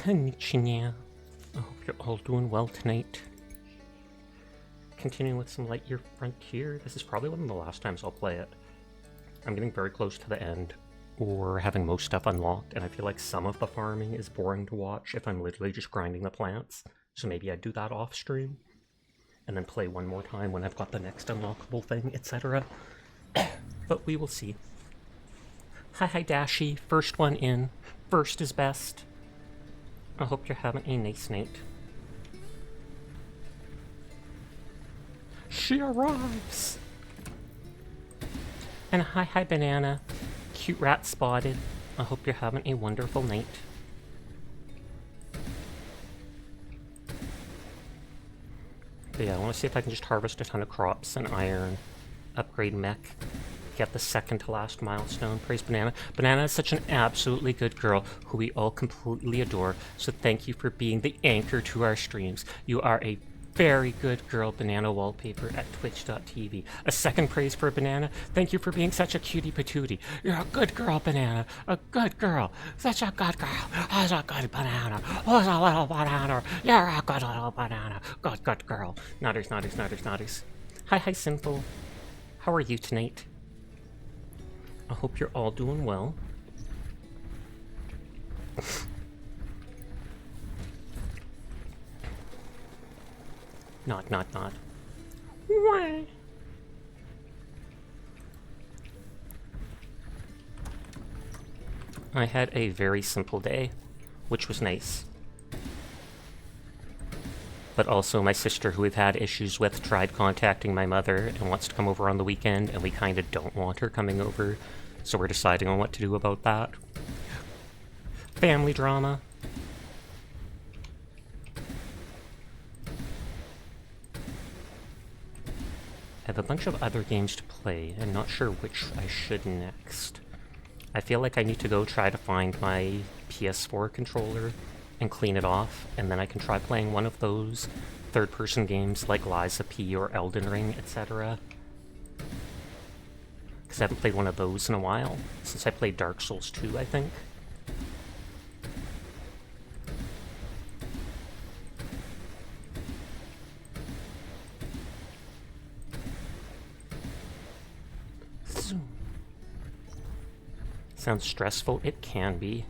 Konnichiwa. I hope you're all doing well tonight. Continuing with some Lightyear Frontier. This is probably one of the last times I'll play it. I'm getting very close to the end, or having most stuff unlocked, and I feel like some of the farming is boring to watch if I'm literally just grinding the plants. So maybe I'd do that off stream, and then play one more time when I've got the next unlockable thing, etc. But we will see. Hi Dashi, first one in. First is best. I hope you're having a nice night. She arrives! And hi Banana. Cute rat spotted. I hope you're having a wonderful night. But yeah, I want to see if I can just harvest a ton of crops and iron, upgrade mech, get the second to last milestone. Praise Banana. Banana is such an absolutely good girl who we all completely adore, so thank you for being the anchor to our streams. You are a very good girl, Banana Wallpaper at twitch.tv. A second praise for Banana. Thank you for being such a cutie patootie. You're a good girl, Banana. A good girl. Such a good girl. Who's a good banana? Who's a little banana? You're a good little banana. Good girl. Nodders. Hi, Simple. How are you tonight? I hope you're all doing well. Not. Why? I had a very simple day, which was nice. But also my sister, who we've had issues with, tried contacting my mother and wants to come over on the weekend, and we kind of don't want her coming over, so we're deciding on what to do about that. Family drama. I have a bunch of other games to play, and not sure which I should next. I feel like I need to go try to find my PS4 controller and clean it off, and then I can try playing one of those third-person games like Liza P or Elden Ring, etc. Because I haven't played one of those in a while, since I played Dark Souls 2, I think. Sounds stressful? It can be.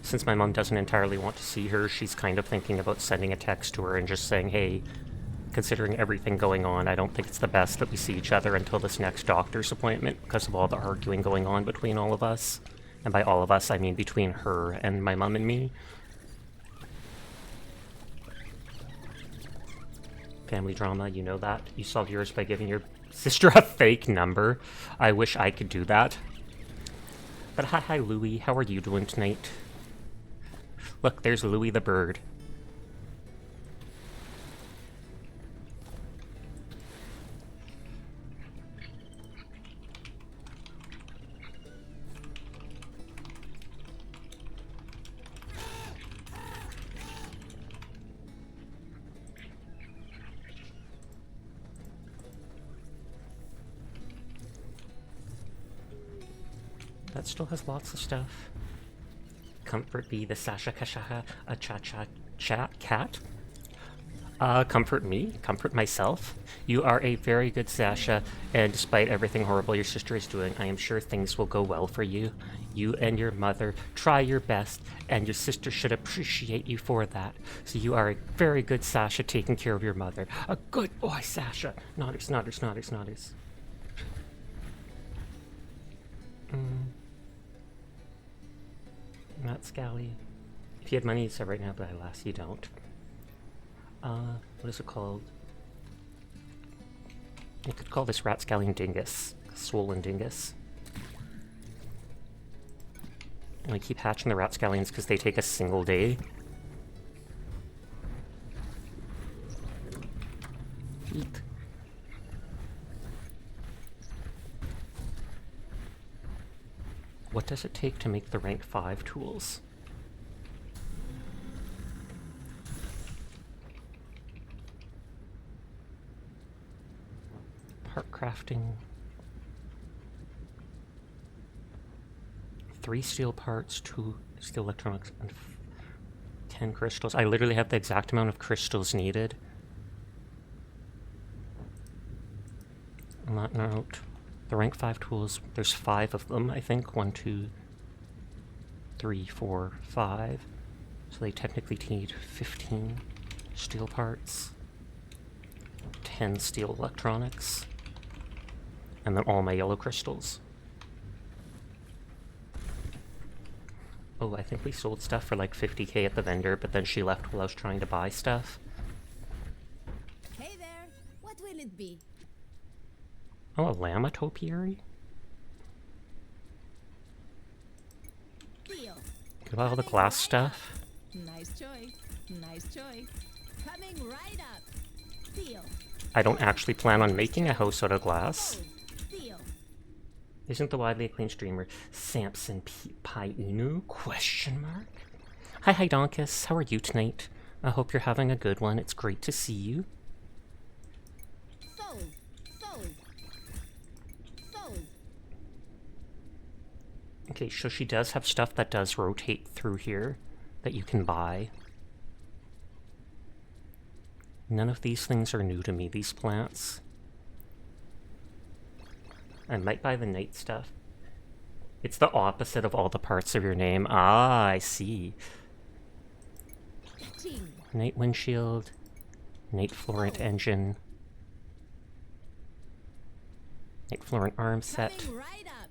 Since my mom doesn't entirely want to see her, she's kind of thinking about sending a text to her and just saying, hey, considering everything going on, I don't think it's the best that we see each other until this next doctor's appointment because of all the arguing going on between all of us. And by all of us, I mean between her and my mom and me. Family drama, you know that. You solve yours by giving your sister a fake number. I wish I could do that. But hi Louie, how are you doing tonight? Look, there's Louie the bird. That still has lots of stuff. Comfort be the Sasha Kashaha a cha-cha-chat cat. Comfort me, comfort myself. You are a very good Sasha, and despite everything horrible your sister is doing, I am sure things will go well for you. You and your mother try your best, and your sister should appreciate you for that. So you are a very good Sasha taking care of your mother. A good boy, Sasha. Nodders. Not Scally. If you had money, you'd say right now, but alas, you don't. What is it called? You could call this Ratscallion Dingus. Swollen Dingus. And we keep hatching the Ratscallions because they take a single day. Eat. What does it take to make the rank 5 tools? Part crafting. 3 steel parts, 2 steel electronics, and 10 crystals. I literally have the exact amount of crystals needed. On that note, the rank 5 tools, there's 5 of them, I think. 1, 2, 3, 4, 5. So they technically need 15 steel parts, 10 steel electronics, and then all my yellow crystals. Oh, I think we sold stuff for like 50k at the vendor, but then she left while I was trying to buy stuff. Hey there, what will it be? Oh, a llama topiary? Deal. What about all the glass stuff? Nice choice. Nice choice. Coming right up. Deal. I don't actually plan on making a house out of glass. Deal. Isn't the widely acclaimed streamer Samson Painu? Question mark? Hi Donkus, how are you tonight? I hope you're having a good one. It's great to see you. Sold. Sold. Sold. Okay, so she does have stuff that does rotate through here that you can buy. None of these things are new to me, these plants. I might buy the night stuff. It's the opposite of all the parts of your name. Ah, I see. Night windshield, night Florent engine, night Florent arm set,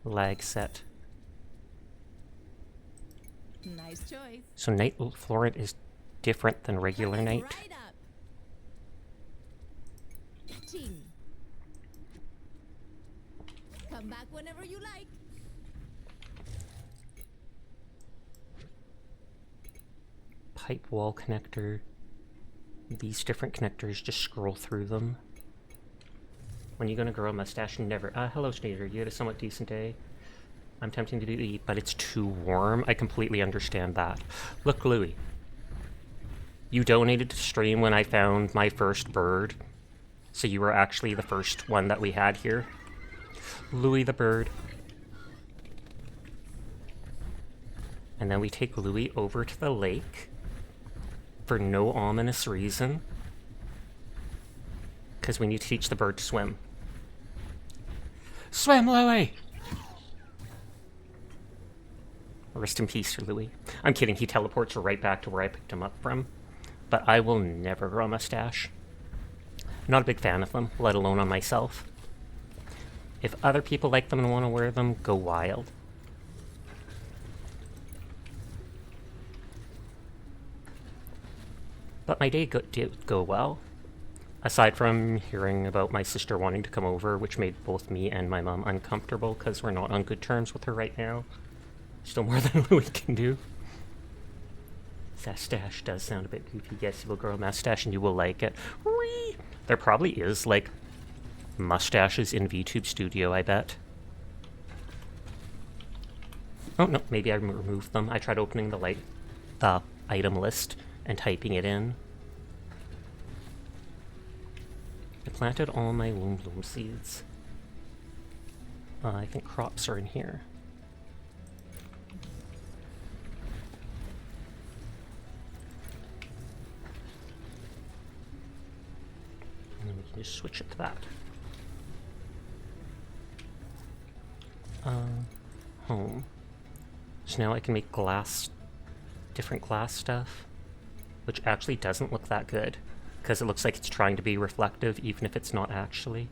lag set. Nice choice. So night Florent is different than regular night. Right up. Come back whenever you like. Pipe wall connector. These different connectors, just scroll through them. When you gonna grow a mustache? Never. Hello Snader, you had a somewhat decent day. I'm tempting to eat, but it's too warm. I completely understand that. Look, Louie. You donated to stream when I found my first bird. So you were actually the first one that we had here. Louie the bird. And then we take Louie over to the lake for no ominous reason. Because we need to teach the bird to swim. Swim, Louie! Rest in peace, Louie. I'm kidding, he teleports right back to where I picked him up from. But I will never grow a mustache. Not a big fan of them, let alone on myself. If other people like them and want to wear them, go wild. But my day did go well. Aside from hearing about my sister wanting to come over, which made both me and my mom uncomfortable because we're not on good terms with her right now. Still more than we can do. Mustache does sound a bit goofy. Yes, you will grow a mustache and you will like it. Whee! There probably is, like, mustaches in VTube Studio, I bet. Oh, no, maybe I removed them. I tried opening the item list and typing it in. I planted all my Loom seeds. I think crops are in here. And then we can just switch it to that. Home. So now I can make different glass stuff, which actually doesn't look that good, because it looks like it's trying to be reflective, even if it's not actually.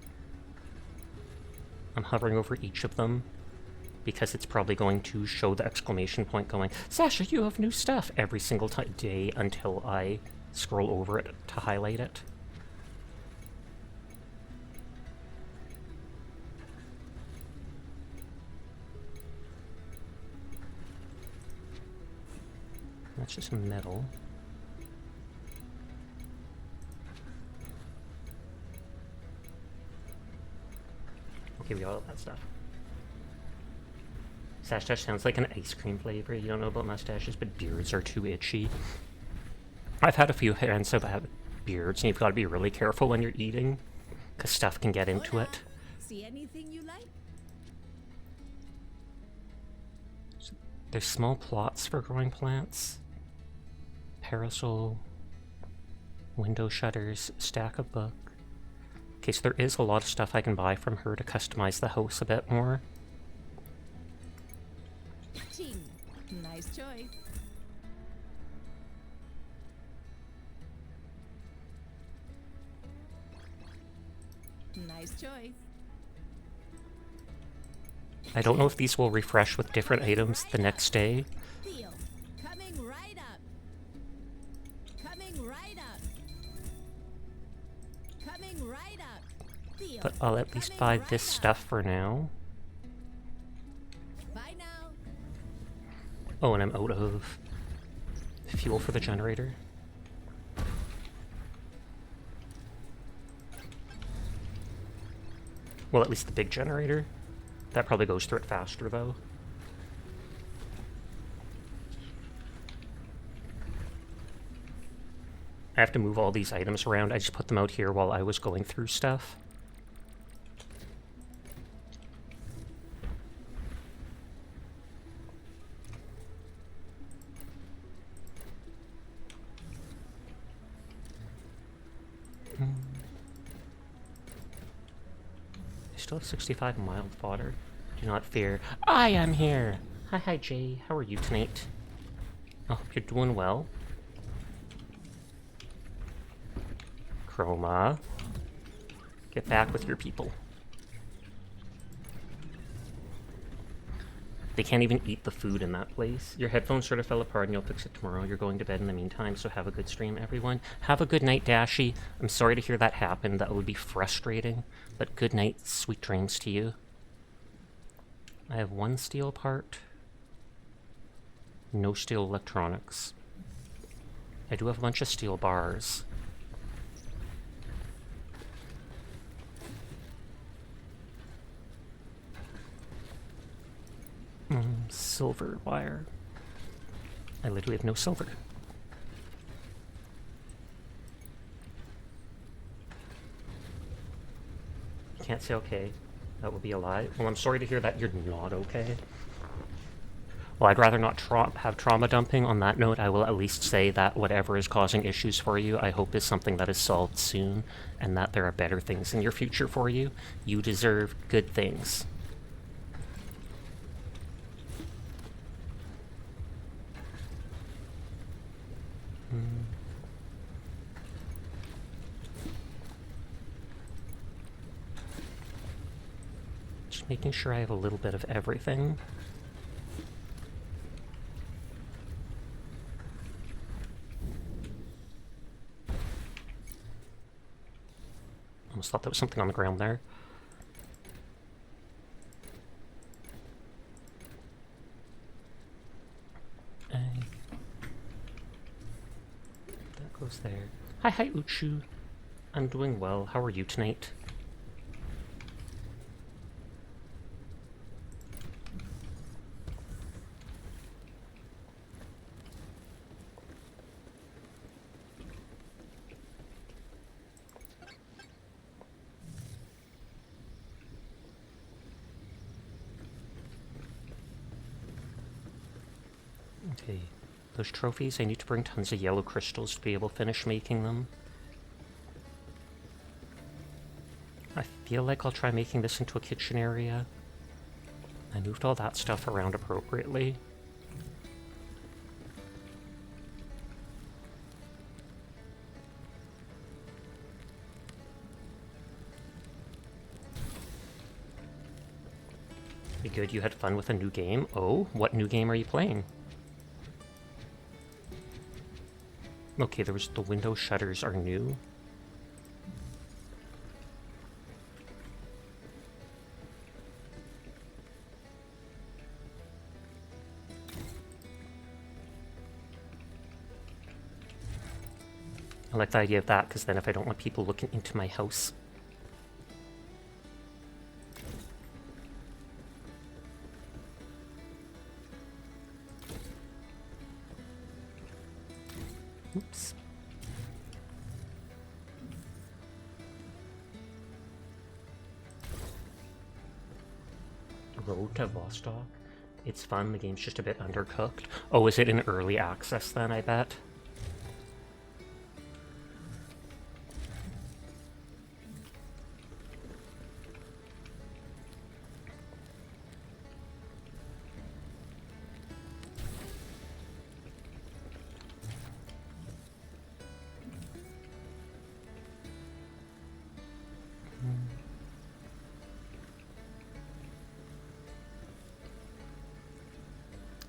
I'm hovering over each of them, because it's probably going to show the exclamation point going, Sasha, you have new stuff, every single day until I scroll over it to highlight it. That's just metal. Okay, we got all that stuff. Mustache sounds like an ice cream flavor. You don't know about mustaches, but beards are too itchy. I've had a few friends that have beards, and you've got to be really careful when you're eating, because stuff can get into it. See anything you like? There's small plots for growing plants. Parasol, window shutters, stack of book. Okay, so there is a lot of stuff I can buy from her to customize the house a bit more. Ching. Nice choice. Nice choice. I don't know if these will refresh with different items the next day. Deal. Coming right up. Coming right up. Coming right up. Deal. But I'll at least buy this stuff for now. Bye now. Oh, and I'm out of fuel for the generator. Well, at least the big generator. That probably goes through it faster, though. I have to move all these items around. I just put them out here while I was going through stuff. I still have 65 mild fodder. Do not fear. I am here! Hi, Jay. How are you tonight? I hope you're doing well. Chroma. Get back with your people. They can't even eat the food in that place. Your headphones sort of fell apart and you'll fix it tomorrow. You're going to bed in the meantime, so have a good stream, everyone. Have a good night, Dashi. I'm sorry to hear that happen. That would be frustrating. But good night, sweet dreams to you. I have one steel part. No steel electronics. I do have a bunch of steel bars. Silver wire. I literally have no silver. You can't say okay. That would be a lie. Well, I'm sorry to hear that you're not okay. Well, I'd rather not have trauma dumping. On that note, I will at least say that whatever is causing issues for you, I hope is something that is solved soon, and that there are better things in your future for you. You deserve good things. Just making sure I have a little bit of everything. Almost thought there was something on the ground there. That goes there. Hi, Uchu. I'm doing well. How are you tonight? Okay, those trophies, I need to bring tons of yellow crystals to be able to finish making them. I feel like I'll try making this into a kitchen area. I moved all that stuff around appropriately. Be good, you had fun with a new game. Oh, what new game are you playing? Okay, there was the window shutters are new. I like the idea of that, because then if I don't want people looking into my house. Oops. Road to Vostok? It's fun, the game's just a bit undercooked. Oh, is it in early access then, I bet?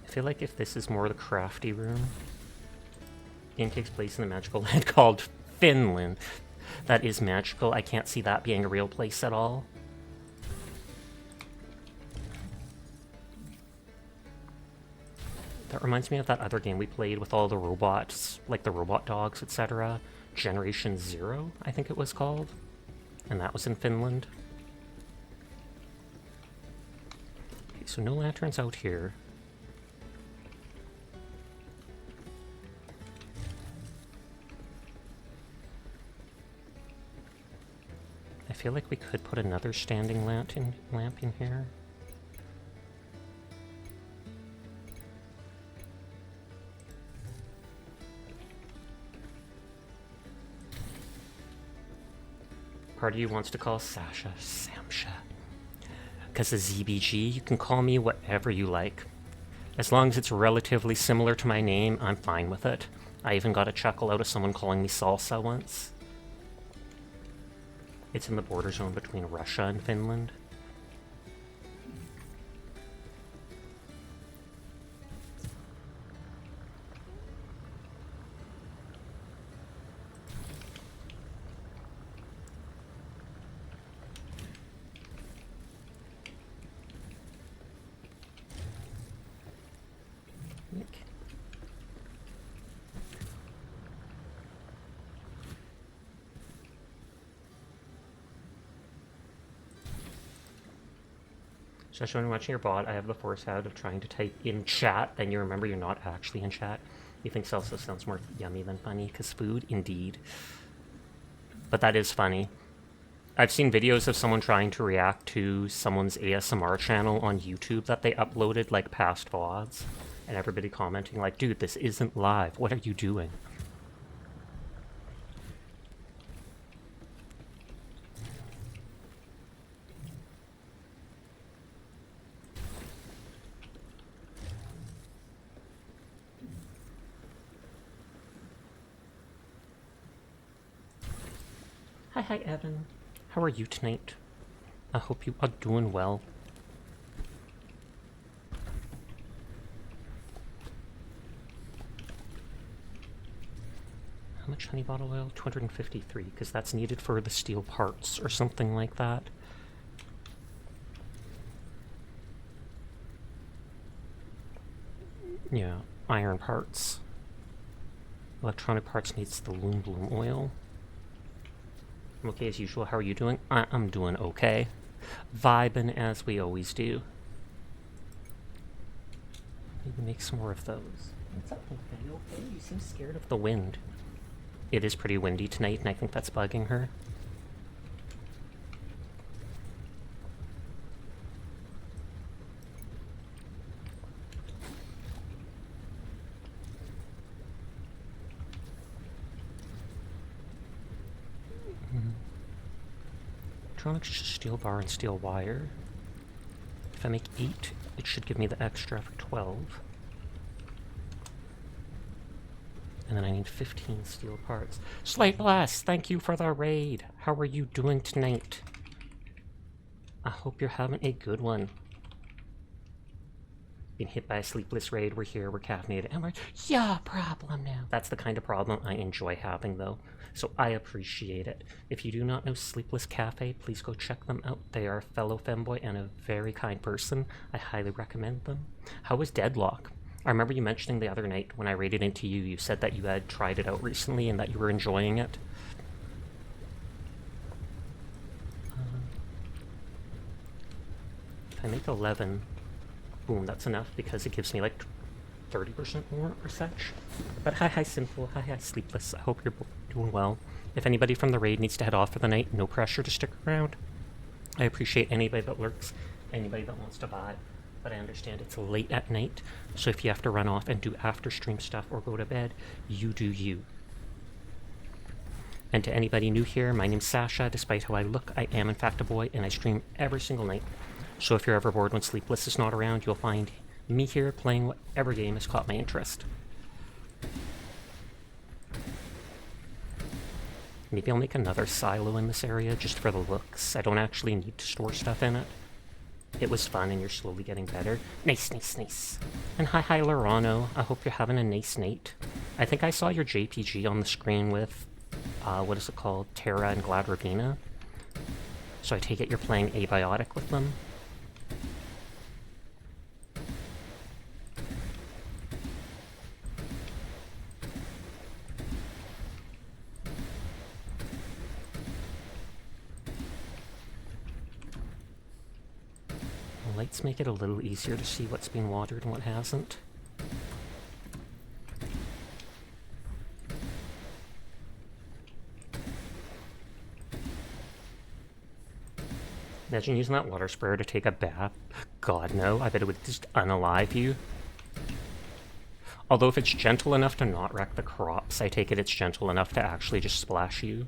I feel like if this is more the crafty room, game takes place in a magical land called Finland. That is magical. I can't see that being a real place at all. That reminds me of that other game we played with all the robots, like the robot dogs, etc. Generation Zero, I think it was called. And that was in Finland. Okay, so no lanterns out here. I feel like we could put another standing lamp in here. Part of you wants to call Sasha Samsha. Because of ZBG, you can call me whatever you like. As long as it's relatively similar to my name, I'm fine with it. I even got a chuckle out of someone calling me Salsa once. It's in the border zone between Russia and Finland. Especially when watching your bot, I have the force habit of trying to type in chat, then you remember you're not actually in chat. You think salsa sounds more yummy than funny, because food, indeed. But that is funny. I've seen videos of someone trying to react to someone's ASMR channel on YouTube that they uploaded, like past VODs, and everybody commenting like, dude, this isn't live, what are you doing? Hi, Evan. How are you tonight? I hope you are doing well. How much honey bottle oil? 253, because that's needed for the steel parts or something like that. Yeah, iron parts. Electronic parts needs the loom bloom oil. I'm okay as usual. How are you doing? I'm doing okay. Vibing as we always do. Maybe make some more of those. What's up, okay? Okay, you seem scared of the wind. It is pretty windy tonight, and I think that's bugging her. Electronics, just steel bar and steel wire. If I make 8, it should give me the extra for 12. And then I need 15 steel parts. Slate Blast, thank you for the raid. How are you doing tonight? I hope you're having a good one. Being hit by a sleepless raid, we're here, we're caffeinated, and we're yeah, problem now. That's the kind of problem I enjoy having, though. So I appreciate it. If you do not know Sleepless Cafe, please go check them out. They are a fellow femboy and a very kind person. I highly recommend them. How was Deadlock? I remember you mentioning the other night when I raided into you, you said that you had tried it out recently and that you were enjoying it. If I make 11, boom, that's enough because it gives me like 30% more or such. But hi Simple, hi Sleepless, I hope you're both doing well. If anybody from the raid needs to head off for the night, no pressure to stick around. I appreciate anybody that lurks, anybody that wants to vibe. but I understand it's late at night, so if you have to run off and do after stream stuff or go to bed, you do you. And to anybody new here, my name's Sasha. Despite how I look, I am in fact a boy, and I stream every single night. So if you're ever bored when Sleepless is not around, you'll find me here playing whatever game has caught my interest. Maybe I'll make another silo in this area just for the looks. I don't actually need to store stuff in it. It was fun and you're slowly getting better. Nice, nice, nice. And hi, Lorano. I hope you're having a nice night. I think I saw your JPG on the screen with, what is it called? Terra and Glad Ravina. So I take it you're playing Abiotic with them? Lights make it a little easier to see what's been watered and what hasn't. Imagine using that water sprayer to take a bath. God, no. I bet it would just unalive you. Although if it's gentle enough to not wreck the crops, I take it it's gentle enough to actually just splash you.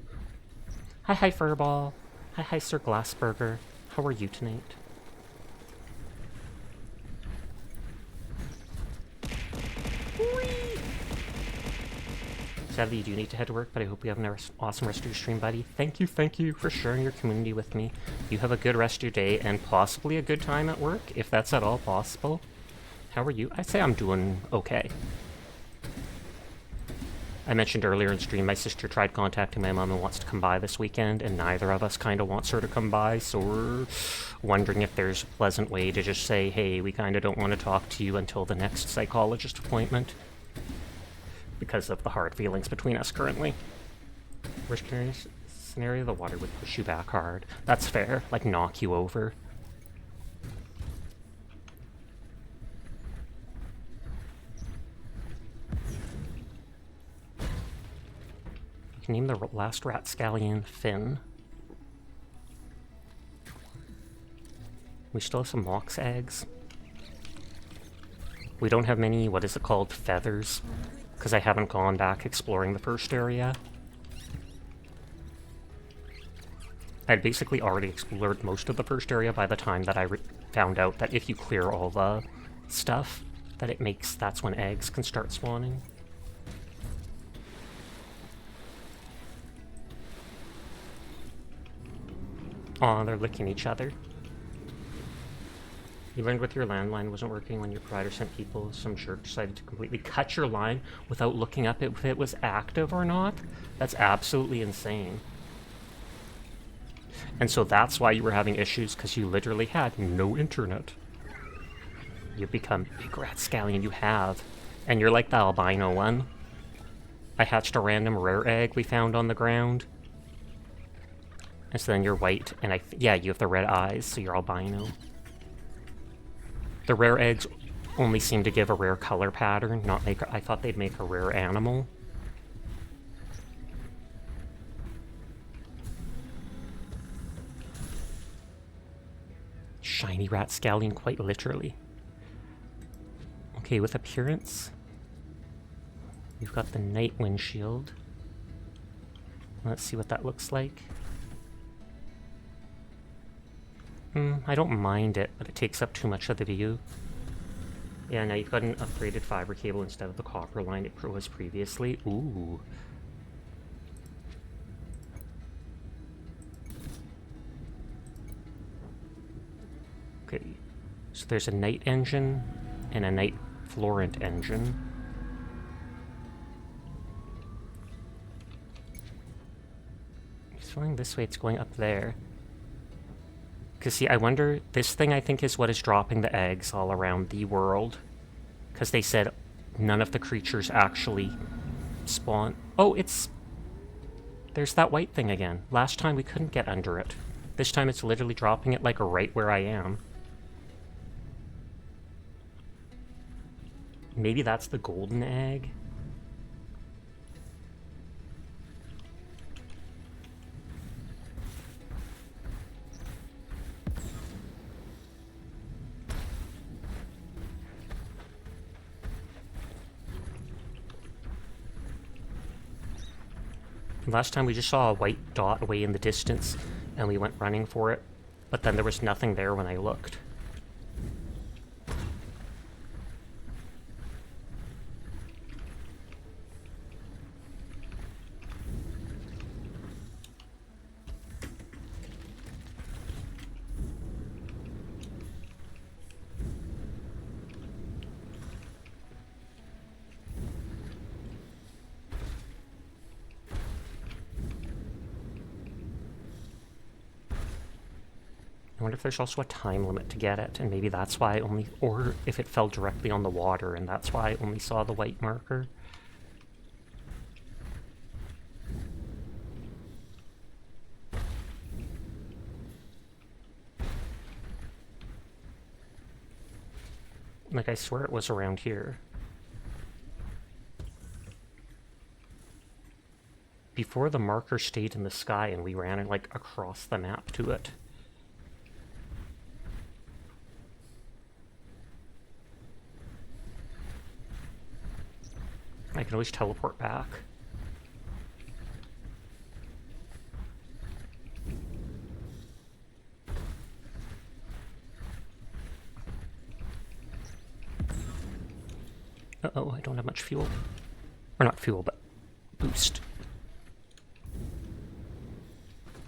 Hi, Furball. Hi, Sir Glassburger. How are you tonight? Sadly, you do need to head to work, but I hope you have an awesome rest of your stream, buddy. Thank you for sharing your community with me. You have a good rest of your day, and possibly a good time at work, if that's at all possible. How are you? I'd say I'm doing okay. I mentioned earlier in stream, my sister tried contacting my mom and wants to come by this weekend, and neither of us kind of wants her to come by, so we're wondering if there's a pleasant way to just say, hey, we kind of don't want to talk to you until the next psychologist appointment. Because of the hard feelings between us currently. Worst case scenario, the water would push you back hard. That's fair, like knock you over. You can name the last Ratscallion Finn. We still have some Mox eggs. We don't have many, what is it called, feathers. Because I haven't gone back exploring the first area. I'd basically already explored most of the first area by the time that I found out that if you clear all the stuff, that it makes, that's when eggs can start spawning. Aw, they're licking each other. You learned with your landline wasn't working when your provider sent people. Some jerk decided to completely cut your line without looking up if it was active or not. That's absolutely insane. And so that's why you were having issues, because you literally had no internet. You've become big Ratscallion, you have. And you're like the albino one. I hatched a random rare egg we found on the ground. And so then you're white, and yeah, you have the red eyes, so you're albino. The rare eggs only seem to give a rare color pattern, not make. I thought they'd make a rare animal. Shiny Ratscallion, quite literally. Okay, with appearance, we've got the night windshield. Let's see what that looks like. I don't mind it, but it takes up too much of the view. Yeah, now you've got an upgraded fiber cable instead of the copper line it was previously. Ooh. Okay, so there's a night engine and a night Florent engine. It's going this way, it's going up there. Because, see, I wonder, this thing I think is what is dropping the eggs all around the world. Because they said none of the creatures actually spawn. Oh, there's that white thing again. Last time we couldn't get under it. This time it's literally dropping it like right where I am. Maybe that's the golden egg? Last time we just saw a white dot away in the distance, and we went running for it, but then there was nothing there when I looked. I wonder if there's also a time limit to get it, and maybe that's why I only... Or if it fell directly on the water, and that's why I only saw the white marker. Like, I swear it was around here. Before the marker stayed in the sky and we ran, like, across the map to it. I can always teleport back. Uh-oh, I don't have much fuel. Or not fuel, but boost.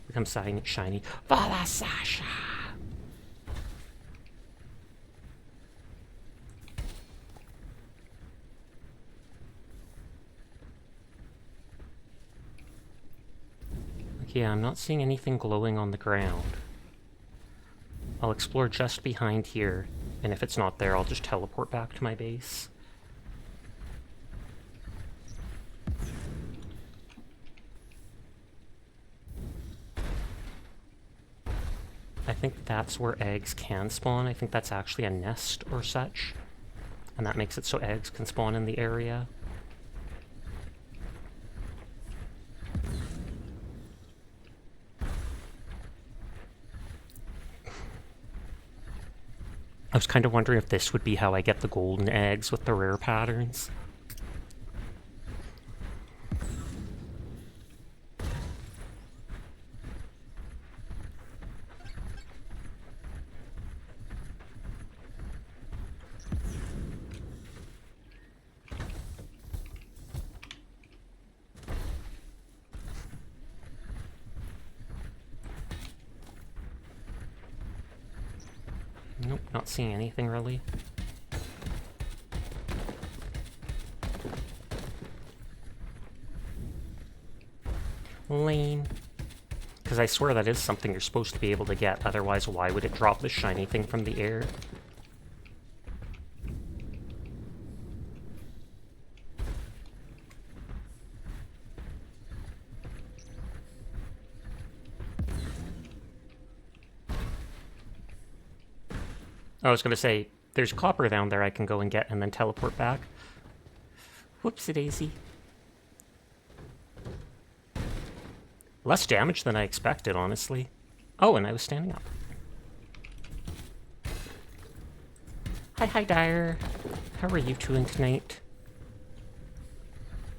Become shiny. Vala Sasha! Okay, I'm not seeing anything glowing on the ground. I'll explore just behind here, and if it's not there, I'll just teleport back to my base. I think that's where eggs can spawn. I think that's actually a nest or such. And that makes it so eggs can spawn in the area. I was kind of wondering if this would be how I get the golden eggs with the rare patterns. Nope, not seeing anything really. Lame. Because I swear that is something you're supposed to be able to get, otherwise why would it drop the shiny thing from the air? I was going to say, there's copper down there I can go and get and then teleport back. Whoopsie-daisy. Less damage than I expected, honestly. Oh, and I was standing up. Hi, Dyer. How are you doing tonight?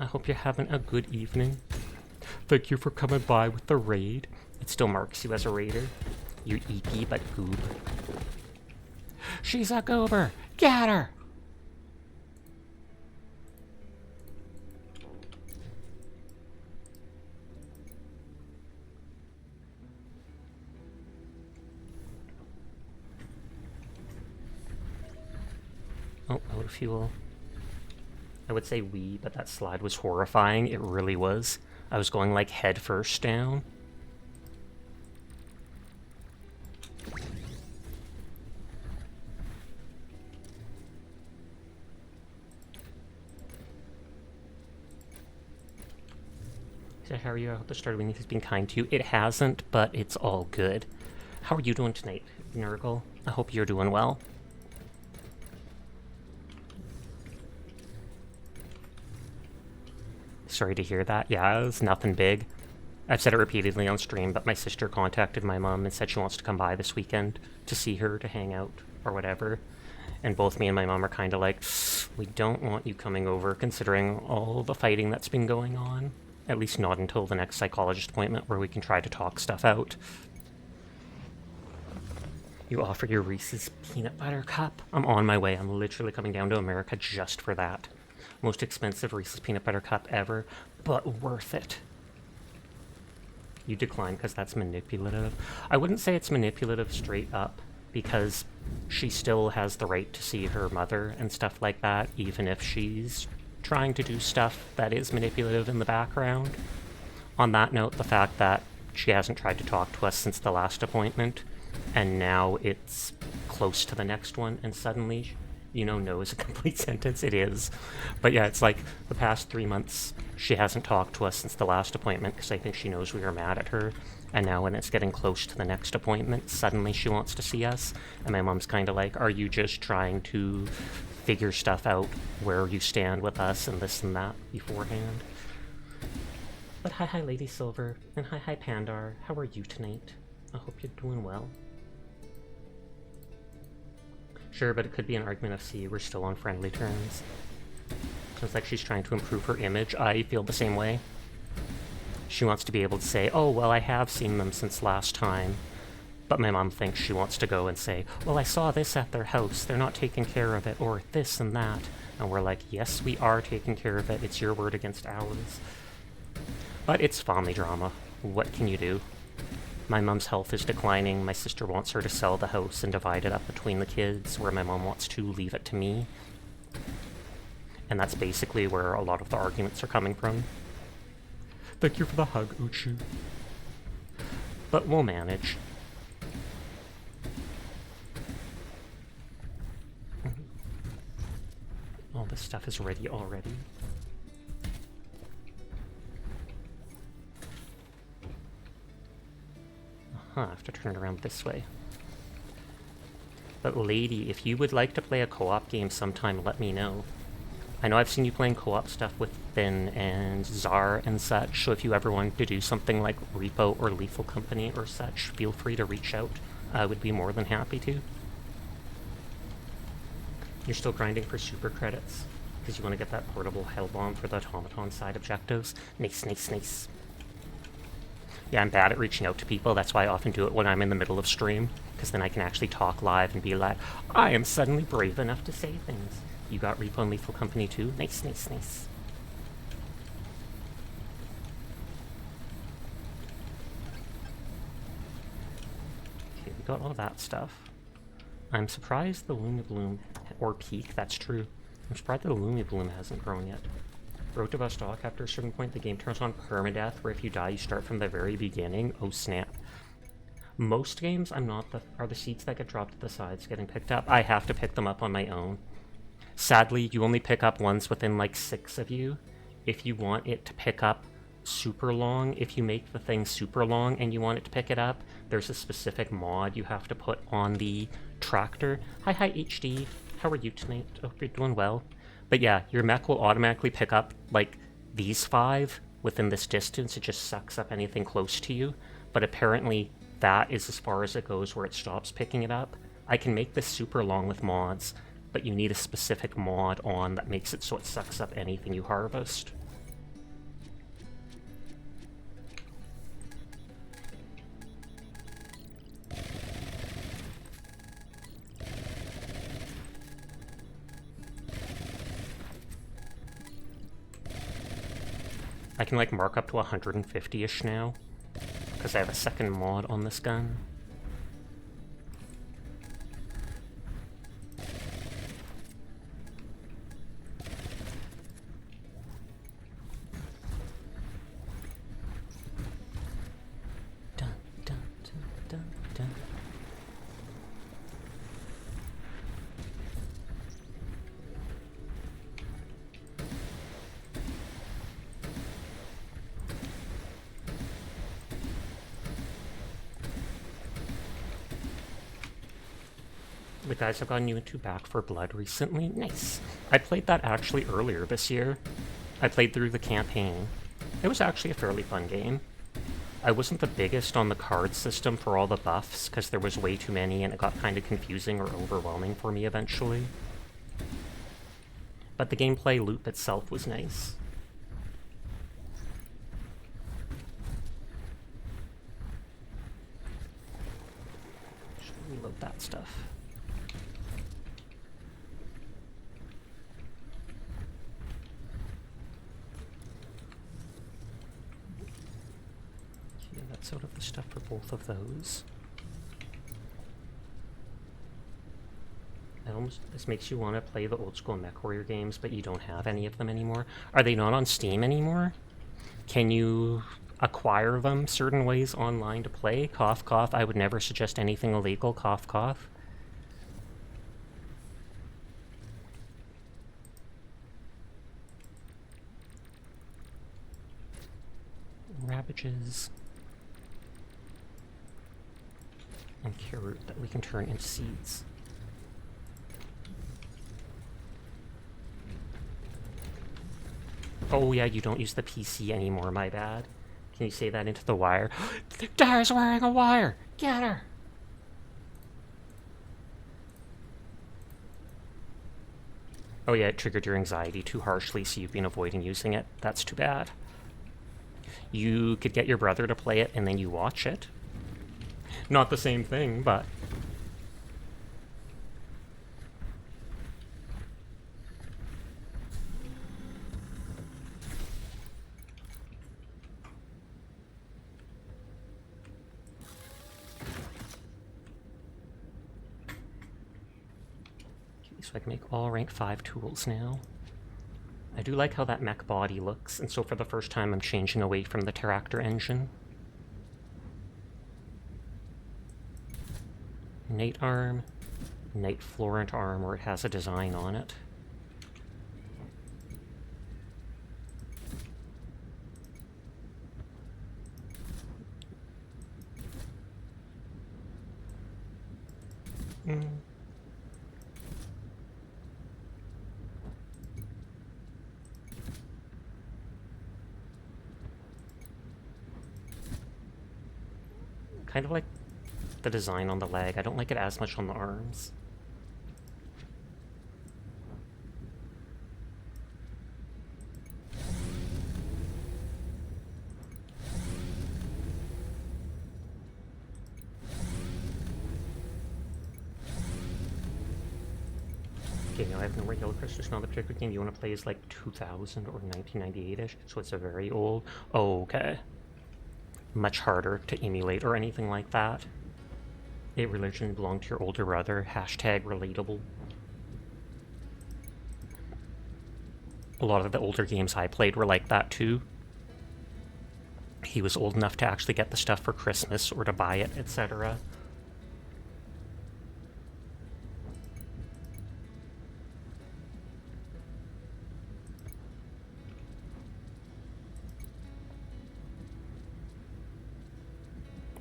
I hope you're having a good evening. Thank you for coming by with the raid. It still marks you as a raider. You eeky but goob. She's a goober! Get her! Oh, out of fuel. I would say we, but that slide was horrifying. It really was. I was going like head first down. So how are you? I hope the start of the week has been kind to you. It hasn't, but it's all good. How are you doing tonight, Nurgle? I hope you're doing well. Sorry to hear that. Yeah, it's nothing big. I've said it repeatedly on stream, but my sister contacted my mom and said she wants to come by this weekend to see her, to hang out, or whatever. And both me and my mom are kind of like, we don't want you coming over, considering all the fighting that's been going on. At least not until the next psychologist appointment where we can try to talk stuff out. You offer your Reese's peanut butter cup? I'm on my way. I'm literally coming down to America just for that. Most expensive Reese's peanut butter cup ever, but worth it. You decline because that's manipulative. I wouldn't say it's manipulative straight up, because she still has the right to see her mother and stuff like that, even if she's trying to do stuff that is manipulative in the background. On that note, the fact that she hasn't tried to talk to us since the last appointment, and now it's close to the next one, and suddenly, you know, no is a complete sentence. It is. But yeah, it's like the past 3 months, she hasn't talked to us since the last appointment because I think she knows we were mad at her. And now when it's getting close to the next appointment, suddenly she wants to see us. And my mom's kind of like, are you just trying to figure stuff out where you stand with us and this and that beforehand? But hi Lady Silver, and hi Pandar. How are you tonight? I hope you're doing well. Sure, but it could be an argument of, see, we're still on friendly terms. Sounds like she's trying to improve her image. I feel the same way. She wants to be able to say, oh, well, I have seen them since last time. But my mom thinks she wants to go and say, well, I saw this at their house. They're not taking care of it, or this and that. And we're like, yes, we are taking care of it. It's your word against ours. But it's family drama. What can you do? My mom's health is declining. My sister wants her to sell the house and divide it up between the kids, where my mom wants to leave it to me. And that's basically where a lot of the arguments are coming from. Thank you for the hug, Uchu. But we'll manage. All this stuff is ready already. I have to turn it around this way. But lady, if you would like to play a co-op game sometime, let me know. I know I've seen you playing co-op stuff with Finn and Czar and such, so if you ever wanted to do something like Repo or Lethal Company or such, feel free to reach out. I would be more than happy to. You're still grinding for super credits, because you want to get that portable hell bomb for the automaton side objectives. Nice, nice, nice. Yeah, I'm bad at reaching out to people. That's why I often do it when I'm in the middle of stream, because then I can actually talk live and be like, I am suddenly brave enough to say things. You got Repo and Lethal Company too? Nice, nice, nice. Okay, we got all that stuff. I'm surprised the Lumi Bloom, or Peak, that's true. I'm surprised the Lumi Bloom hasn't grown yet. Road to Vostok, after a certain point, the game turns on permadeath, where if you die, you start from the very beginning. Oh, snap. Most games, are the seats that get dropped at the sides getting picked up? I have to pick them up on my own. Sadly, you only pick up ones within like 6 of you. If you want it to pick up super long, if you make the thing super long and you want it to pick it up, there's a specific mod you have to put on the tractor. Hi HD, how are you tonight? Hope you're doing well. But yeah, your mech will automatically pick up, like, these 5 within this distance. It just sucks up anything close to you. But apparently, that is as far as it goes where it stops picking it up. I can make this super long with mods, but you need a specific mod on that makes it so it sucks up anything you harvest. I can like mark up to 150-ish now, because I have a second mod on this gun. Dun, dun, dun, dun, dun. The guys have gotten you into Back for Blood recently. Nice. I played that actually earlier this year. I played through the campaign. It was actually a fairly fun game. I wasn't the biggest on the card system for all the buffs, because there was way too many and it got kind of confusing or overwhelming for me eventually. But the gameplay loop itself was nice. of that stuff. Okay, that's out of the stuff for both of those. This makes you want to play the old school MechWarrior games, but you don't have any of them anymore. Are they not on Steam anymore? Can you acquire them certain ways online to play? Cough, cough. I would never suggest anything illegal. Cough, cough. Rabbages. And carrot that we can turn into seeds. Oh yeah, you don't use the PC anymore, my bad. Can you say that into the wire? Dara's wearing a wire! Get her! Oh yeah, it triggered your anxiety too harshly, so you've been avoiding using it. That's too bad. You could get your brother to play it, and then you watch it. Not the same thing, but... So I can make all rank 5 tools now. I do like how that mech body looks, and so for the first time I'm changing away from the Terractor engine. Knight arm, Knight Florent arm where it has a design on it. Kind of like the design on the leg. I don't like it as much on the arms. Okay, now I have no regular crystals. Now the particular game you want to play is like 2000 or 1998-ish, so it's a very old. Oh, okay. Much harder to emulate or anything like that. It originally belonged to your older brother. Hashtag relatable. A lot of the older games I played were like that too. He was old enough to actually get the stuff for Christmas or to buy it, etc.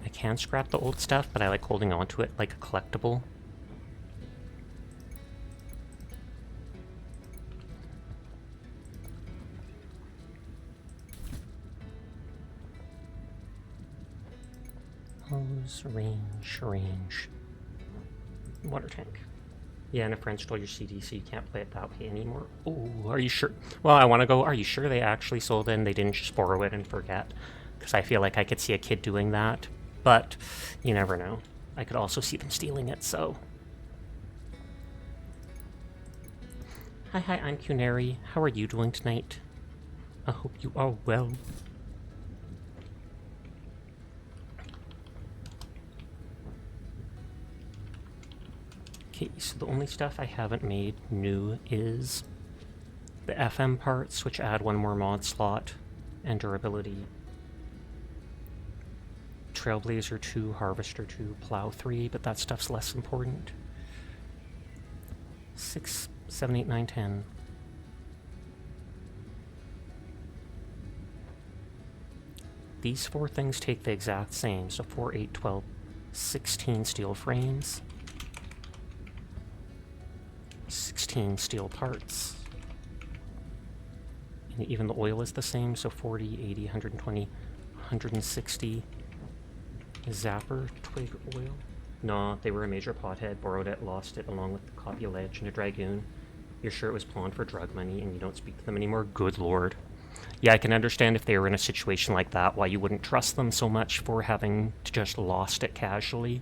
I can scrap the old stuff, but I like holding on to it like a collectible. Hose, range. Water tank. Yeah, and a friend stole your CD, so you can't play it that way anymore. Oh, are you sure? Well, I want to go, are you sure they actually sold it and they didn't just borrow it and forget? Because I feel like I could see a kid doing that. But you never know. I could also see them stealing it, so... Hi, I'm Cunary. How are you doing tonight? I hope you are well. Okay, so the only stuff I haven't made new is the FM parts, which add one more mod slot, and durability. Trailblazer 2, Harvester 2, Plow 3, but that stuff's less important. 6, 7, 8, 9, 10. These 4 things take the exact same, so 4, 8, 12, 16 steel frames. 16 steel parts. And even the oil is the same, so 40, 80, 120, 160. Zapper twig oil? No, they were a major pothead, borrowed it, lost it, along with the copy ledge and a dragoon. You're sure it was pawned for drug money and you don't speak to them anymore? Good lord. Yeah, I can understand if they were in a situation like that, why you wouldn't trust them so much for having to just lost it casually.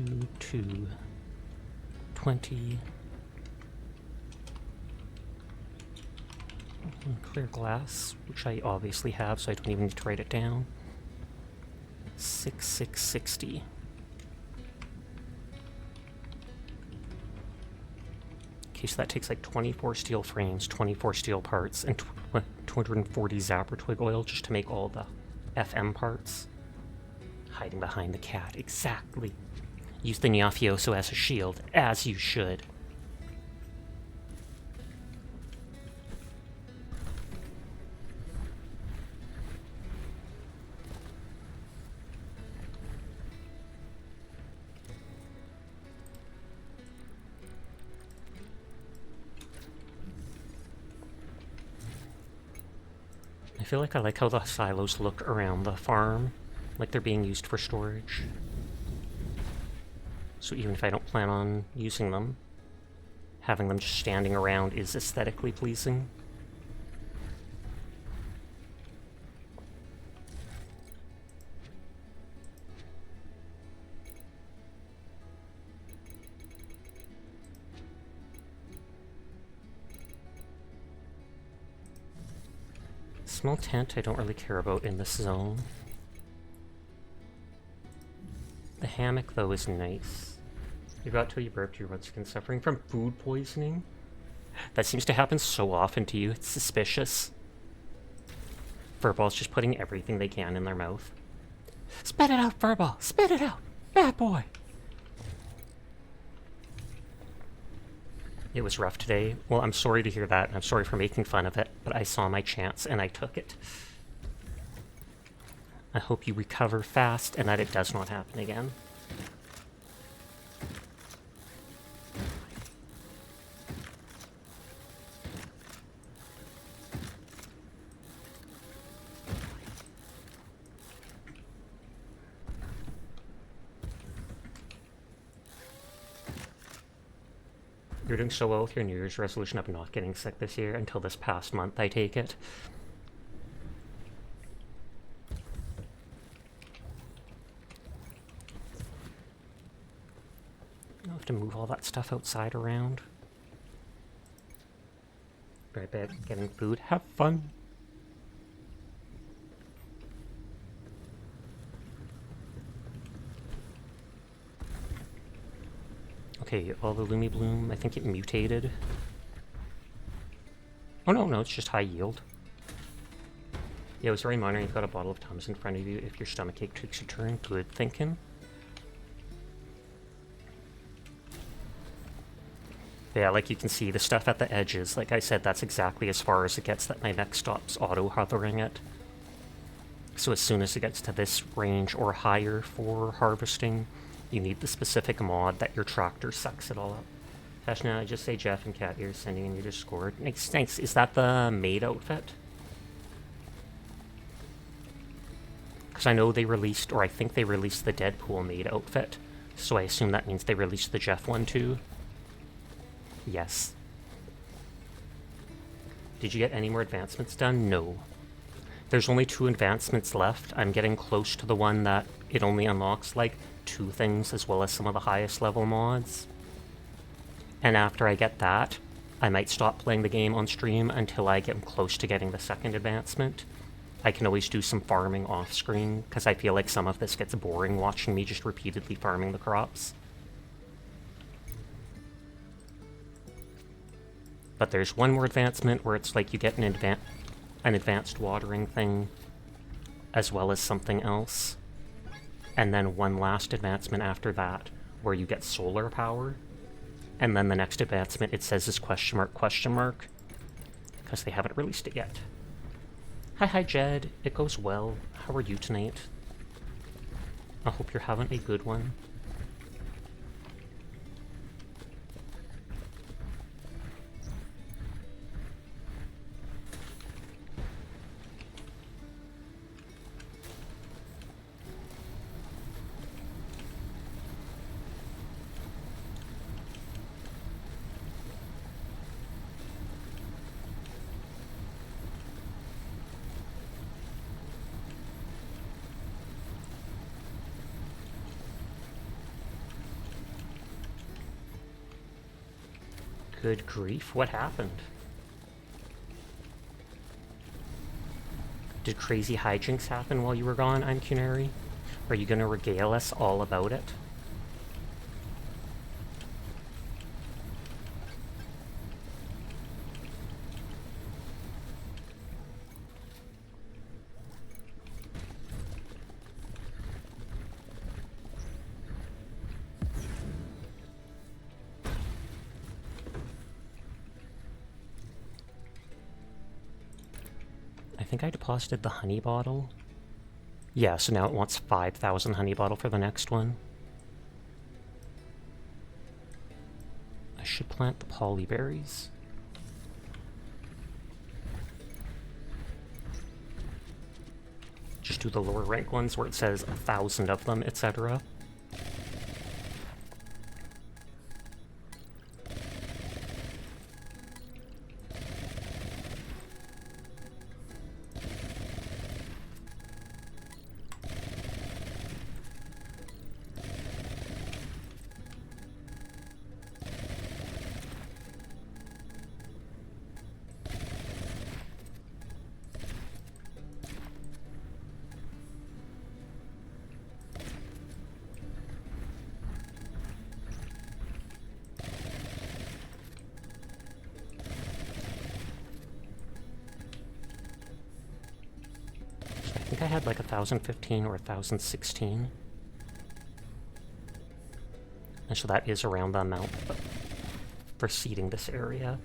2, 2, 20. Clear glass, which I obviously have, so I don't even need to write it down. 6, 6, 60. Okay, so that takes like 24 steel frames, 24 steel parts, and 240 zapper twig oil just to make all the FM parts. Hiding behind the cat, exactly. Use the Nyafioso as a shield, as you should. I feel like I like how the silos look around the farm, like they're being used for storage. So even if I don't plan on using them, having them just standing around is aesthetically pleasing. Small tent I don't really care about in this zone. The hammock, though, is nice. You got till you burped your once again suffering from food poisoning? That seems to happen so often to you, it's suspicious. Furball's just putting everything they can in their mouth. Spit it out, Furball! Spit it out! Bad boy! It was rough today. Well, I'm sorry to hear that, and I'm sorry for making fun of it, but I saw my chance and I took it. I hope you recover fast and that it does not happen again. You're doing so well with your New Year's resolution of not getting sick this year until this past month, I take it. I'll have to move all that stuff outside around. Right back, getting food. Have fun! Okay, all the Lumi Bloom, I think it mutated. Oh no, it's just high yield. Yeah, it was very minor. You've got a bottle of Tums in front of you. If your stomachache takes a turn, good thinking. Yeah, like you can see, the stuff at the edges, like I said, that's exactly as far as it gets that my mech stops auto-hovering it. So as soon as it gets to this range or higher for harvesting, you need the specific mod that your tractor sucks it all up. Fashion, I just say Jeff and Cat Ears sending in your Discord. Thanks. Is that the maid outfit? Because I know they released, or I think they released the Deadpool maid outfit. So I assume that means they released the Jeff one too. Yes. Did you get any more advancements done? No. There's only 2 advancements left. I'm getting close to the one that it only unlocks like 2 things as well as some of the highest level mods. And after I get that, I might stop playing the game on stream until I get close to getting the second advancement. I can always do some farming off screen because I feel like some of this gets boring watching me just repeatedly farming the crops. But there's one more advancement where it's like you get an advanced watering thing as well as something else. And then one last advancement after that, where you get solar power. And then the next advancement, it says is question mark, because they haven't released it yet. Hi, Jed. It goes well. How are you tonight? I hope you're having a good one. Good grief, what happened? Did crazy hijinks happen while you were gone, I'm Cunary? Are you gonna regale us all about it? I think I deposited the honey bottle. Yeah, so now it wants 5,000 honey bottle for the next one. I should plant the polyberries. Just do the lower rank ones where it says 1,000 of them, etc. I think I had like 1,015 or 1,016. And so that is around the amount for seeding this area.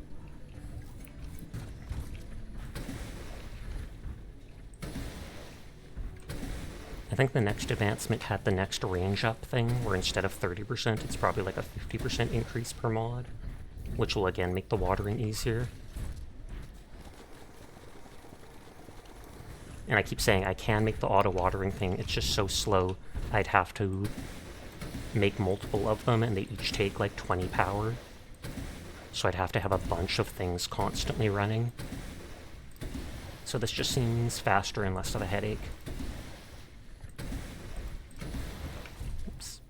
I think the next advancement had the next range up thing, where instead of 30%, it's probably like a 50% increase per mod, which will again make the watering easier. And I keep saying I can make the auto-watering thing, it's just so slow, I'd have to make multiple of them, and they each take like 20 power. So I'd have to have a bunch of things constantly running. So this just seems faster and less of a headache. Oops.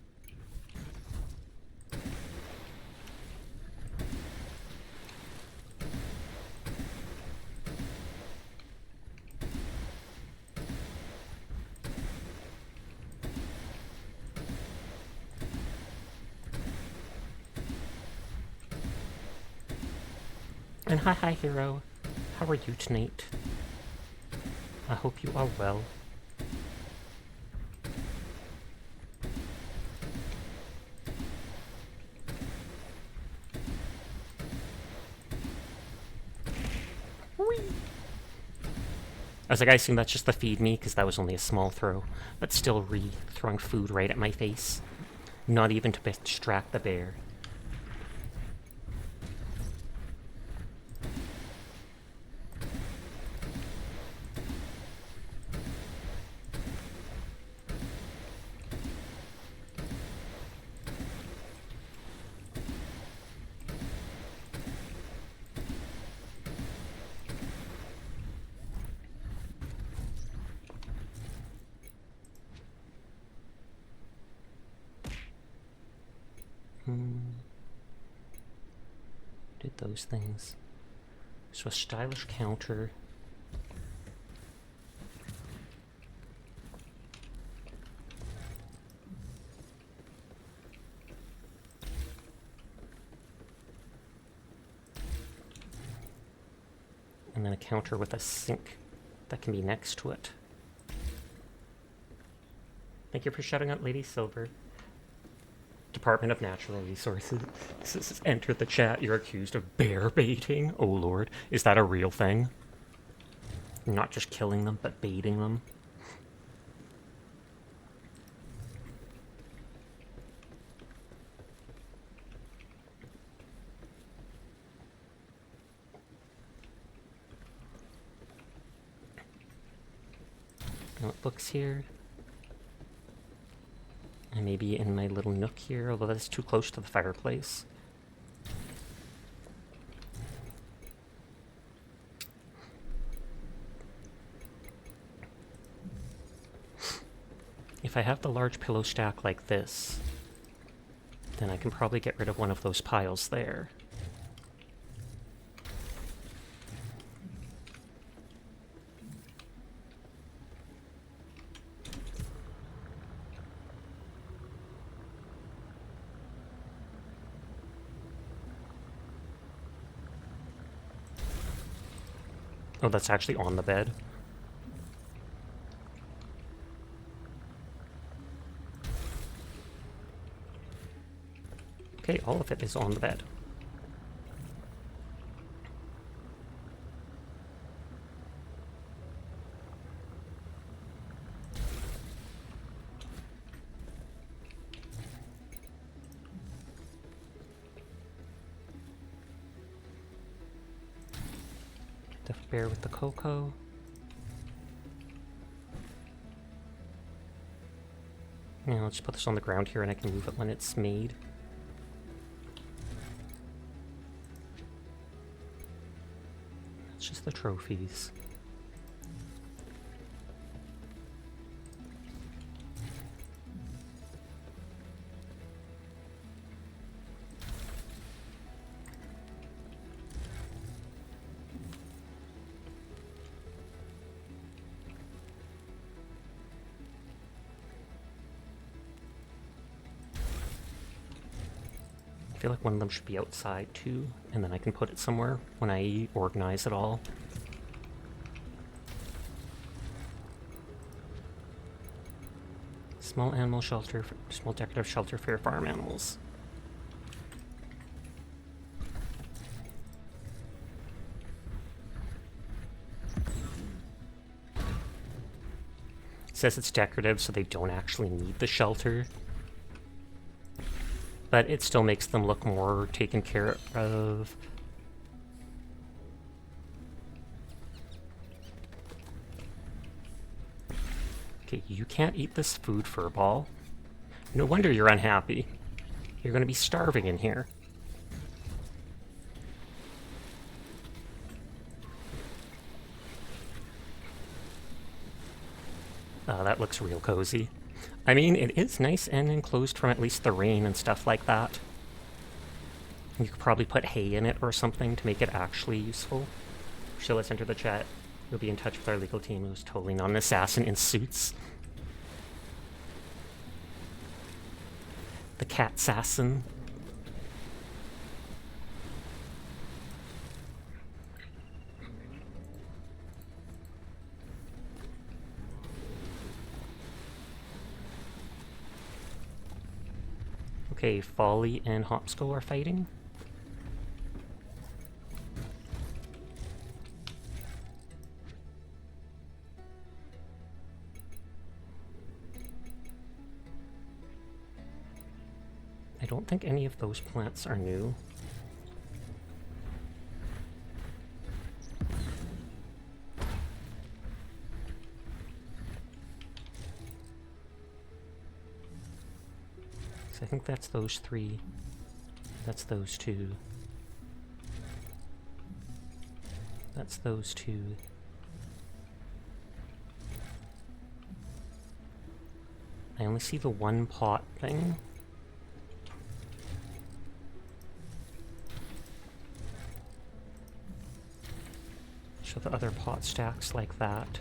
And hi hero, how are you tonight? I hope you are well. Whee! I was like, I assume that's just the feed me, because that was only a small throw, but still throwing food right at my face. Not even to distract the bear. Did those things. So a stylish counter. And then a counter with a sink that can be next to it. Thank you for shouting out Lady Silver. Department of Natural Resources. Enter the chat. You're accused of bear baiting. Oh lord. Is that a real thing? Not just killing them, but baiting them. Notebooks here. And maybe in my little nook here, although that's too close to the fireplace. If I have the large pillow stack like this, then I can probably get rid of one of those piles there. Oh, that's actually on the bed. Okay, all of it is on the bed. The bear with the cocoa. Now let's put this on the ground here and I can move it when it's made. It's just the trophies. I feel like one of them should be outside too, and then I can put it somewhere when I organize it all. Small animal shelter, small decorative shelter for your farm animals. It says it's decorative, so they don't actually need the shelter. But it still makes them look more taken care of. Okay, you can't eat this food, Furball. No wonder you're unhappy. You're gonna be starving in here. That looks real cozy. I mean, it is nice and enclosed from at least the rain and stuff like that. You could probably put hay in it or something to make it actually useful. So let's enter the chat. We'll be in touch with our legal team who's totally not an assassin in suits. The cat assassin. Okay, Folly and Hopskull are fighting. I don't think any of those plants are new. I think that's those three. That's those two. That's those two. I only see the one pot thing. So the other pot stacks like that.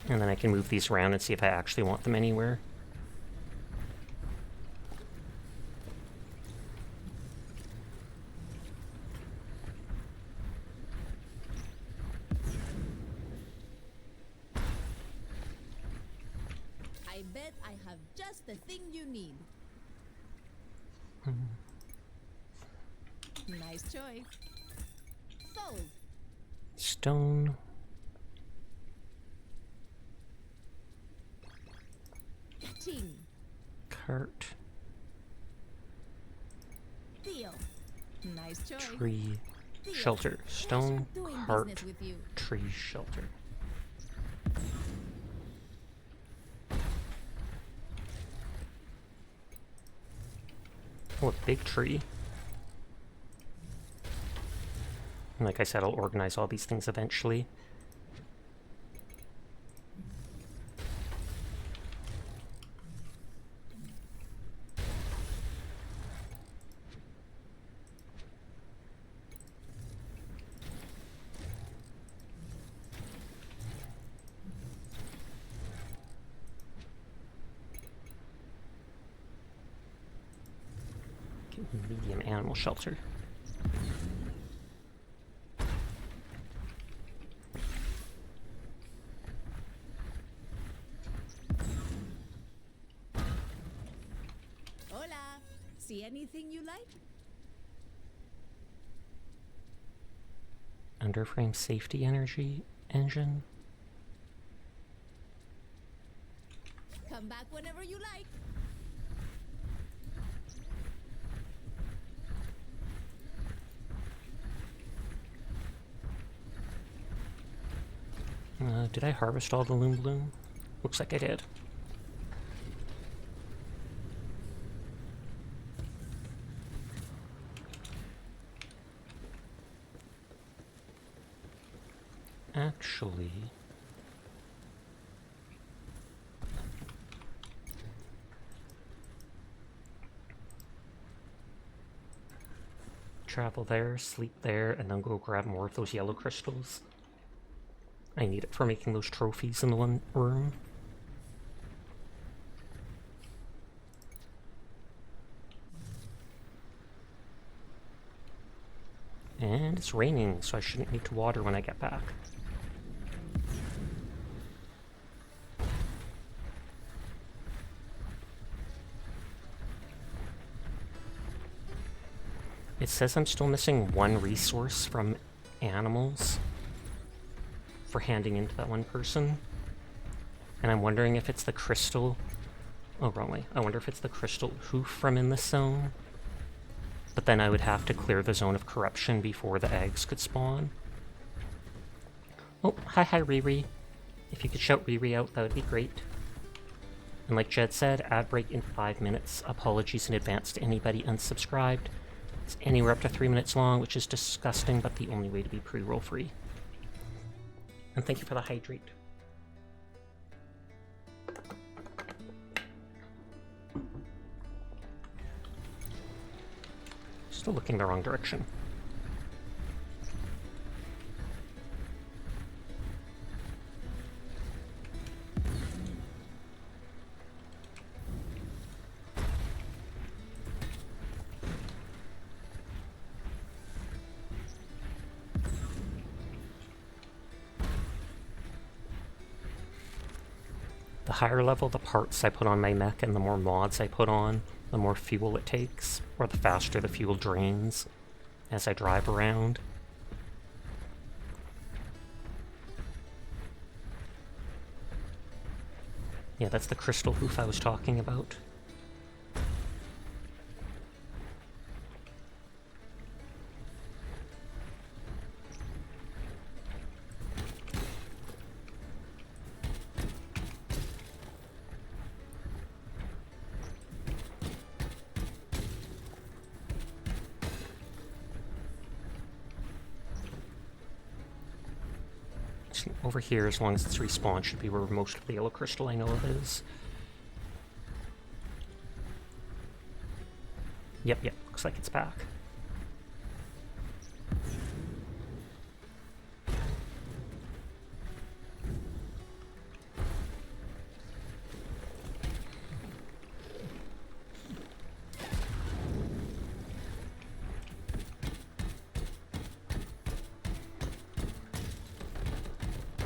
And then I can move these around and see if I actually want them anywhere. I bet I have just the thing you need. Nice choice. Sold. Stone. Ting. Cart. Deal. Nice choice. Tree. Deal. Shelter. Stone. Pleasure doing Cart. business with you. Tree. Shelter. Oh, a big tree. And like I said, I'll organize all these things eventually. Medium animal shelter. Hola. See anything you like? Underframe safety energy engine. Come back whenever you like. Did I harvest all the loom bloom? Looks like I did. Actually... travel there, sleep there, and then go grab more of those yellow crystals. I need it for making those trophies in the one room. And it's raining, so I shouldn't need to water when I get back. It says I'm still missing one resource from animals for handing in to that one person. And I'm wondering if it's the crystal... Oh, wrong way. I wonder if it's the crystal hoof from in this zone. But then I would have to clear the zone of corruption before the eggs could spawn. Oh, hi Riri. If you could shout Riri out, that would be great. And like Jed said, ad break in 5 minutes. Apologies in advance to anybody unsubscribed. It's anywhere up to 3 minutes long, which is disgusting, but the only way to be pre-roll free. And thank you for the hydrate. Still looking the wrong direction. The higher level the parts I put on my mech and the more mods I put on, the more fuel it takes, or the faster the fuel drains as I drive around. Yeah, that's the crystal hoof I was talking about. Over here, as long as it's respawned, should be where most of the yellow crystal I know of is. Yep, looks like it's back.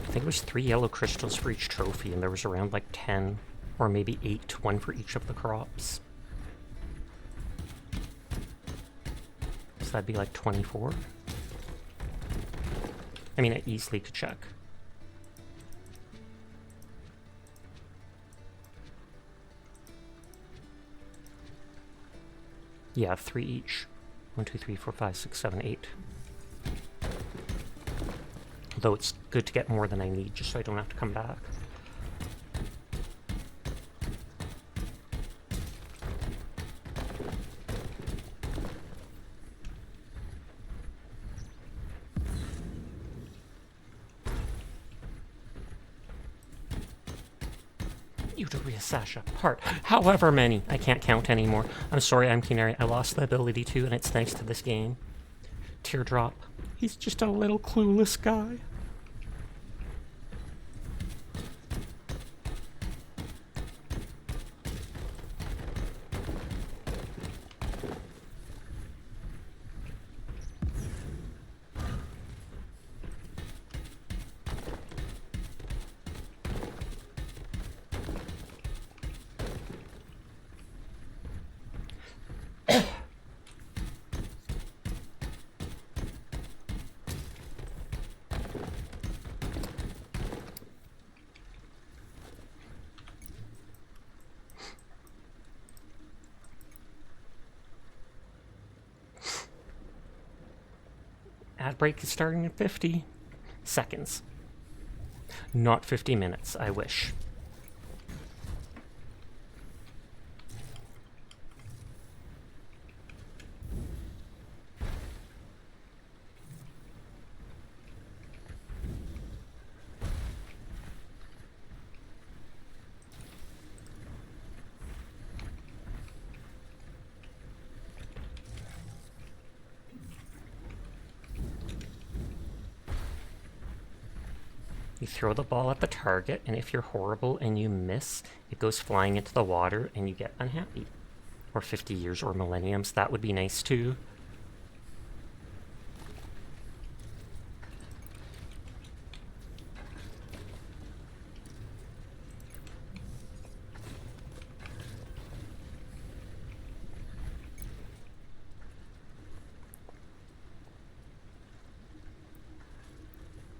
I think it was 3 yellow crystals for each trophy, and there was around like 10, or maybe 8, one for each of the crops. So that'd be like 24. I mean, I easily could check. Yeah, 3 each. 1, 2, 3, 4, 5, 6, 7, 8. Although it's good to get more than I need, just so I don't have to come back. Uteria Sasha, part. However many. I can't count anymore. I'm sorry, I'm Kinari. I lost the ability to, and it's thanks to this game. Teardrop. He's just a little clueless guy. Ad break is starting in 50 seconds. Not 50 minutes, I wish. You throw the ball at the target, and if you're horrible and you miss, it goes flying into the water and you get unhappy. Or 50 years or millenniums, that would be nice too.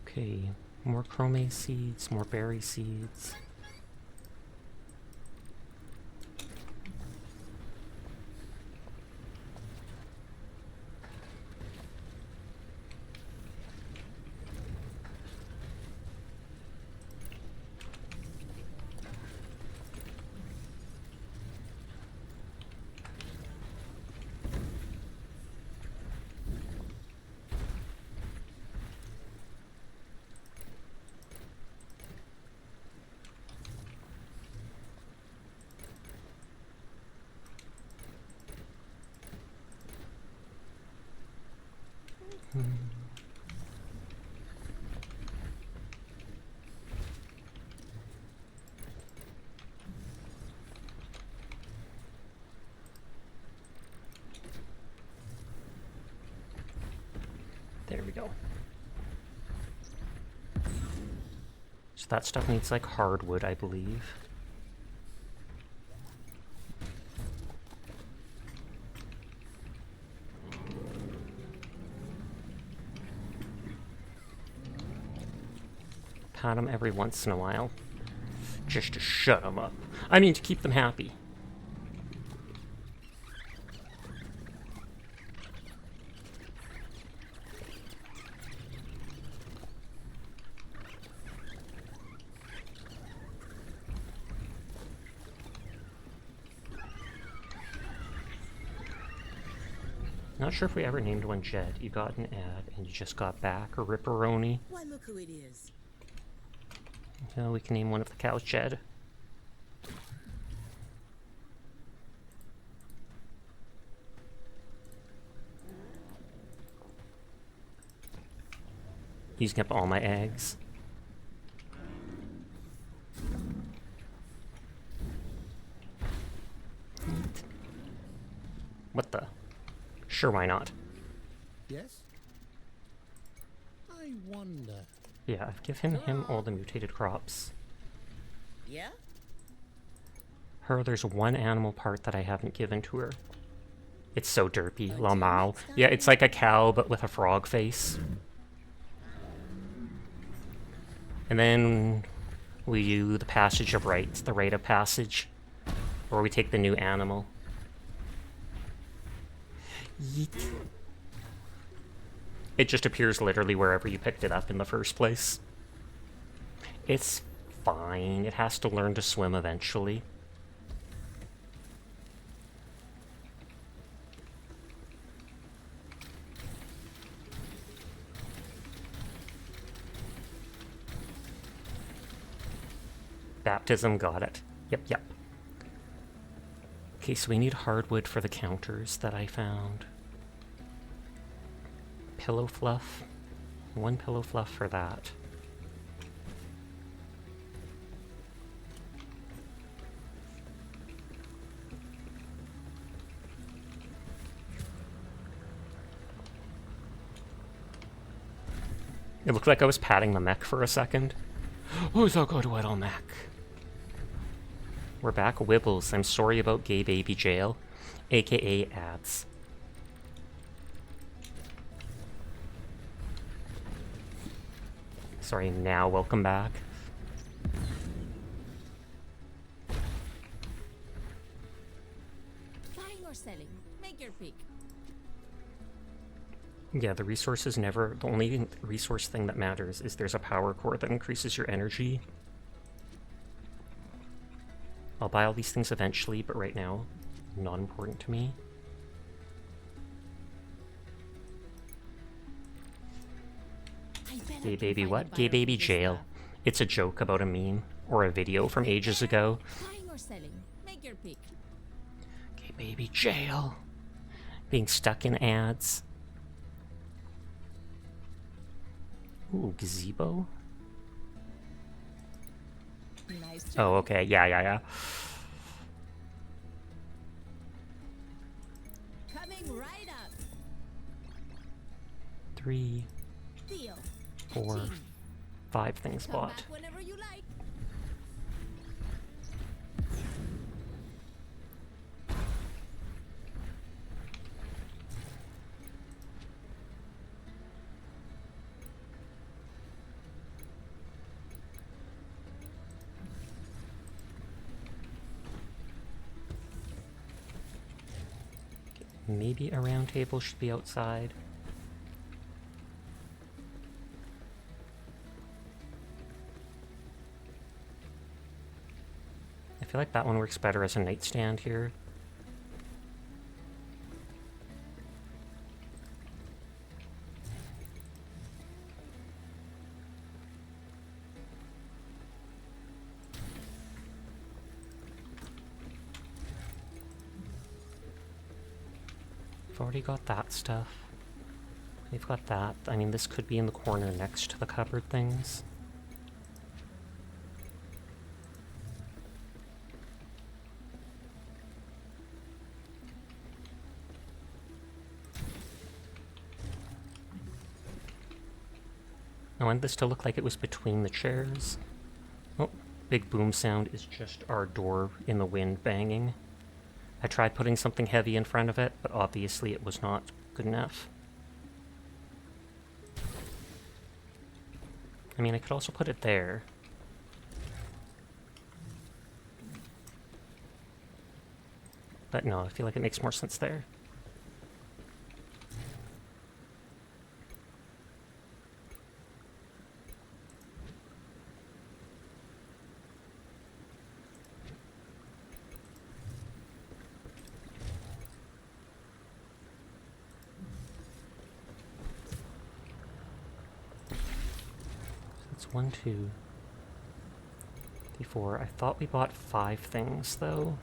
Okay, more chrome seeds, more berry seeds. There we go. So that stuff needs like hardwood, I believe. Pat them every once in a while. Just to shut them up. I mean, to keep them happy. Not sure if we ever named one Jed. You got an ad and you just got back, or Ripperoni. Why, look who it is. No, we can name one of the cows Jed. Using up all my eggs. What the? Sure, why not? Yes? I wonder. Yeah, I've given him all the mutated crops. Yeah? There's one animal part that I haven't given to her. It's so derpy. La Mao. Yeah, it's like a cow, but with a frog face. And then we do the passage of rites, the rite of passage, where we take the new animal. Yeet. It just appears literally wherever you picked it up in the first place. It's fine. It has to learn to swim eventually. Baptism, got it. Yep. Okay, so we need hardwood for the counters that I found. Pillow fluff. One pillow fluff for that. It looked like I was patting the mech for a second. Who's a good little mech? We're back, Wibbles. I'm sorry about gay baby jail, aka ads. Sorry, now welcome back. Buying or selling? Make your pick. Yeah, the resource is never... The only resource thing that matters is there's a power core that increases your energy. I'll buy all these things eventually, but right now, not important to me. Gay baby what? Gay baby jail. It's a joke about a meme or a video from ages ago. Buying or selling? Make your pick. Gay baby jail. Being stuck in ads. Ooh, gazebo? Nice choice. Oh, okay. Yeah. Coming right up. 3, Deal. 4, Team. 5 things Come bought. back whenever you like. Maybe a round table should be outside. I feel like that one works better as a nightstand here. I've already got that stuff. We've got that. I mean, this could be in the corner next to the cupboard things. I want this to look like it was between the chairs. Oh, big boom sound is just our door in the wind banging. I tried putting something heavy in front of it, but obviously it was not good enough. I mean, I could also put it there. But no, I feel like it makes more sense there. It's 1, 2, 3, 4. I thought we bought 5 things, though.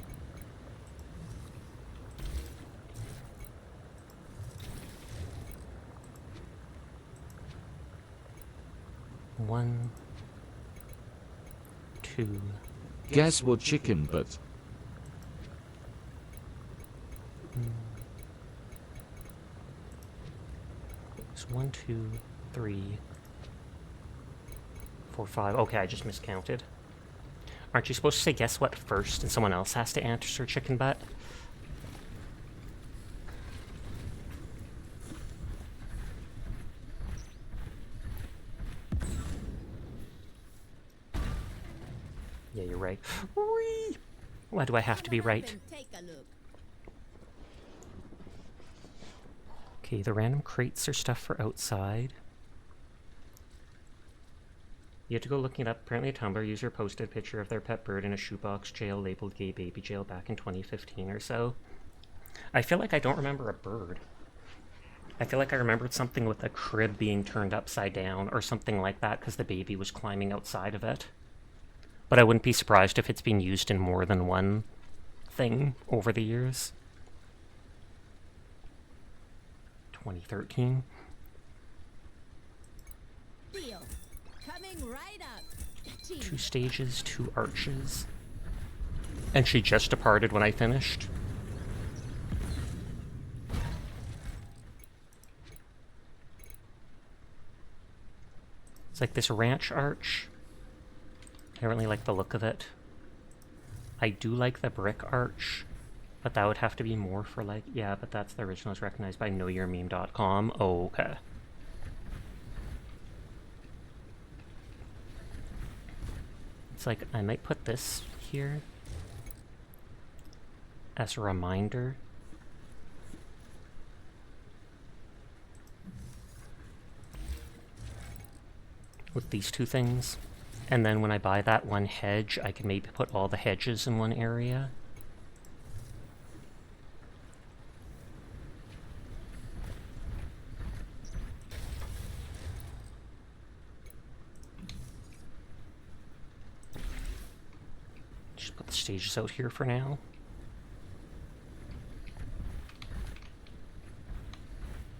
One, 2. Guess what chicken butt? It's 1, 2, 3, 4, 5. Okay, I just miscounted. Aren't you supposed to say guess what first and someone else has to answer chicken butt? Yeah, you're right. Whee! Why do I have to be Come on up right? and take a look. Okay, the random crates are stuff for outside. You had to go looking it up. Apparently a Tumblr user posted a picture of their pet bird in a shoebox jail labeled gay baby jail back in 2015 or so. I feel like I don't remember a bird. I feel like I remembered something with a crib being turned upside down or something like that because the baby was climbing outside of it. But I wouldn't be surprised if it's been used in more than one thing over the years. 2013. Deal. Coming right up. Team. 2 stages, 2 arches. And she just departed when I finished. It's like this ranch arch. I don't really like the look of it. I do like the brick arch, but that would have to be more for like, yeah, but that's the original is recognized by knowyourmeme.com. Oh, okay. It's like, I might put this here as a reminder. with these two things. And then when I buy that one hedge, I can maybe put all the hedges in one area. Just put the stages out here for now.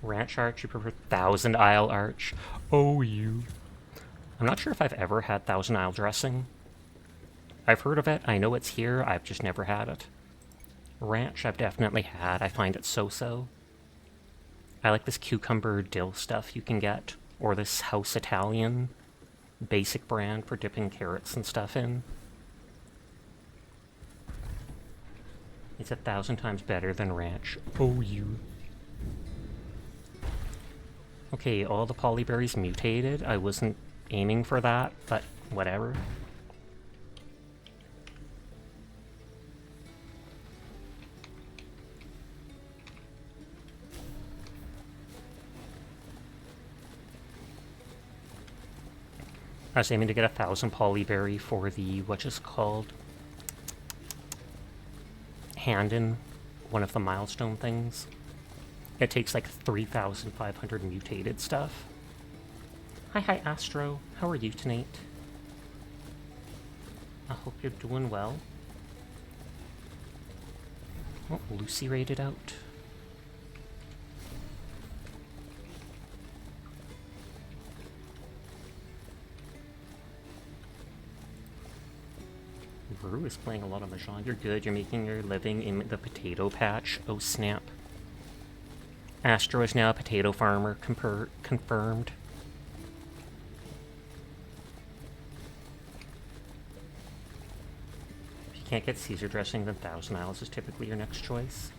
Ranch arch, you prefer Thousand Isle arch. Oh, you. I'm not sure if I've ever had Thousand Isle dressing. I've heard of it, I know it's here, I've just never had it. Ranch I've definitely had, I find it so-so. I like this cucumber dill stuff you can get, or this House Italian basic brand for dipping carrots and stuff in. It's 1,000 times better than ranch. Oh, you. Okay, all the polyberries mutated. I wasn't aiming for that, but whatever. I was aiming to get 1,000 polyberry for the, what's it called? Hand in one of the milestone things. It takes like 3,500 mutated stuff. Hi, Astro. How are you tonight? I hope you're doing well. Oh, Lucy raided out. Rue is playing a lot of Mahjong. You're good. You're making your living in the potato patch. Oh, snap. Astro is now a potato farmer, confirmed. If you can't get Caesar dressing, then Thousand Isles is typically your next choice.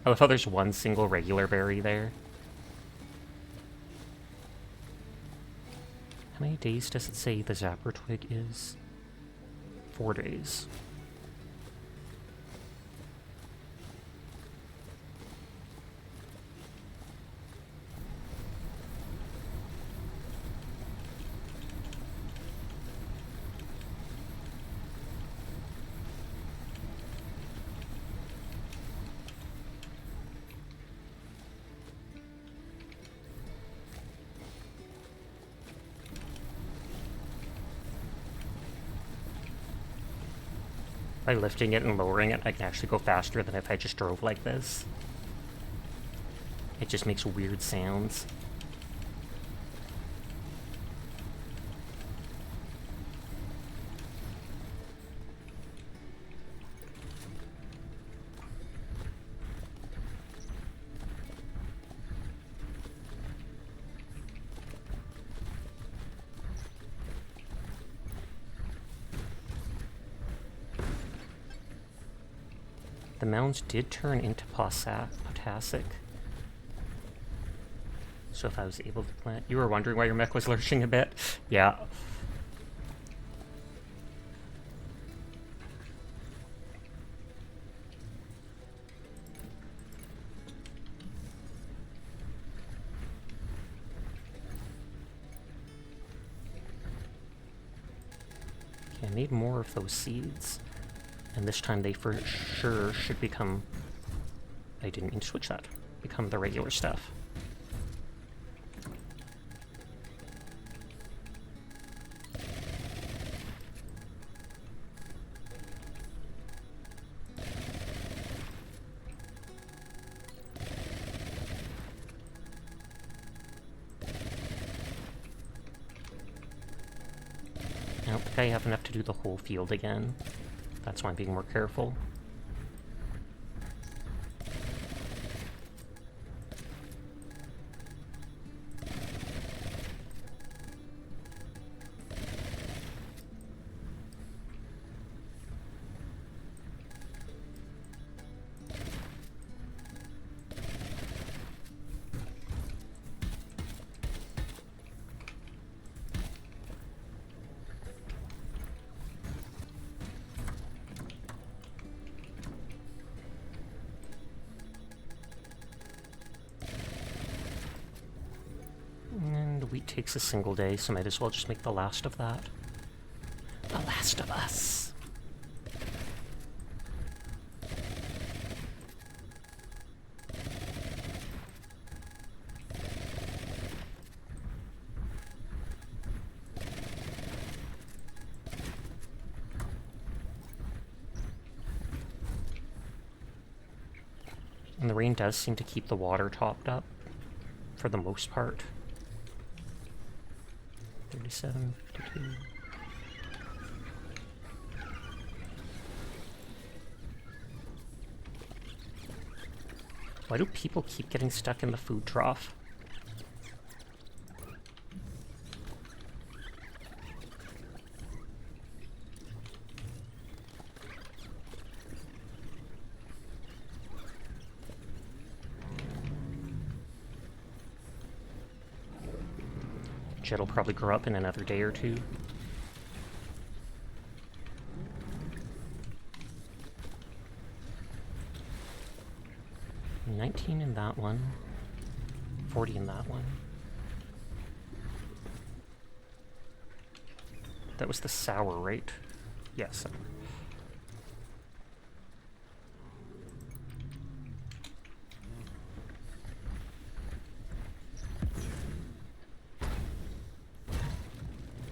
I love how there's one single regular berry there. How many days does it say the Zapper Twig is? 4 days. By lifting it and lowering it, I can actually go faster than if I just drove like this. It just makes weird sounds. The mounds did turn into potassic. So if I was able to plant... You were wondering why your mech was lurching a bit? Yeah. Okay, I need more of those seeds. And this time they for sure should become... I didn't mean to switch that. Become the regular stuff. I don't think I have enough to do the whole field again. That's why I'm being more careful. wheat takes a single day, so might as well just make the last of that. The Last of Us. And the rain does seem to keep the water topped up, for the most part. 37, 52. Why do people keep getting stuck in the food trough? Jet'll probably grow up in another day or two. $19 in that one. $40 in that one. That was the sour, right? Yes.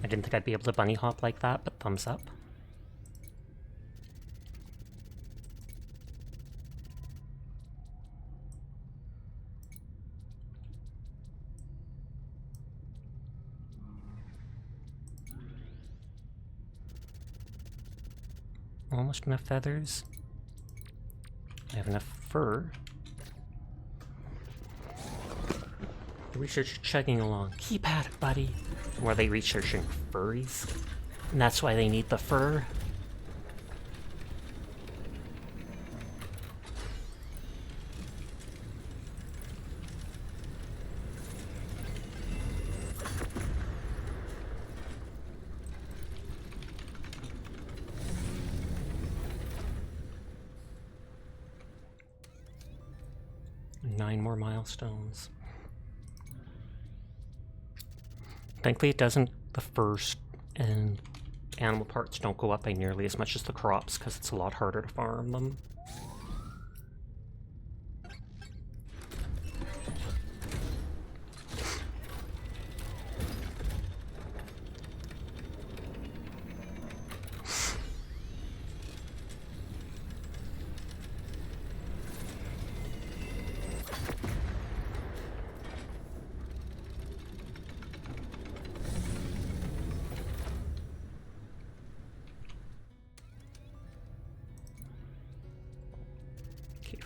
I didn't think I'd be able to bunny hop like that, but thumbs up. Almost enough feathers. I have enough fur. The research chugging along. Keep at it, buddy. Or are they researching furries? And that's why they need the fur? Nine more milestones. Thankfully it doesn't, the first and animal parts don't go up by nearly as much as the crops, because it's a lot harder to farm them.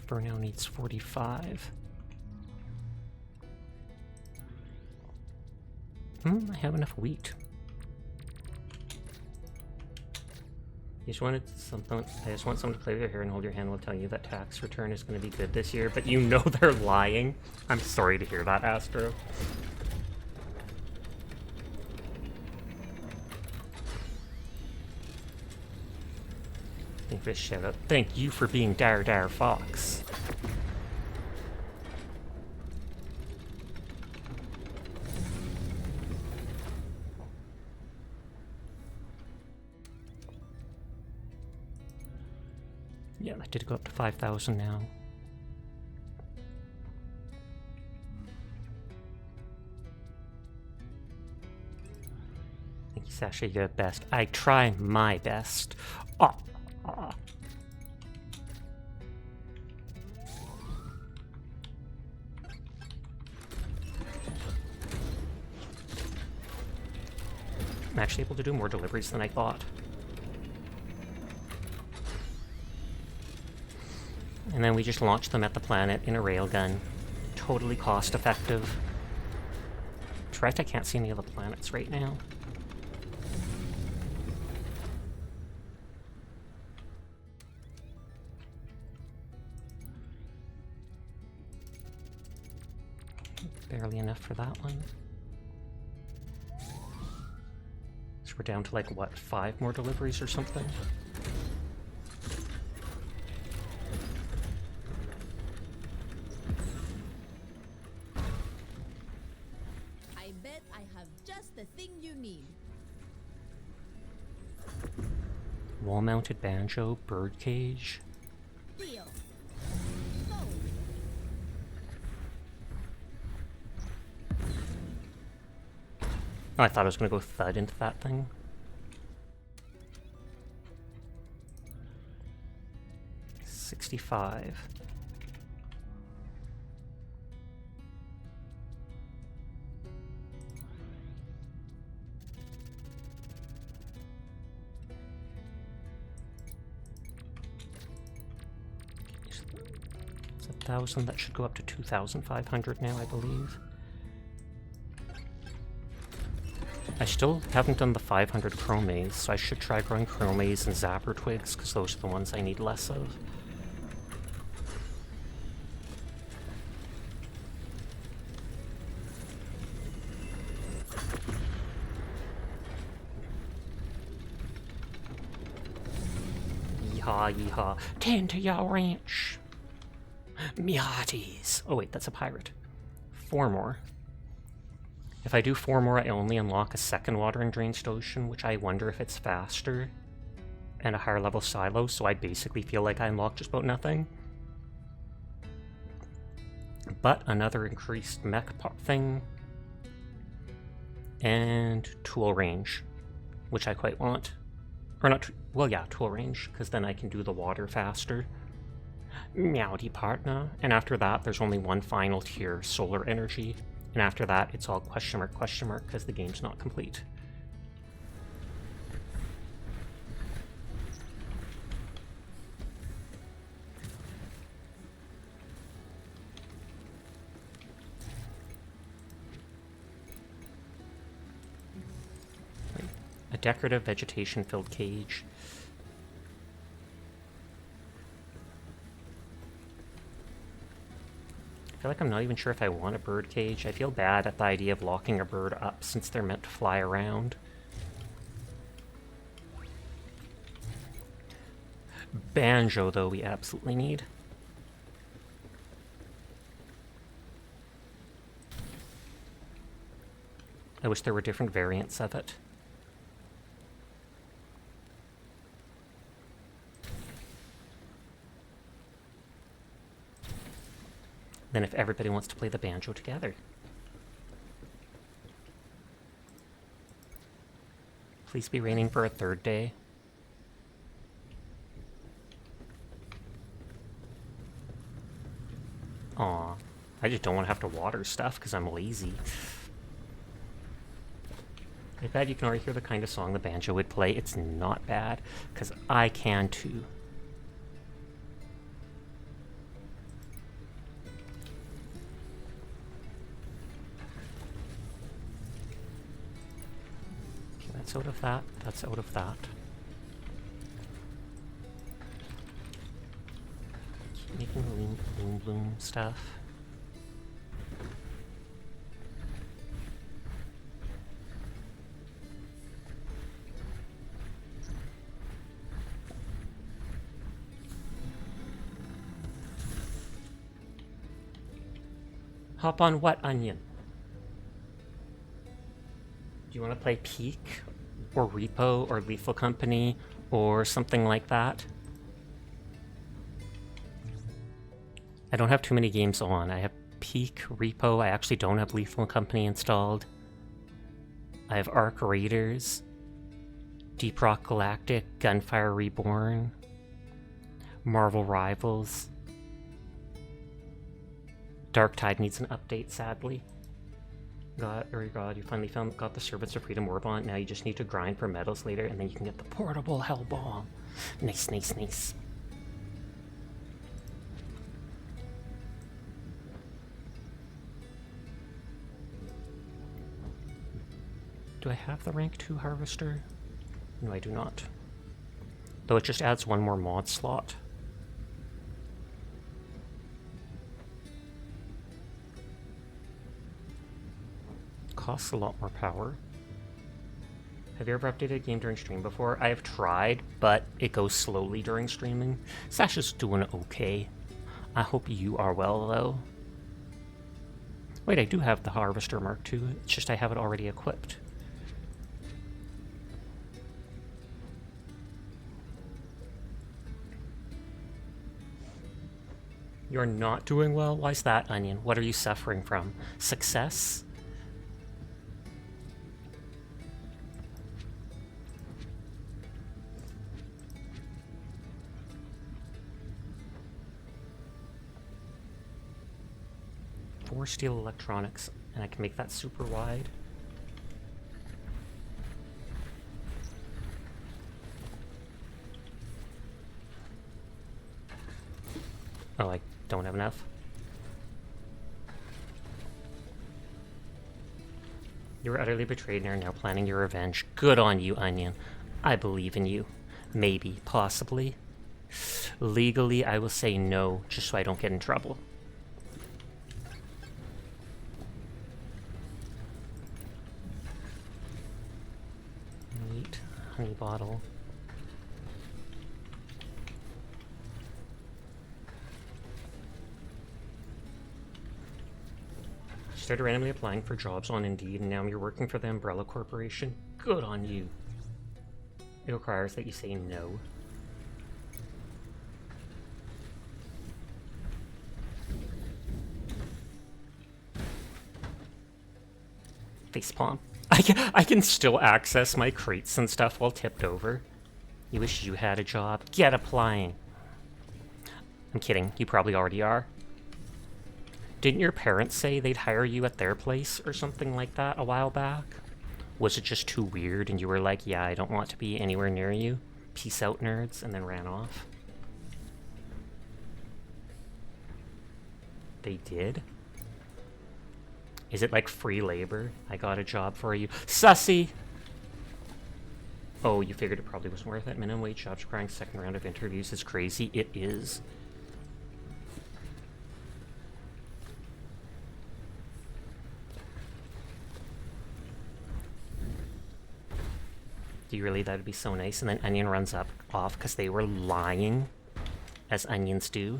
Fur now needs 45. I have enough wheat. You just wanted something. I just want someone to play with your hair and hold your hand while telling you that tax return is going to be good this year, but you know they're lying. I'm sorry to hear that, Astro. Think this shit up. Thank you for being Dar Fox. Yeah, that did go up to 5,000 now. Thank you, Sasha. You're the best. I try my best. Oh. I'm actually able to do more deliveries than I thought. And then we just launch them at the planet in a railgun. Totally cost effective. Correct, I can't see any of the planets right now. Barely enough for that one. So we're down to like, what, 5 more deliveries or something? I bet I just the thing you need. Wall-mounted banjo, birdcage. Deal. Go. Oh, I thought I was gonna go thud into that thing. $65. It's 1,000. That should go up to 2,500 now, I believe. I still haven't done the 500 chromes, so I should try growing chromes and zapper twigs, because those are the ones I need less of. Yeehaw, yeehaw. Tend to your ranch. Me hearties. Oh wait, that's a pirate. 4 more. If I do 4 more, I only unlock a second watering drain station, which I wonder if it's faster, and a higher level silo, so I basically feel like I unlocked just about nothing. But another increased mech thing, and tool range, which I quite want. Or not, well yeah, tool range, because then I can do the water faster. Meowdy partner. And after that, there's only one final tier, solar energy. And after that, it's all question mark, because the game's not complete. A decorative vegetation-filled cage. I feel like I'm not even sure if I want a bird cage. I feel bad at the idea of locking a bird up since they're meant to fly around. Banjo, though, we absolutely need. I wish there were different variants of it. Then if everybody wants to play the banjo together. Please be raining for a 3rd day. Aw, I just don't want to have to water stuff because I'm lazy. I bet you can already hear the kind of song the banjo would play. It's not bad, because I can too. Okay, that's out of that. That's out of that. Keep making loom bloom stuff. Hop on what onion? Do you want to play Peak or Repo or Lethal Company or something like that? I don't have too many games on. I have Peak, Repo. I actually don't have Lethal Company installed. I have Arc Raiders, Deep Rock Galactic, Gunfire Reborn, Marvel Rivals. Dark Tide needs an update, sadly. God, you finally got the Servants of Freedom Warbond. Now you just need to grind for medals later, and then you can get the portable Hell Bomb. Nice, nice, nice. Do I have the rank 2 Harvester? No, I do not. Though it just adds one more mod slot. Costs a lot more power. Have you ever updated a game during stream before? I have tried, but it goes slowly during streaming. Sasha's doing okay. I hope you are well, though. Wait, I do have the Harvester Mark II. It's just I have it already equipped. You're not doing well? Why's that, Onion? What are you suffering from? Success? Four steel electronics, and I can make that super wide. Oh, I don't have enough. You were utterly betrayed and are now planning your revenge. Good on you, Onion. I believe in you. Maybe, possibly. Legally, I will say no, just so I don't get in trouble. Neat. Honey bottle. Started randomly applying for jobs on Indeed, and now you're working for the Umbrella Corporation. Good on you. It requires that you say no. Facepalm. I can still access my crates and stuff while tipped over. You wish you had a job? Get applying. I'm kidding. You probably already are. Didn't your parents say they'd hire you at their place or something like that a while back? Was it just too weird and you were like, yeah, I don't want to be anywhere near you? Peace out, nerds, and then ran off? They did? Is it like free labor? I got a job for you. Sussy! Oh, you figured it probably wasn't worth it. Minimum wage jobs requiring second round of interviews is crazy. It is. Do you really? That'd be so nice. And then Onion runs off because they were lying, as onions do.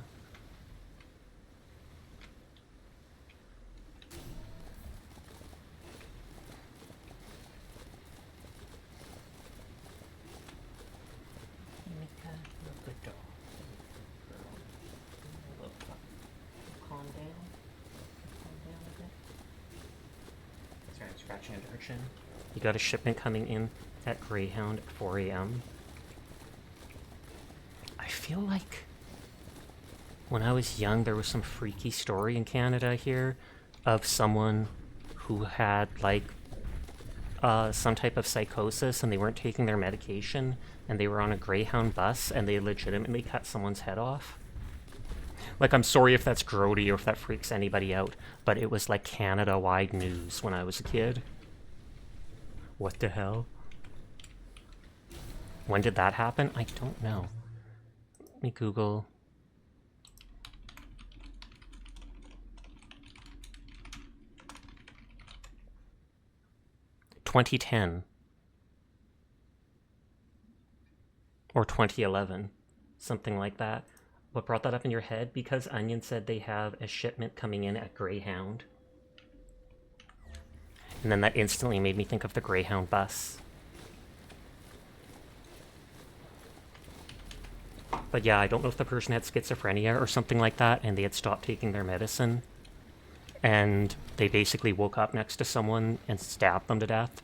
Sorry, I'm scratching a direction. You got a shipment coming in at Greyhound at 4 a.m. I feel like when I was young, there was some freaky story in Canada here of someone who had like some type of psychosis and they weren't taking their medication and they were on a Greyhound bus and they legitimately cut someone's head off. Like, I'm sorry if that's grody or if that freaks anybody out, but it was like Canada-wide news when I was a kid. What the hell? When did that happen? I don't know. Let me Google. (2010) or 2011, something like that. What brought that up in your head? Because Onion said they have a shipment coming in at Greyhound. And then that instantly made me think of the Greyhound bus. But yeah, I don't know if the person had schizophrenia or something like that, and they had stopped taking their medicine. And they basically woke up next to someone and stabbed them to death.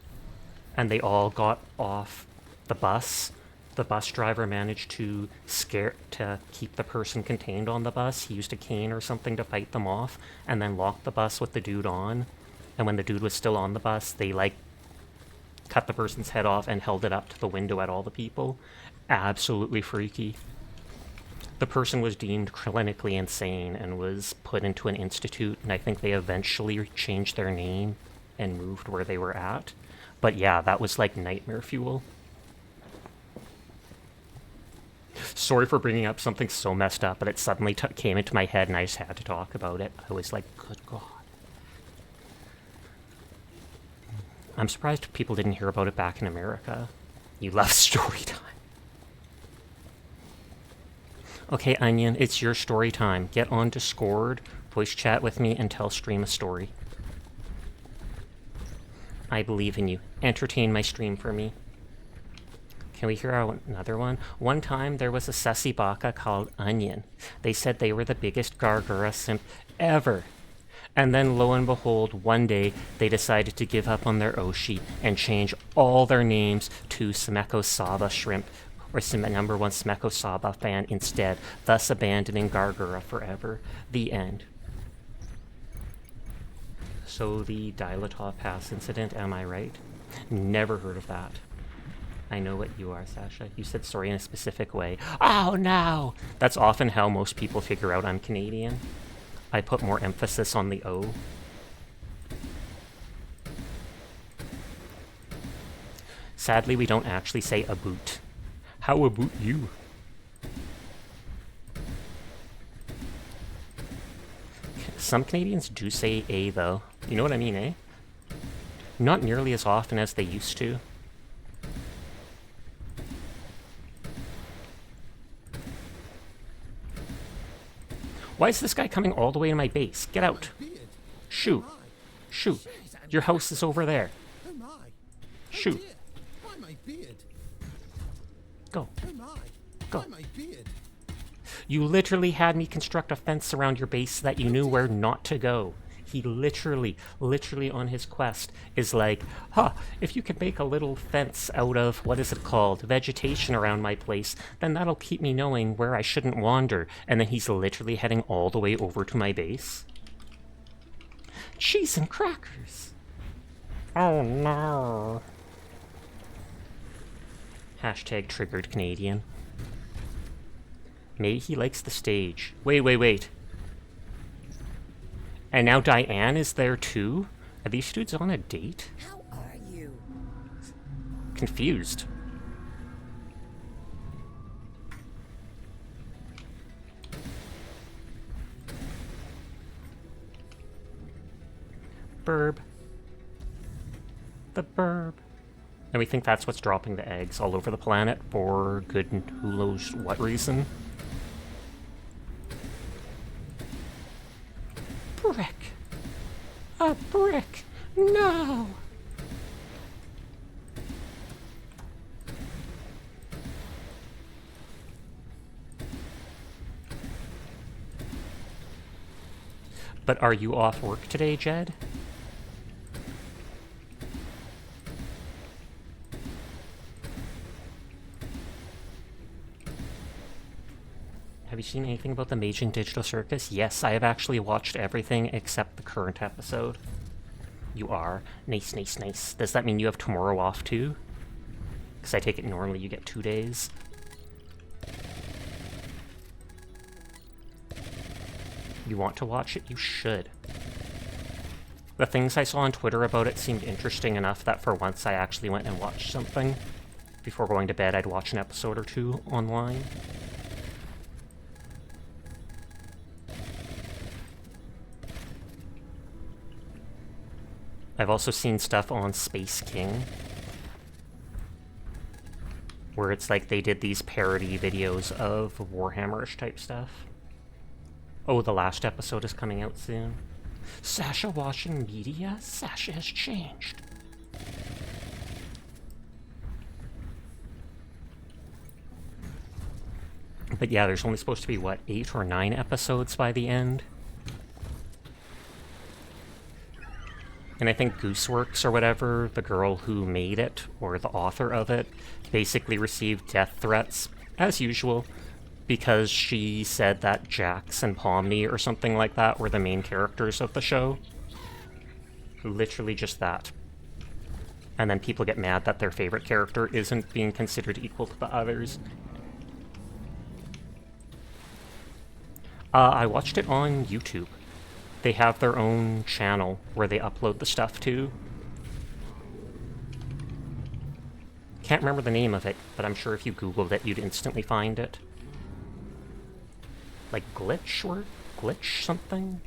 And they all got off the bus. The bus driver managed to keep the person contained on the bus. He used a cane or something to fight them off, and then locked the bus with the dude on. And when the dude was still on the bus, they like cut the person's head off and held it up to the window at all the people. Absolutely freaky. The person was deemed clinically insane and was put into an institute, and I think they eventually changed their name and moved where they were at. But yeah, that was like nightmare fuel. Sorry for bringing up something so messed up, but it suddenly came into my head and I just had to talk about it. I was like, good God. I'm surprised people didn't hear about it back in America. You love story time. Okay, Onion, it's your story time. Get on Discord, voice chat with me, and tell stream a story. I believe in you. Entertain my stream for me. Can we hear another one? One time there was a sussy baka called Onion. They said they were the biggest Gargura simp ever. And then lo and behold, one day they decided to give up on their Oshi and change all their names to Smeko Saba Shrimp, or number one Smeko Saba fan instead, thus abandoning Gargura forever. The end. So the Dilatov Pass incident, am I right? Never heard of that. I know what you are, Sasha. You said sorry in a specific way. Oh no! That's often how most people figure out I'm Canadian. I put more emphasis on the O. Sadly, we don't actually say aboot. How about you? Some Canadians do say A, though. You know what I mean, eh? Not nearly as often as they used to. Why is this guy coming all the way to my base? Get out. Shoo. Shoo. Your house is over there. Shoo. Go. Go. You literally had me construct a fence around your base so that you knew where not to go. He literally on his quest is like, if you could make a little fence out of, what is it called, vegetation around my place, then that'll keep me knowing where I shouldn't wander. And then he's literally heading all the way over to my base. Cheese and crackers. Oh no. Hashtag triggered Canadian. Maybe he likes the stage. Wait. And now Diane is there too? Are these dudes on a date? How are you? Confused. Burb. The burb. And we think that's what's dropping the eggs all over the planet for good and who knows what reason. Brick. A brick. No. But are you off work today, Jed? Have you seen anything about the Majin Digital Circus? Yes, I have actually watched everything except the current episode. You are? Nice. Does that mean you have tomorrow off too? Because I take it normally you get 2 days. You want to watch it? You should. The things I saw on Twitter about it seemed interesting enough that for once I actually went and watched something. Before going to bed, I'd watch an episode or two online. I've also seen stuff on Space King, where it's like they did these parody videos of Warhammer-ish type stuff. Oh, the last episode is coming out soon. Sasha watching media? Sasha has changed. But yeah, there's only supposed to be, what, 8 or 9 episodes by the end? And I think Gooseworks or whatever, the girl who made it, or the author of it, basically received death threats, as usual, because she said that Jax and Pomni or something like that were the main characters of the show. Literally just that. And then people get mad that their favorite character isn't being considered equal to the others. I watched it on YouTube. They have their own channel where they upload the stuff to. Can't remember the name of it, but I'm sure if you Googled it, you'd instantly find it. Like Glitch or Glitch something?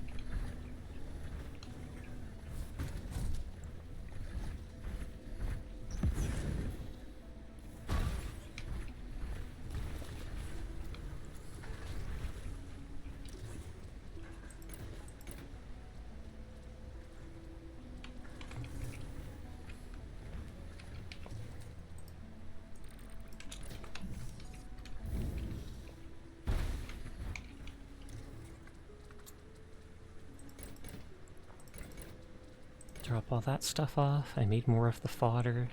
Drop all that stuff off. I made more of the fodder.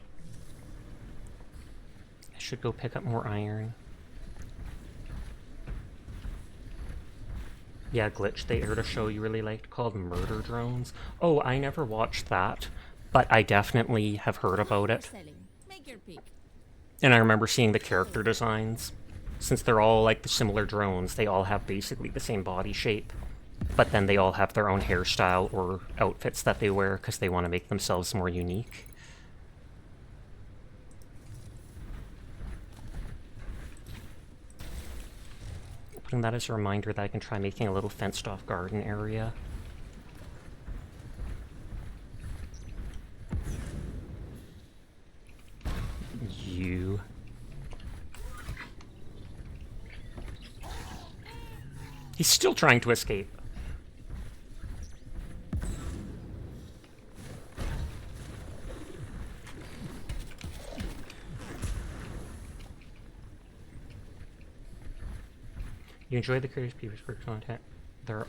I should go pick up more iron. Yeah, Glitch, they aired a show you really liked called Murder Drones. Oh, I never watched that, but I definitely have heard about it. Make your pick. And I remember seeing the character designs. Since they're all like the similar drones, they all have basically the same body shape. But then they all have their own hairstyle or outfits that they wear because they want to make themselves more unique. Putting that as a reminder that I can try making a little fenced-off garden area. You. He's still trying to escape. You enjoy the Curious Beaver's content, their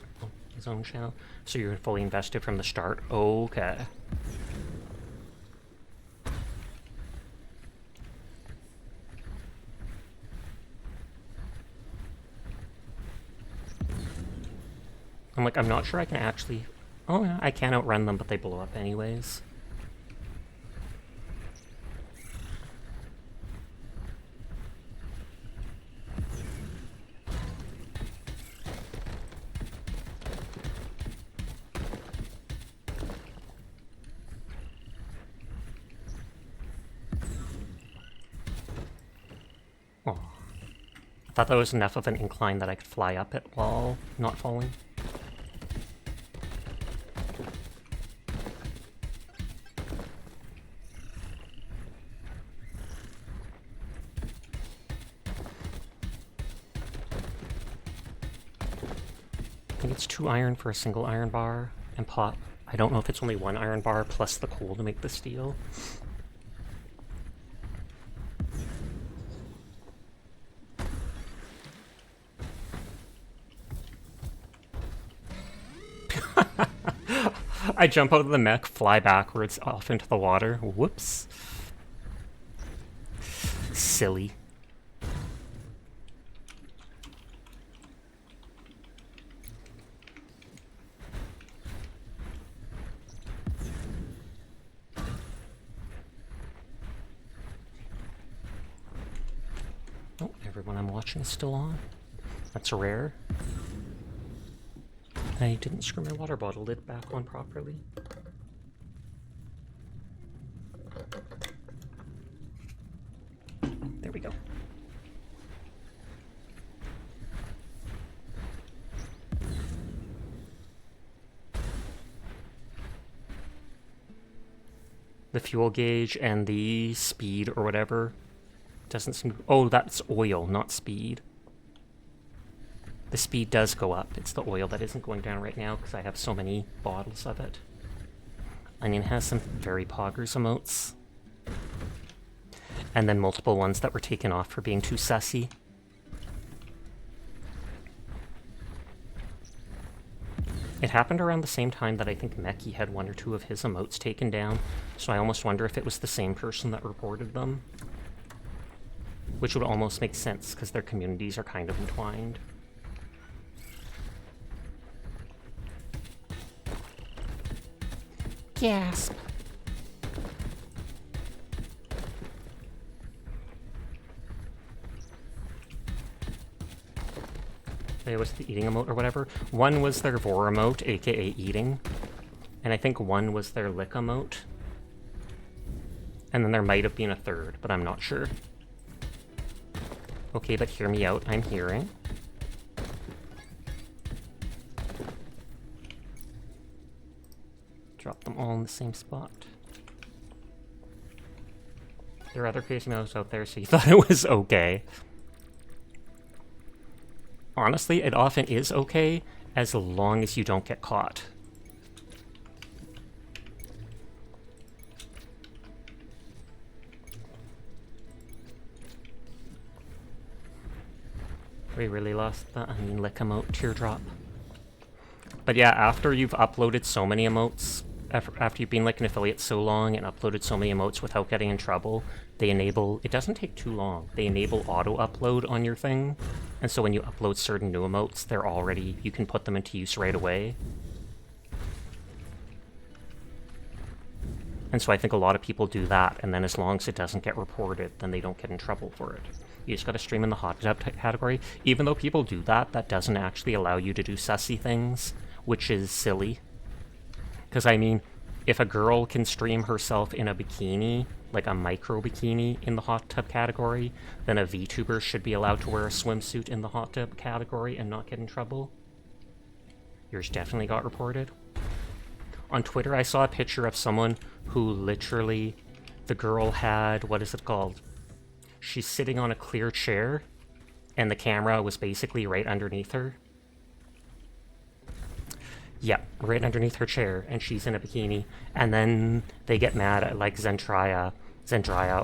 his own channel, so you're fully invested from the start. Okay. I'm like, I'm not sure I can actually... Oh, yeah, I can outrun them, but they blow up anyways. Oh. I thought that was enough of an incline that I could fly up it while not falling. I think it's 2 iron for a single iron bar, and pot. I don't know if it's only 1 iron bar plus the coal to make the steel. I jump out of the mech, fly backwards off into the water. Whoops. Silly. Oh, everyone I'm watching is still on. That's rare. I didn't screw my water bottle lid back on properly. There we go. The fuel gauge and the speed or whatever doesn't seem... Oh, that's oil, not speed. The speed does go up. It's the oil that isn't going down right now because I have so many bottles of it. Onion has some very poggers emotes. And then multiple ones that were taken off for being too sussy. It happened around the same time that I think Meki had 1 or 2 of his emotes taken down, so I almost wonder if it was the same person that reported them. Which would almost make sense because their communities are kind of entwined. Gasp. It was the eating emote or whatever. 1 was their vor emote, aka eating. And I think 1 was their lick emote. And then there might have been a 3rd, but I'm not sure. Okay, but hear me out, I'm hearing. Drop them all in the same spot. There are other crazy modes out there, so you thought it was okay. Honestly, it often is okay, as long as you don't get caught. We really lost the onion lick emote teardrop. But yeah, after you've uploaded so many emotes, after you've been like an affiliate so long and uploaded so many emotes without getting in trouble, they enable, it doesn't take too long, they enable auto upload on your thing, and so when you upload certain new emotes, they're already, you can put them into use right away. And so I think a lot of people do that, and then as long as it doesn't get reported, then they don't get in trouble for it. You just gotta stream in the hot tub category. Even though people do that, that doesn't actually allow you to do sussy things, which is silly. Because, I mean, if a girl can stream herself in a bikini, like a micro bikini in the hot tub category, then a VTuber should be allowed to wear a swimsuit in the hot tub category and not get in trouble. Yours definitely got reported. On Twitter, I saw a picture of someone who literally, the girl had, what is it called? She's sitting on a clear chair, and the camera was basically right underneath her. Yeah, right underneath her chair, and she's in a bikini. And then they get mad at like Zendaya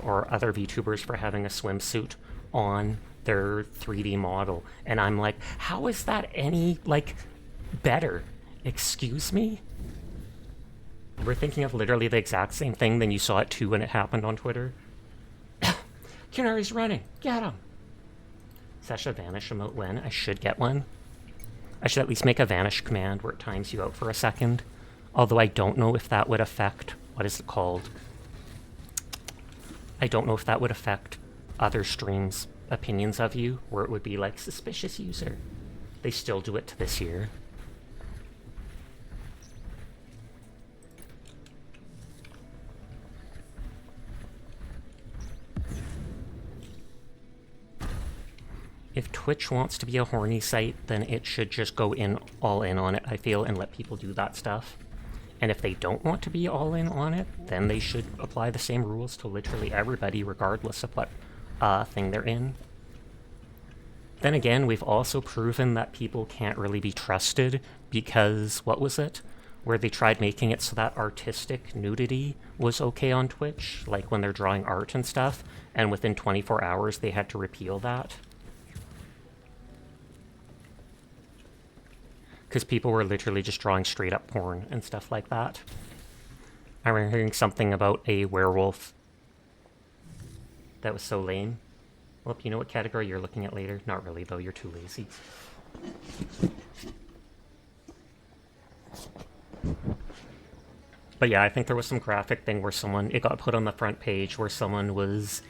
or other VTubers for having a swimsuit on their 3D model. And I'm like, how is that any, like, better? Excuse me? We're thinking of literally the exact same thing, then you saw it too when it happened on Twitter. Canary's running! Get him! Sasha vanish emote when? I should get one. I should at least make a vanish command where it times you out for a second. Although I don't know if that would affect... What is it called? I don't know if that would affect other streams' opinions of you, where it would be like, suspicious user. They still do it to this year. If Twitch wants to be a horny site, then it should just go in all in on it, I feel, and let people do that stuff. And if they don't want to be all in on it, then they should apply the same rules to literally everybody, regardless of what thing they're in. Then again, we've also proven that people can't really be trusted because, what was it? Where they tried making it so that artistic nudity was okay on Twitch, like when they're drawing art and stuff, and within 24 hours they had to repeal that. Because people were literally just drawing straight up porn and stuff like that. I remember hearing something about a werewolf that was so lame. Well, you know what category you're looking at later? Not really, though. You're too lazy. But yeah, I think there was some graphic thing where someone... It got put on the front page where someone was...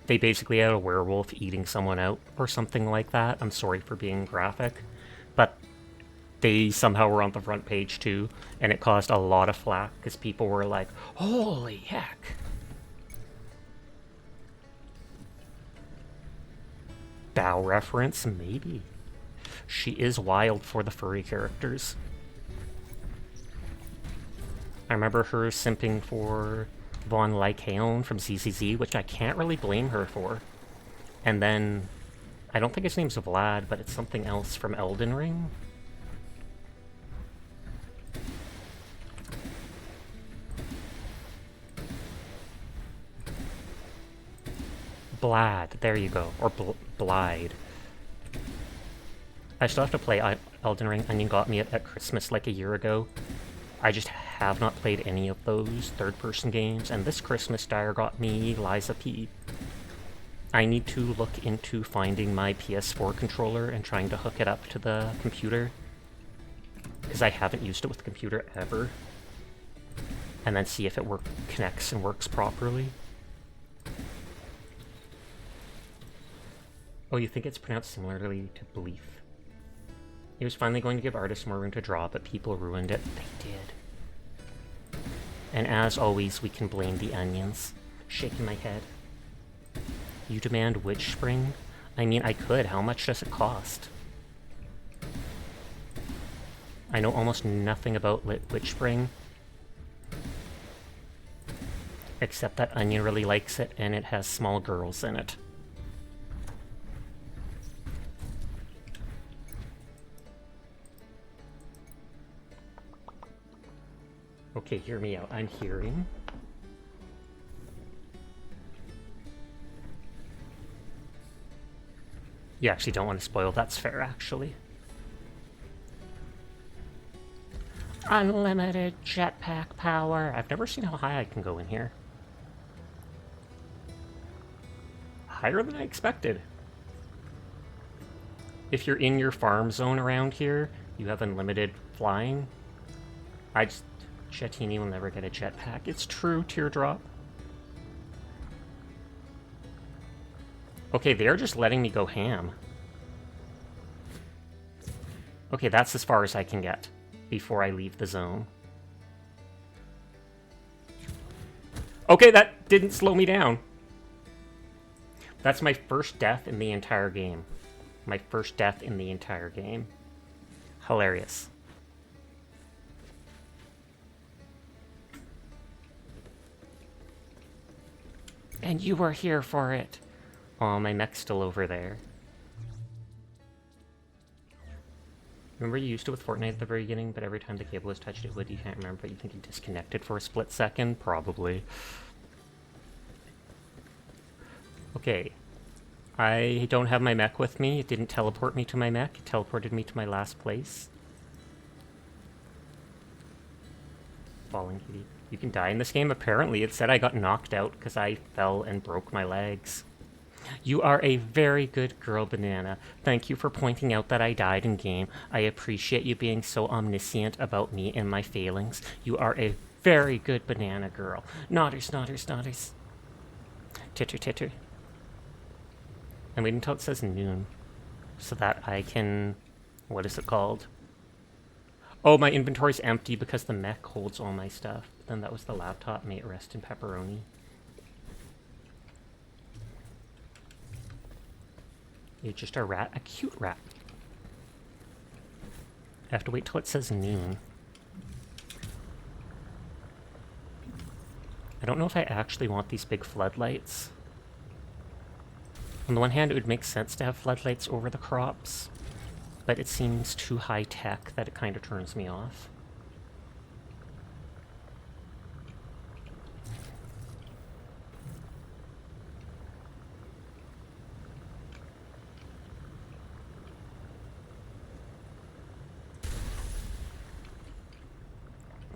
They basically had a werewolf eating someone out or something like that. I'm sorry for being graphic. But... they somehow were on the front page too, and it caused a lot of flack because people were like, holy heck. Bow reference? Maybe. She is wild for the furry characters. I remember her simping for Von Lycaon from ZZZ, which I can't really blame her for. And then, I don't think his name's Vlad, but it's something else from Elden Ring. Blad, there you go, or Blide. I still have to play Elden Ring. Onion got me at Christmas like a year ago. I just have not played any of those third-person games, and this Christmas Dyer got me Liza P. I need to look into finding my PS4 controller and trying to hook it up to the computer, because I haven't used it with the computer ever, and then see if it connects and works properly. Oh, you think it's pronounced similarly to belief? He was finally going to give artists more room to draw, but people ruined it. They did. And as always, we can blame the onions. Shaking my head. You demand Witch Spring? I mean, I could. How much does it cost? I know almost nothing about Witch Spring. Except that Onion really likes it, and it has small girls in it. Okay, hear me out. I'm hearing. You actually don't want to spoil. That's fair, actually. Unlimited jetpack power. I've never seen how high I can go in here. Higher than I expected. If you're in your farm zone around here, you have unlimited flying. Jettini will never get a jetpack. It's true, Teardrop. Okay, they're just letting me go ham. Okay, that's as far as I can get before I leave the zone. Okay, that didn't slow me down. That's my first death in the entire game. My first death in the entire game. Hilarious. And you were here for it. Oh, my mech's still over there. Remember you used it with Fortnite at the very beginning, but every time the cable was touched it would, you can't remember, but you think you disconnected for a split second? Probably. Okay. I don't have my mech with me. It didn't teleport me to my mech. It teleported me to my last place. Falling kitty. You can die in this game? Apparently, it said I got knocked out because I fell and broke my legs. You are a very good girl, Banana. Thank you for pointing out that I died in game. I appreciate you being so omniscient about me and my failings. You are a very good banana girl. Nodders, nodders, nodders. Titter, titter. I'm waiting until it says noon so that I can... What is it called? Oh, my inventory's empty because the mech holds all my stuff. Then that was the laptop. May it rest in pepperoni. You're just a rat, a cute rat. I have to wait till it says noon. I don't know if I actually want these big floodlights. On the one hand, it would make sense to have floodlights over the crops, but it seems too high-tech that it kind of turns me off.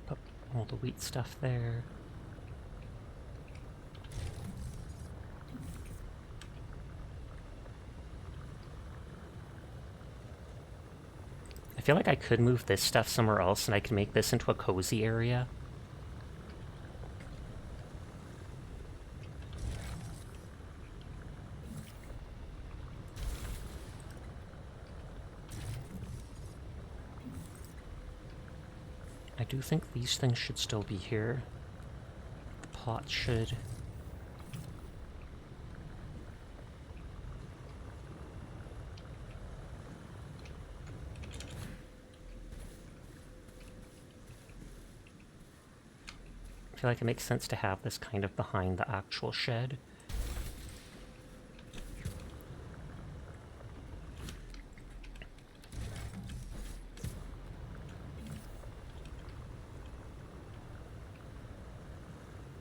Put all the wheat stuff there. I feel like I could move this stuff somewhere else and I can make this into a cozy area. I do think these things should still be here. The pot should... I feel like it makes sense to have this kind of behind the actual shed.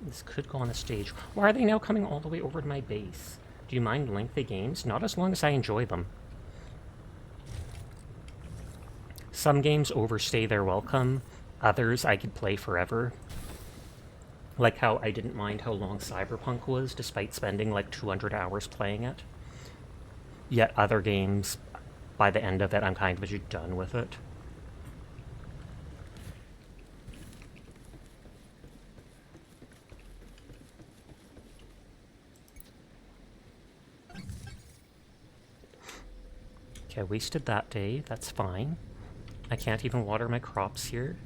This could go on a stage. Why are they now coming all the way over to my base? Do you mind lengthy games? Not as long as I enjoy them. Some games overstay their welcome. Others I could play forever. Like how I didn't mind how long Cyberpunk was, despite spending like 200 hours playing it. Yet other games, by the end of it, I'm kind of just done with it. Okay, I wasted that day. That's fine. I can't even water my crops here.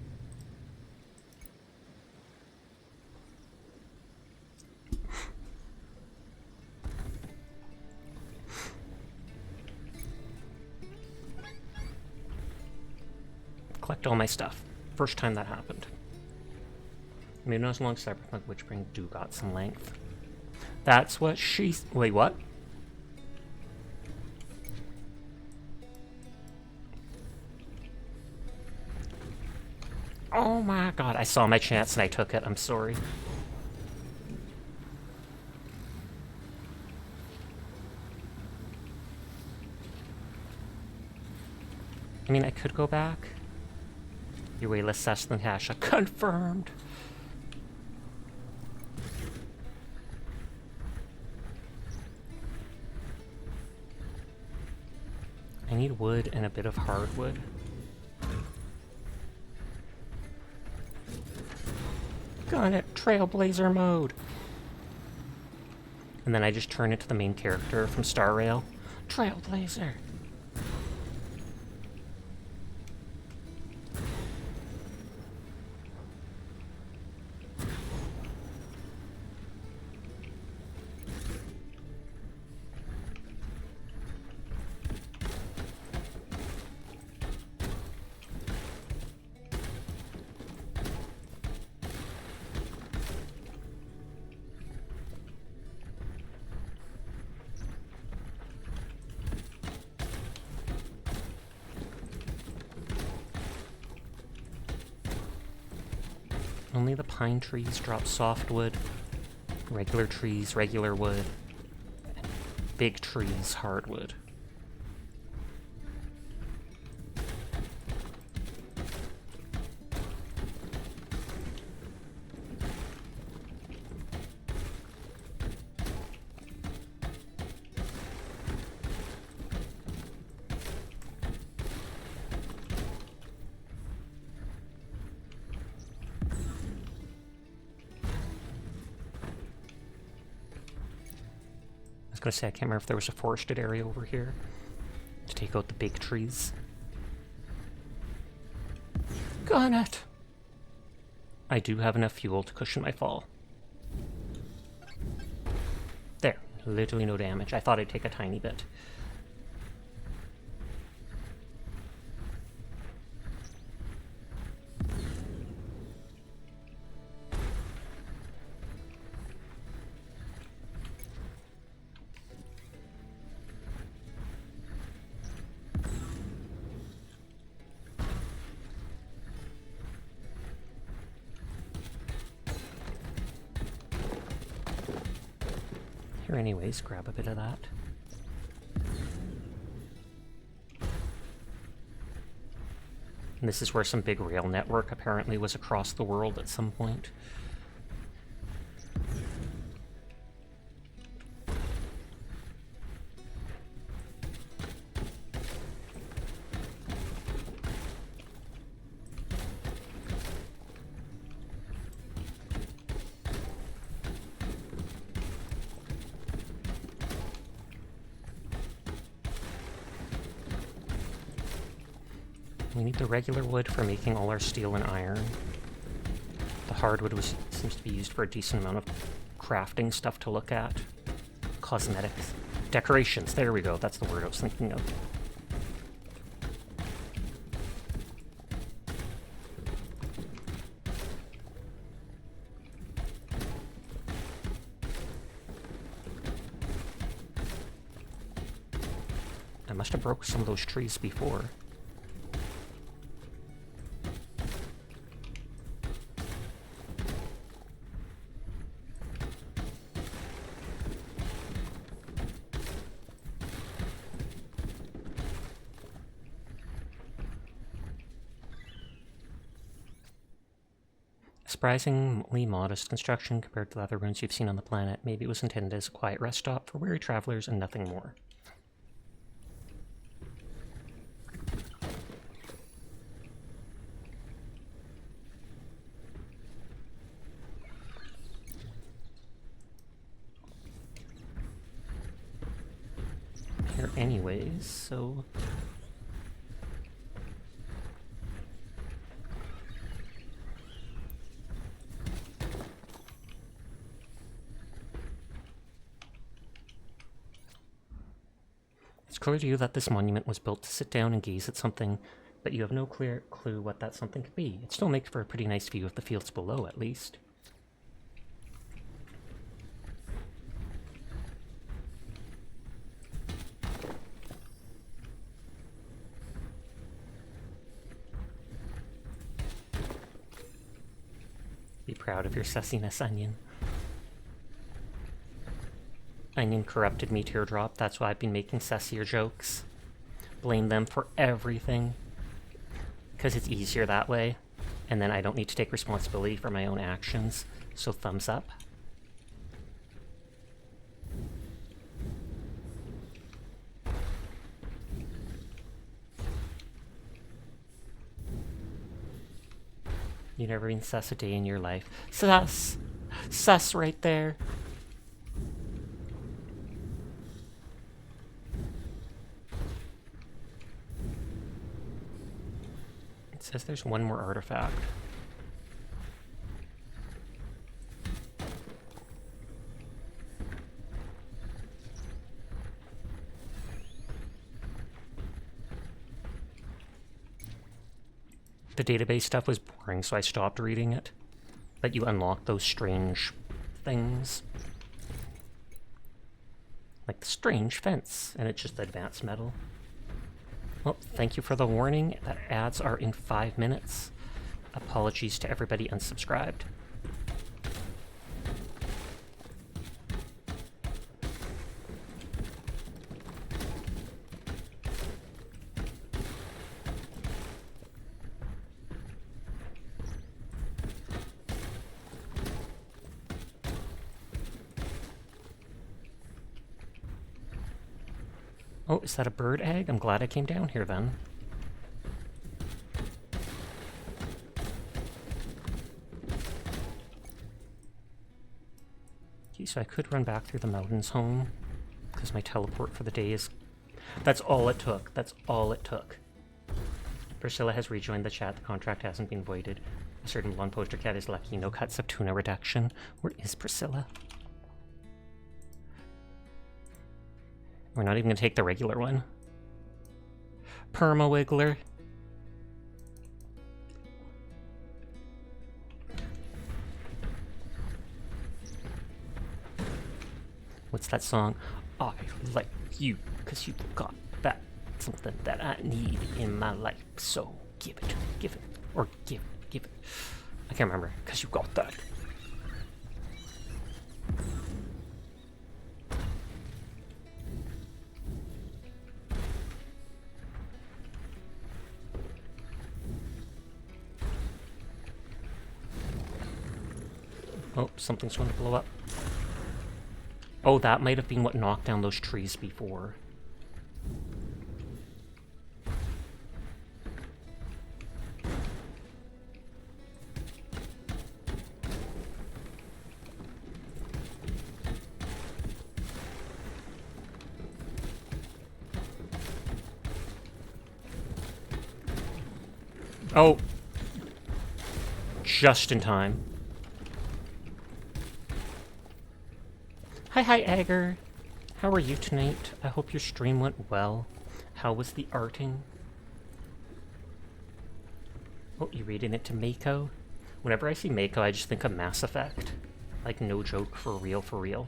Collect all my stuff. First time that happened. Maybe not as long as Cyberpunk Witchbring do got some length. That's what she's... Wait, what? Oh my god, I saw my chance and I took it. I'm sorry. I mean, I could go back. You're way less sus than Tasha. Confirmed! I need wood and a bit of hardwood. Got it! Trailblazer mode! And then I just turn into the main character from Star Rail. Trailblazer! Only the pine trees drop softwood. Regular trees, regular wood. Big trees, hardwood. I was gonna say, I can't remember if there was a forested area over here to take out the big trees. Got it! I do have enough fuel to cushion my fall. There, literally no damage. I thought I'd take a tiny bit. Here anyways, grab a bit of that. And this is where some big rail network apparently was across the world at some point. We need the regular wood for making all our steel and iron. The hardwood seems to be used for a decent amount of crafting stuff to look at. Cosmetics. Decorations, there we go, that's the word I was thinking of. I must have broke some of those trees before. Surprisingly modest construction compared to the other ruins you've seen on the planet. Maybe it was intended as a quiet rest stop for weary travelers and nothing more. Here anyways, so... It's clear to you that this monument was built to sit down and gaze at something, but you have no clear clue what that something could be. It still makes for a pretty nice view of the fields below, at least. Be proud of your sussiness, Onion. Onion corrupted me, Teardrop. That's why I've been making sussier jokes. Blame them for everything. Because it's easier that way. and then I don't need to take responsibility for my own actions. So thumbs up. You never been sus a day in your life. Sus! Sus right there. It says there's one more artifact. The database stuff was boring, so I stopped reading it. But you unlock those strange things. Like the strange fence, and it's just advanced metal. Well, thank you for the warning. The ads are in 5 minutes. Apologies to everybody unsubscribed. Oh, is that a bird egg? I'm glad I came down here then. Okay, so I could run back through the mountains home, because my teleport for the day is... That's all it took. That's all it took. Priscilla has rejoined the chat. The contract hasn't been voided. A certain blonde poster cat is lucky. No cuts of tuna reduction. Where is Priscilla? We're not even going to take the regular one. Perma-wiggler. What's that song? I like you, because you got that something that I need in my life. So give it, or give it. I can't remember, because you got that. Oh, something's going to blow up. Oh, that might have been what knocked down those trees before. Oh. Just in time. Hi, Agar. How are you tonight? I hope your stream went well. How was the arting? Oh, you're reading it to Mako? Whenever I see Mako, I just think of Mass Effect. Like, no joke, for real, for real.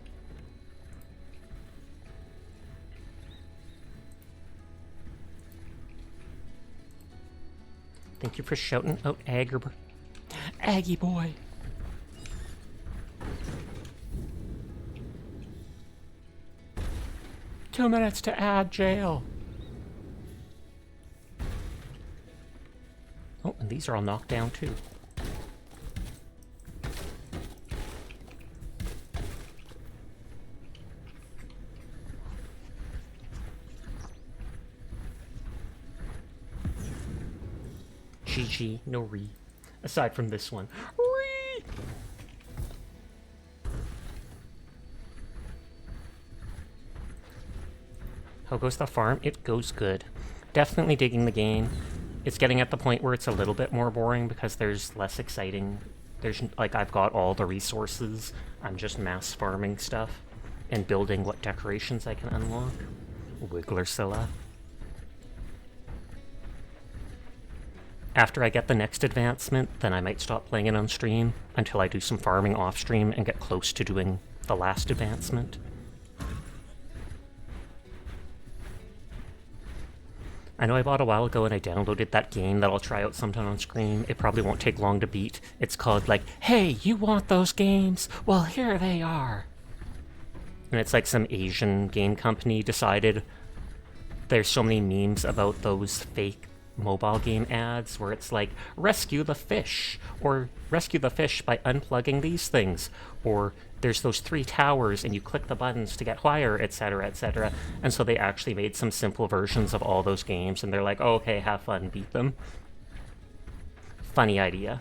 Thank you for shouting out Agar. Aggie boy! 2 minutes to add jail. Oh, and these are all knocked down too. GG, no re. Aside from this one. Re! How goes the farm? It goes good. Definitely digging the game. It's getting at the point where it's a little bit more boring because there's less exciting. There's, like, I've got all the resources. I'm just mass farming stuff and building what decorations I can unlock. Wigglersilla. After I get the next advancement, then I might stop playing it on stream until I do some farming off stream and get close to doing the last advancement. I know I bought a while ago and I downloaded that game that I'll try out sometime on stream. It probably won't take long to beat. It's called, like, hey, you want those games? Well, here they are. And it's like some Asian game company decided there's so many memes about those fake mobile game ads where it's like, rescue the fish, or rescue the fish by unplugging these things, or there's those 3 towers and you click the buttons to get higher, etc., etc. And so they actually made some simple versions of all those games, and they're like, oh, okay, have fun, beat them. Funny idea.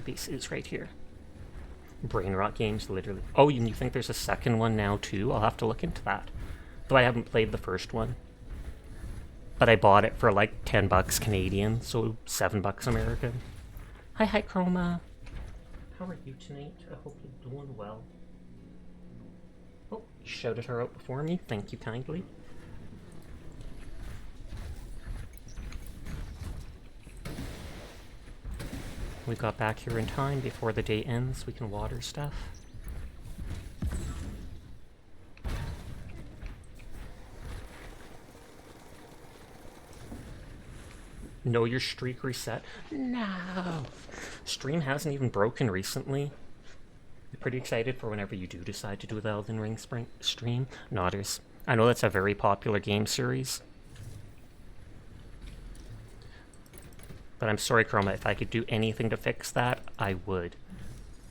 Base is right here. Brain rot games, literally. Oh, and you think there's a second one now too? I'll have to look into that. Though I haven't played the first one. But I bought it for like 10 bucks Canadian, so 7 bucks American. Hi, Chroma. How are you tonight? I hope you're doing well. Oh, you shouted her out before me. Thank you kindly. We got back here in time before the day ends. We can water stuff. No, your streak reset? No! Stream hasn't even broken recently. I'm pretty excited for whenever you do decide to do the Elden Ring stream. Nodders. I know that's a very popular game series. But I'm sorry, Chroma, if I could do anything to fix that, I would.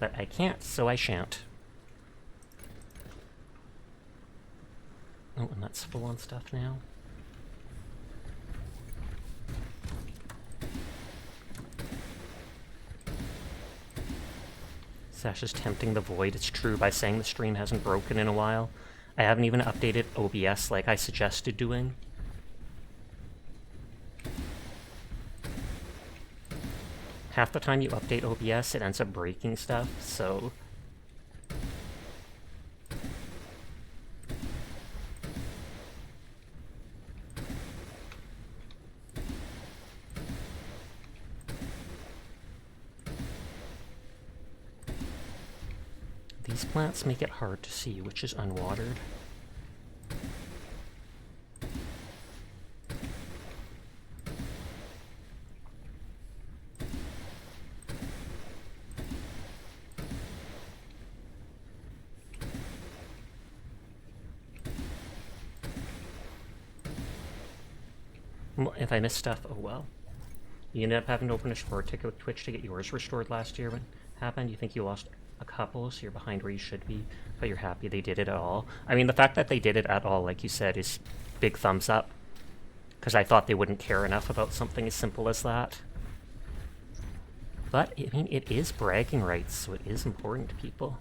But I can't, so I shan't. Oh, and that's full on stuff now. Sasha's tempting the void. It's true by saying the stream hasn't broken in a while. I haven't even updated OBS like I suggested doing. Half the time you update OBS, it ends up breaking stuff, so... These plants make it hard to see which is unwatered. If I miss stuff, oh well. You ended up having to open a support ticket with Twitch to get yours restored last year. What happened? You think you lost a couple, so you're behind where you should be, but you're happy they did it at all? I mean, the fact that they did it at all, like you said, is big thumbs up. Because I thought they wouldn't care enough about something as simple as that. But, I mean, it is bragging rights, so it is important to people.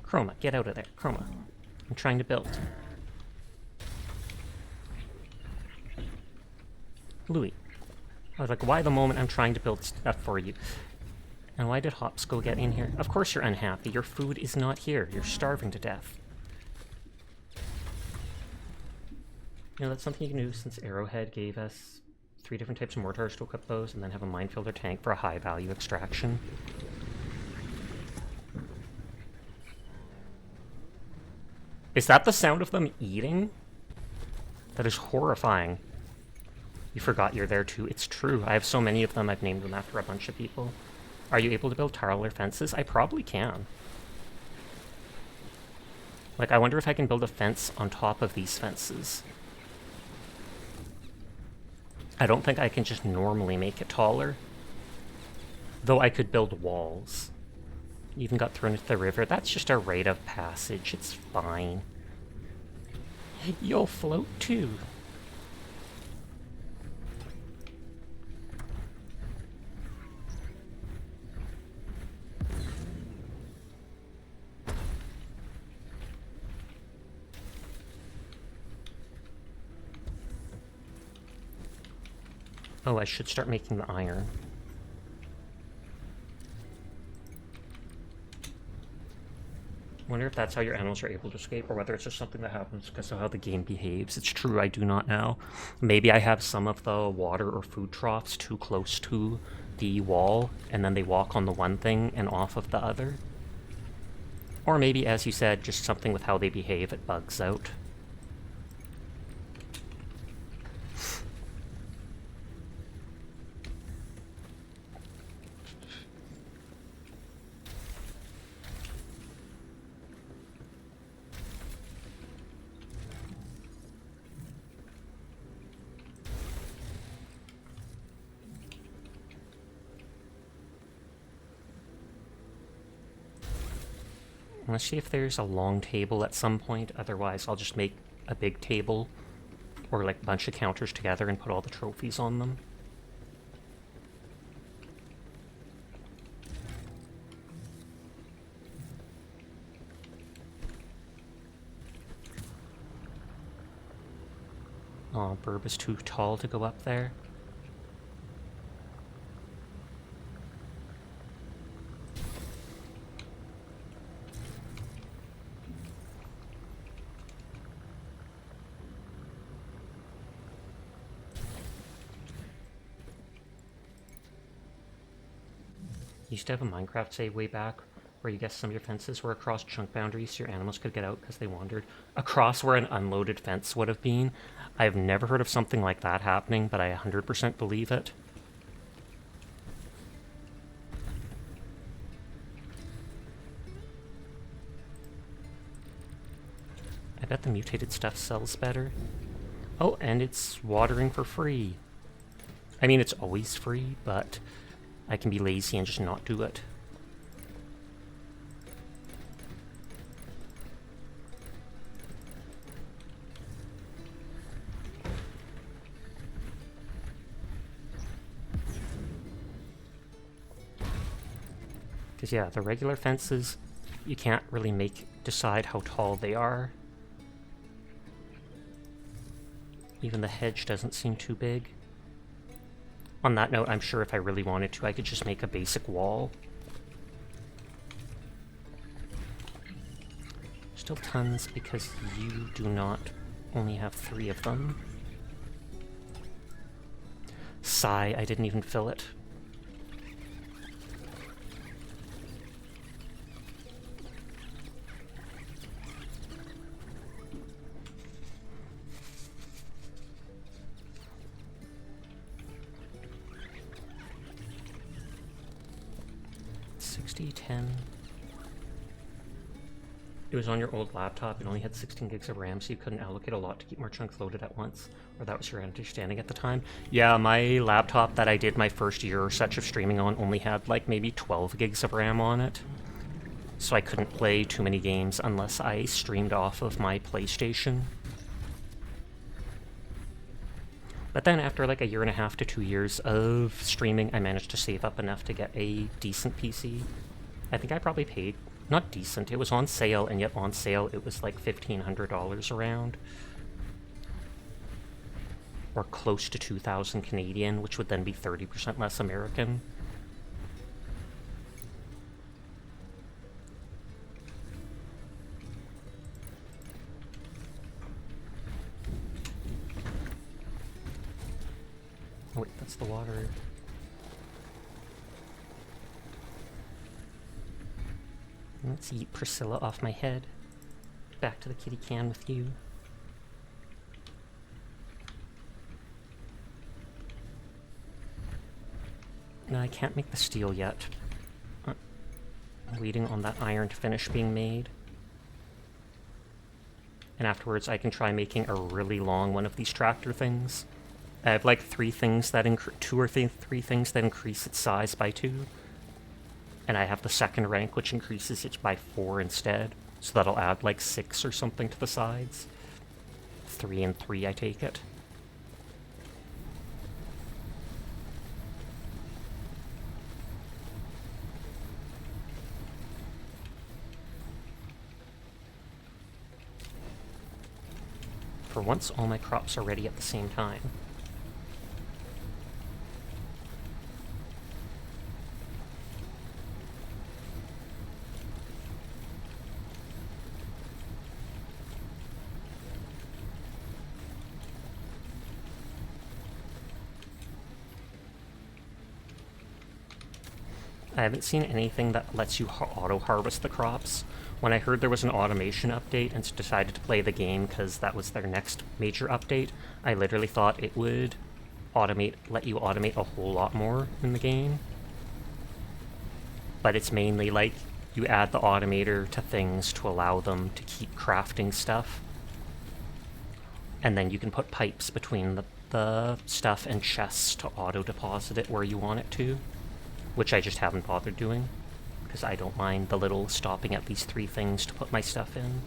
Chroma, get out of there. Chroma. I'm trying to build. Louis. I was like, why the moment I'm trying to build stuff for you? And why did Hops go get in here? Of course you're unhappy. Your food is not here. You're starving to death. You know, that's something you can do since Arrowhead gave us 3 different types of mortars to equip those, and then have a minefielder tank for a high-value extraction. Is that the sound of them eating? That is horrifying. You forgot you're there too. It's true. I have so many of them, I've named them after a bunch of people. Are you able to build taller fences? I probably can. Like, I wonder if I can build a fence on top of these fences. I don't think I can just normally make it taller. Though I could build walls. You even got thrown into the river. That's just a rite of passage. It's fine. You'll float too. Oh, I should start making the iron. wonder if that's how your animals are able to escape, or whether it's just something that happens because of how the game behaves. It's true, I do not know. Maybe I have some of the water or food troughs too close to the wall, and then they walk on the one thing and off of the other. Or maybe, as you said, just something with how they behave, it bugs out. Let's see if there's a long table at some point. Otherwise, I'll just make a big table or like a bunch of counters together and put all the trophies on them. Oh, Burb is too tall to go up there. Used to have a Minecraft save way back where you guess some of your fences were across chunk boundaries so your animals could get out because they wandered across where an unloaded fence would have been. I've never heard of something like that happening, but I 100% believe it. I bet the mutated stuff sells better. Oh, and it's watering for free. I mean, it's always free, but I can be lazy and just not do it. Because yeah, the regular fences, you can't really decide how tall they are. Even the hedge doesn't seem too big. On that note, I'm sure if I really wanted to, I could just make a basic wall. Still tons because you do not only have 3 of them. Sigh, I didn't even fill it. D10. It was on your old laptop. It only had 16 gigs of RAM, so you couldn't allocate a lot to keep more chunks loaded at once. Or that was your understanding at the time. Yeah, my laptop that I did my first year or such of streaming on only had like maybe 12 gigs of RAM on it. So I couldn't play too many games unless I streamed off of my PlayStation. But then after like a year and a half to 2 years of streaming, I managed to save up enough to get a decent PC. I think I probably paid, not decent, it was on sale, and yet on sale it was like $1,500 around. Or close to 2,000 Canadian, which would then be 30% less American. Oh wait, that's the water. Let's eat Priscilla off my head. Back to the kitty can with you. No, I can't make the steel yet. I'm waiting on that iron to finish being made. And afterwards I can try making a really long one of these tractor things. I have like 3 things that three things that increase its size by 2. And I have the second rank, which increases it by 4 instead. So that'll add like 6 or something to the sides. 3 and 3, I take it. For once, all my crops are ready at the same time. I haven't seen anything that lets you auto-harvest the crops. When I heard there was an automation update and decided to play the game because that was their next major update, I literally thought it would let you automate a whole lot more in the game. But it's mainly like you add the automator to things to allow them to keep crafting stuff. And then you can put pipes between the stuff and chests to auto-deposit it where you want it to. Which I just haven't bothered doing, because I don't mind the little stopping at these 3 things to put my stuff in.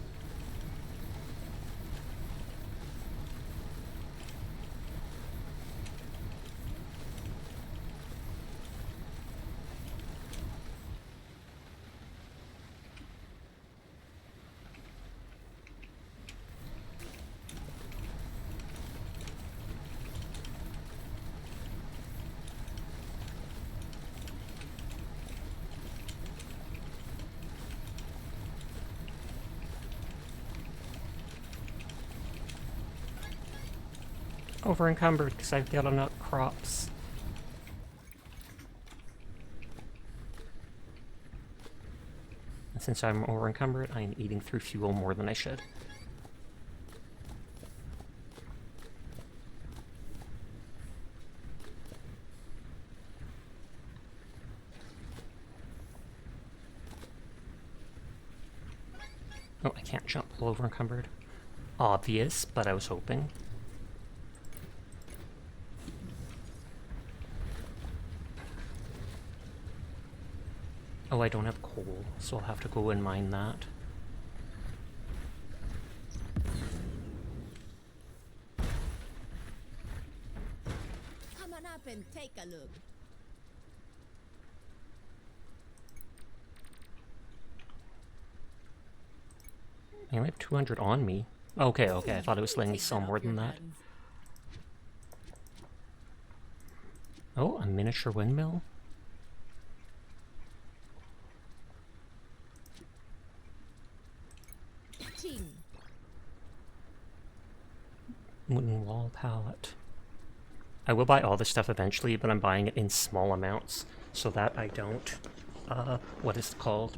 Over encumbered because I've got enough crops. And since I'm over encumbered, I'm eating through fuel more than I should. Oh, I can't jump while over encumbered. Obvious, but I was hoping. Oh, I don't have coal, so I'll have to go and mine that. Come on up and take a look. I only have 200 on me. Okay, I thought it was letting me sell more than that. Oh, a miniature windmill? Wooden wall pallet. I will buy all this stuff eventually, but I'm buying it in small amounts so that I don't, what is it called?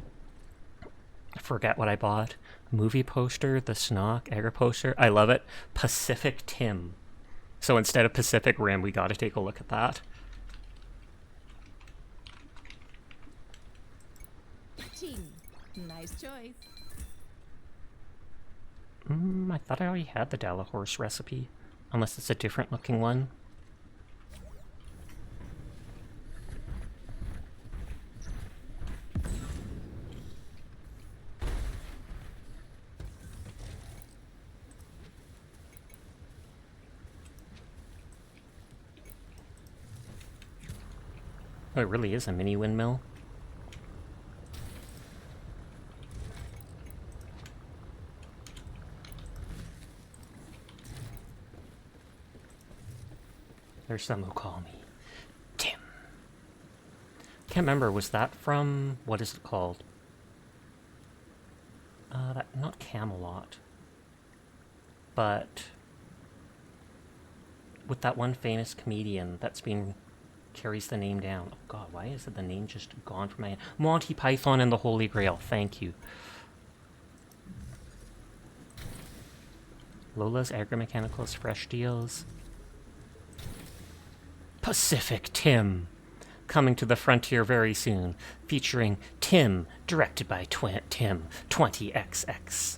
I forget what I bought. Movie poster, the Snock, Agri poster. I love it. Pacific Tim. So instead of Pacific Rim, we gotta take a look at that. Nice choice. I thought I already had the Dala horse recipe. Unless it's a different looking one. Oh, it really is a mini windmill. There's some who call me Tim. Can't remember, was that from, what is it called? Not Camelot. But with that one famous comedian that's been carries the name down. Oh god, why is it the name just gone from my head? Monty Python and the Holy Grail, thank you. Lola's Agri-Mechanicals Fresh Deals. Pacific Tim. Coming to the frontier very soon. Featuring Tim, directed by Tim 20XX.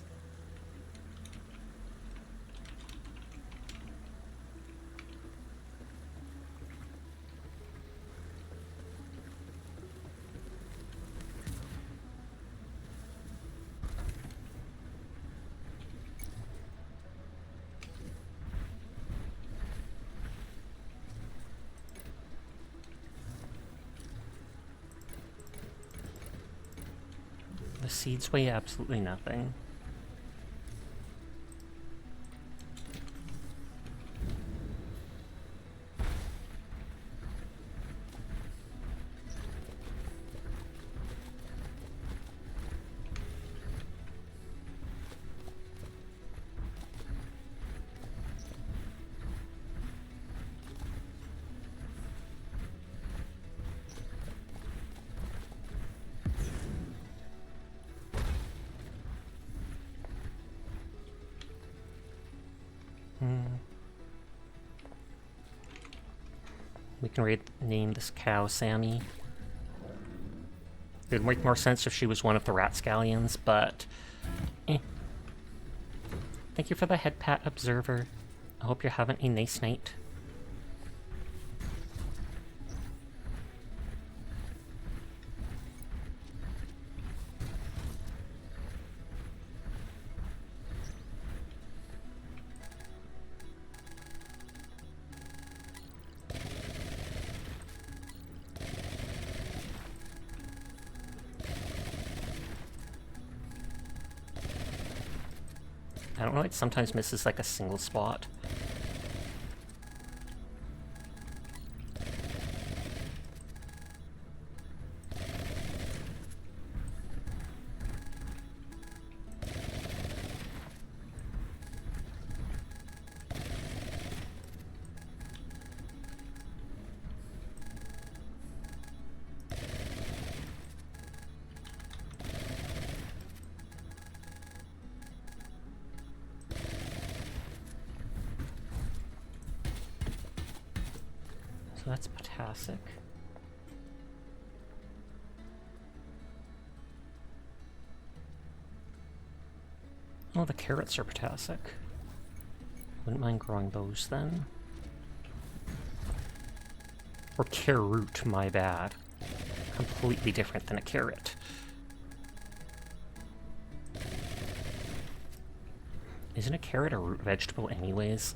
The seeds weigh absolutely nothing. We can rename this cow Sammy. It would make more sense if she was one of the Ratscallions, but... eh. Thank you for the head pat, Observer. I hope you're having a nice night. I don't know, it sometimes misses like a single spot. So that's potassic. Oh, the carrots are potassic. Wouldn't mind growing those then. Or carrot, my bad. Completely different than a carrot. Isn't a carrot a root vegetable anyways?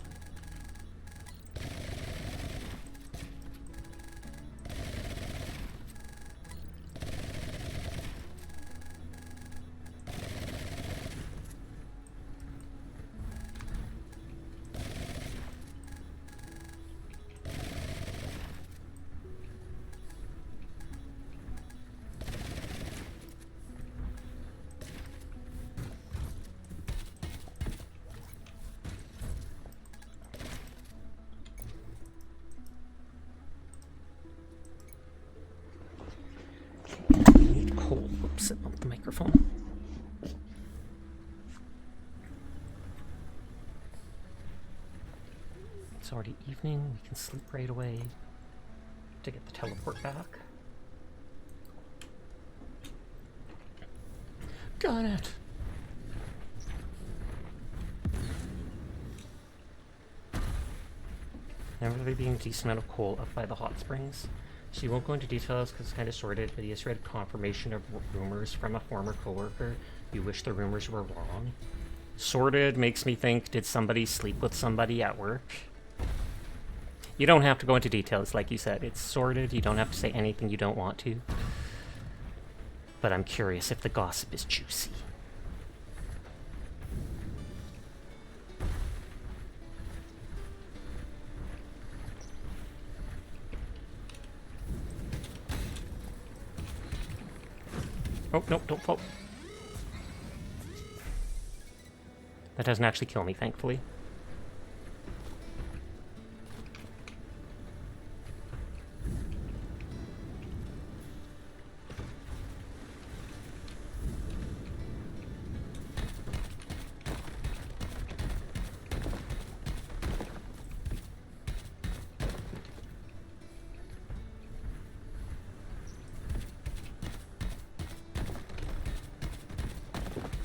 Oops, it bumped the microphone. It's already evening, we can sleep right away to get the teleport back. Got it! Now there being a decent amount of coal up by the hot springs. So you won't go into details because it's kind of sorted, but he has read confirmation of rumors from a former coworker. You wish the rumors were wrong. Sorted makes me think, did somebody sleep with somebody at work? You don't have to go into details, like you said. It's sorted, you don't have to say anything you don't want to. But I'm curious if the gossip is juicy. Oh, no, don't fall. That doesn't actually kill me, thankfully.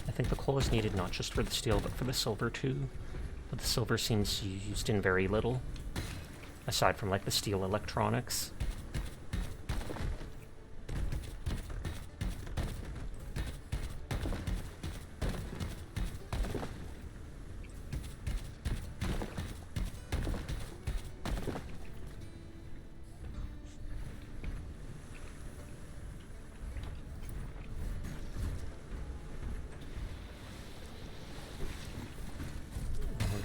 I think the coal is needed not just for the steel, but for the silver too. But the silver seems used in very little, aside from like the steel electronics.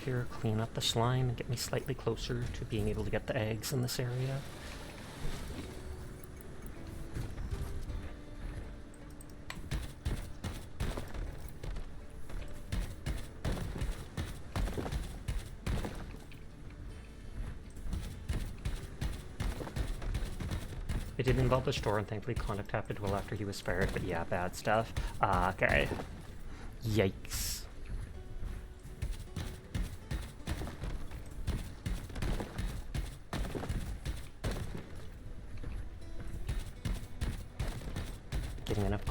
Here, clean up the slime and get me slightly closer to being able to get the eggs in this area. It didn't involve the store, and thankfully contact happened well after he was fired, but yeah, bad stuff. Okay. Yikes.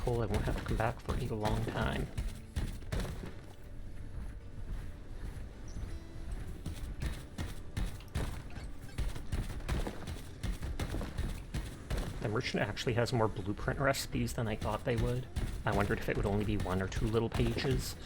coal, I won't have to come back for a long time. The merchant actually has more blueprint recipes than I thought they would. I wondered if it would only be 1 or 2 little pages.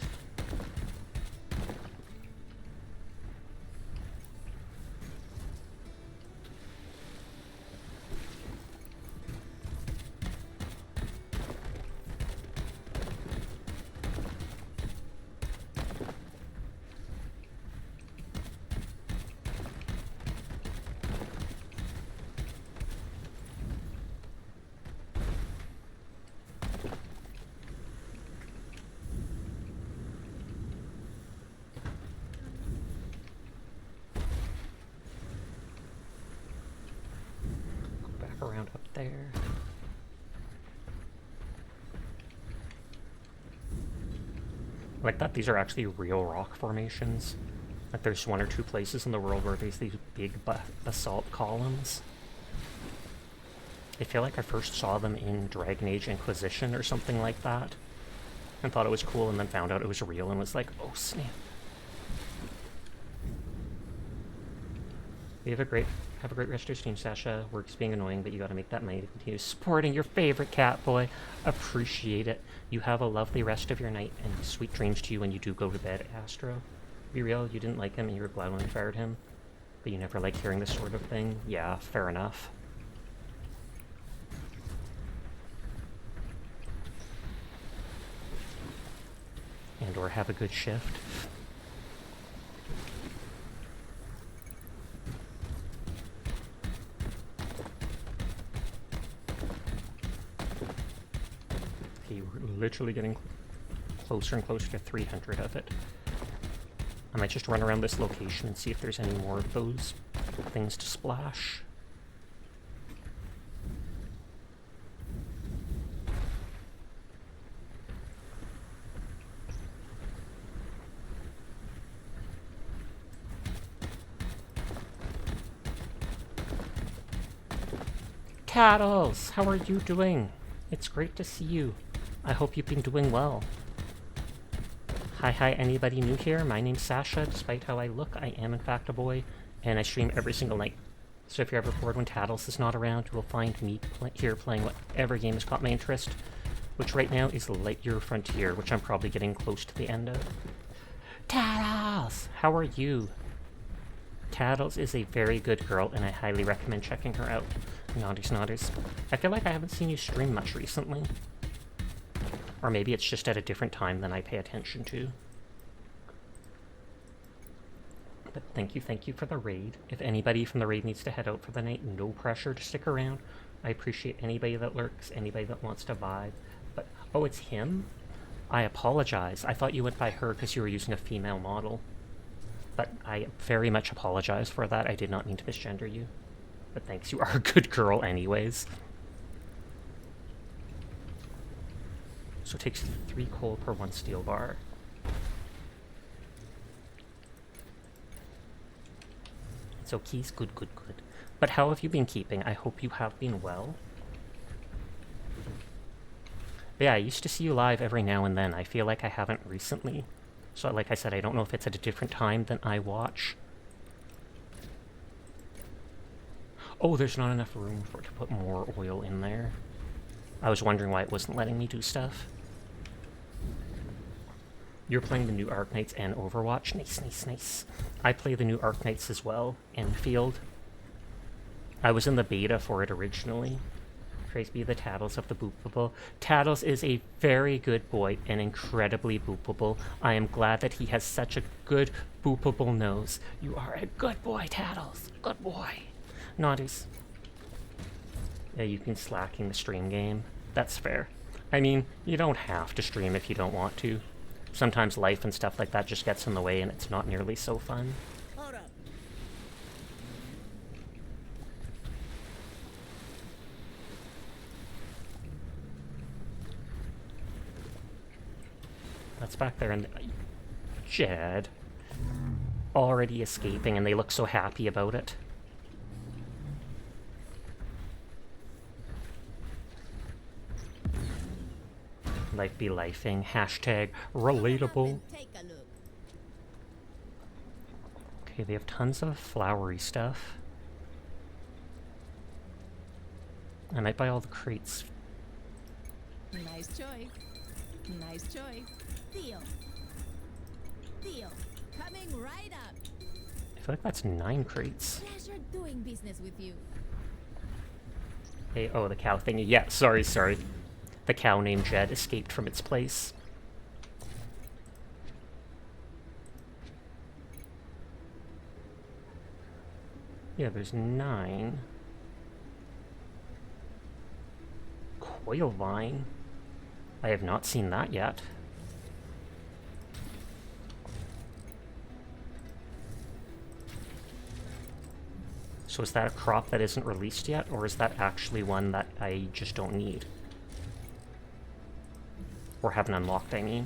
Around up there. Like that, these are actually real rock formations. Like there's 1 or 2 places in the world where there's these big basalt columns. I feel like I first saw them in Dragon Age Inquisition or something like that, and thought it was cool, and then found out it was real and was like, oh snap. You have a great rest of your stream, Sasha. Work's being annoying, but you gotta make that money to continue supporting your favorite cat boy. Appreciate it. You have a lovely rest of your night, and sweet dreams to you when you do go to bed, Astro. Be real, you didn't like him and you were glad when I fired him, but you never like hearing this sort of thing. Yeah, fair enough. And or have a good shift. Literally getting closer and closer to 300 of it. I might just run around this location and see if there's any more of those things to splash. Tattles, how are you doing? It's great to see you. I hope you've been doing well. Hi, anybody new here? My name's Sasha. Despite how I look, I am in fact a boy, and I stream every single night. So if you're ever bored when Tattles is not around, you will find me here playing whatever game has caught my interest, which right now is Lightyear Frontier, which I'm probably getting close to the end of. Tattles! How are you? Tattles is a very good girl, and I highly recommend checking her out. Nodders. I feel like I haven't seen you stream much recently. Or maybe it's just at a different time than I pay attention to. But thank you for the raid. If anybody from the raid needs to head out for the night, no pressure to stick around. I appreciate anybody that lurks, anybody that wants to vibe. But, oh, it's him? I apologize. I thought you went by her because you were using a female model. But I very much apologize for that. I did not mean to misgender you. But thanks, you are a good girl anyways. So it takes 3 coal per 1 steel bar. So keys, good. But how have you been keeping? I hope you have been well. But yeah, I used to see you live every now and then. I feel like I haven't recently. So like I said, I don't know if it's at a different time than I watch. Oh, there's not enough room to put more oil in there. I was wondering why it wasn't letting me do stuff. You're playing the new Arknights and Overwatch? Nice. I play the new Arknights as well, Enfield. I was in the beta for it originally. Praise be the Tattles of the Boopable. Tattles is a very good boy and incredibly boopable. I am glad that he has such a good boopable nose. You are a good boy, Tattles. Good boy. Naughties. Yeah, you've been slacking the stream game. That's fair. I mean, you don't have to stream if you don't want to. Sometimes life and stuff like that just gets in the way and it's not nearly so fun. Hold up. That's back there and Jed. Already escaping and they look so happy about it. Life be lifing. Hashtag Come on up relatable. and take a look. Okay, they have tons of flowery stuff. I might buy all the crates. Nice choice. Nice choice. Deal. Deal. Coming right up. I feel like that's 9 crates. Pleasure doing business with you. Hey, oh, the cow thingy. Yeah, sorry. The cow named Jed escaped from its place. Yeah, there's 9. Coil vine. I have not seen that yet. So is that a crop that isn't released yet, or is that actually one that I just don't need? Or haven't unlocked, I mean.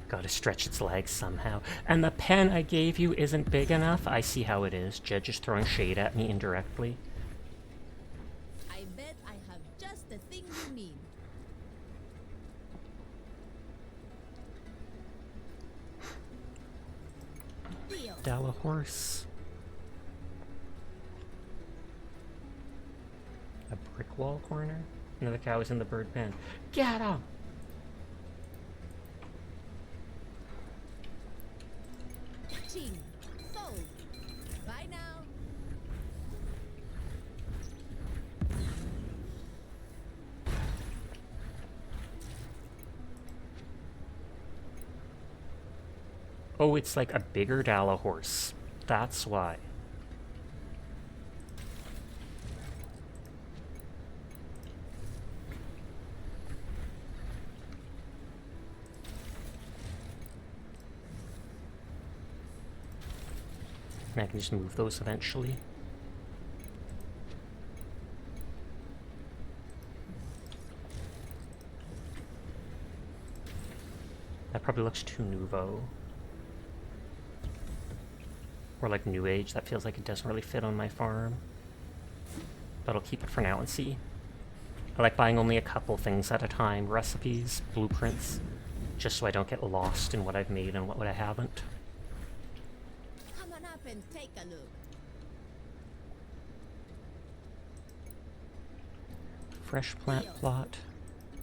Gotta stretch its legs somehow. And the pen I gave you isn't big enough? I see how it is. Jed just throwing shade at me indirectly. I bet I have just the thing you need. Deal. Dalla horse. A brick wall corner? Another cow is in the bird pen. Get him! Ching. Sold. Bye now. Oh, it's like a bigger Dalla horse. That's why. And I can just move those eventually. That probably looks too nouveau. Or like new age, that feels like it doesn't really fit on my farm. But I'll keep it for now and see. I like buying only a couple things at a time, recipes, blueprints, just so I don't get lost in what I've made and what I haven't. Come on up and take a look. Fresh plant plot,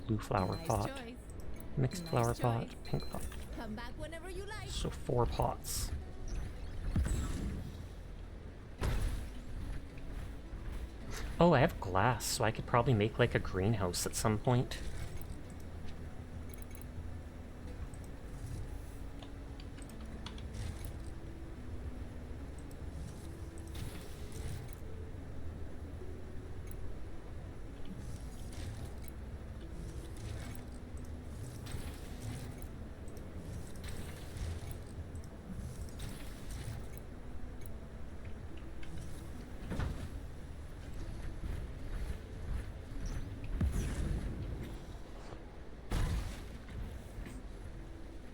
blue flower Nice pot, choice. mixed Nice flower choice. pot, pink pot. Come back whenever you like. So 4 pots. Oh, I have glass, so I could probably make like a greenhouse at some point.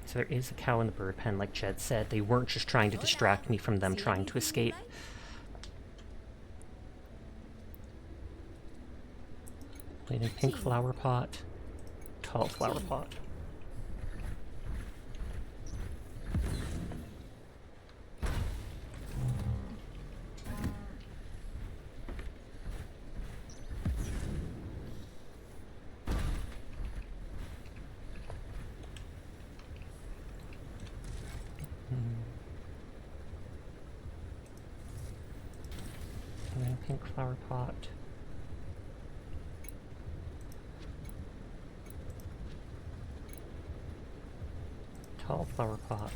So there is a cow in the bird pen, like Jed said. They weren't just trying to distract me from them See trying to anything you escape. like? Plain and pink flower pot, tall flower pot. And then pink flower pot. Tall flower pot.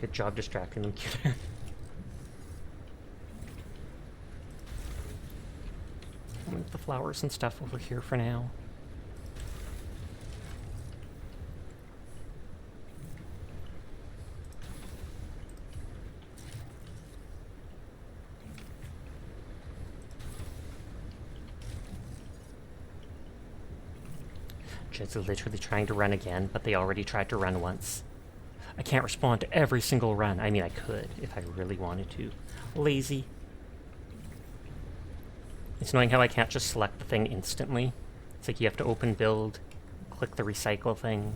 Good job distracting them, cuter. I'll move the flowers and stuff over here for now. Jed's literally trying to run again, but they already tried to run once. I can't respond to every single run. I mean, I could if I really wanted to. Lazy. It's annoying how I can't just select the thing instantly. It's like you have to open build, click the recycle thing,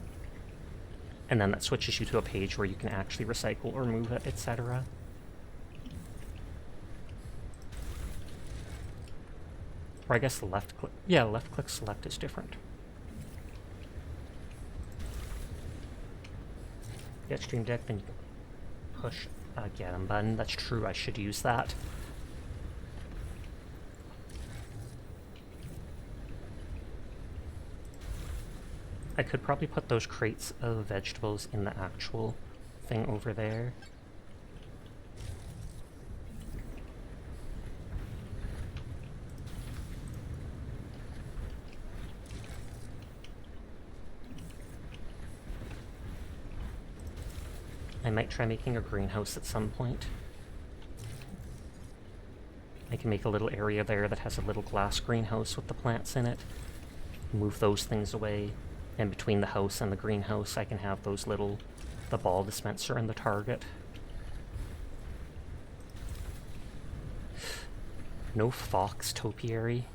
and then that switches you to a page where you can actually recycle or move it, etc. Or I guess left click. Yeah, left click select is different. Get Stream Deck, then you can push a get 'em button. That's true, I should use that. I could probably put those crates of vegetables in the actual thing over there. I might try making a greenhouse at some point. I can make a little area there that has a little glass greenhouse with the plants in it. Move those things away. And between the house and the greenhouse, I can have those little, the ball dispenser and the target. No fox topiary.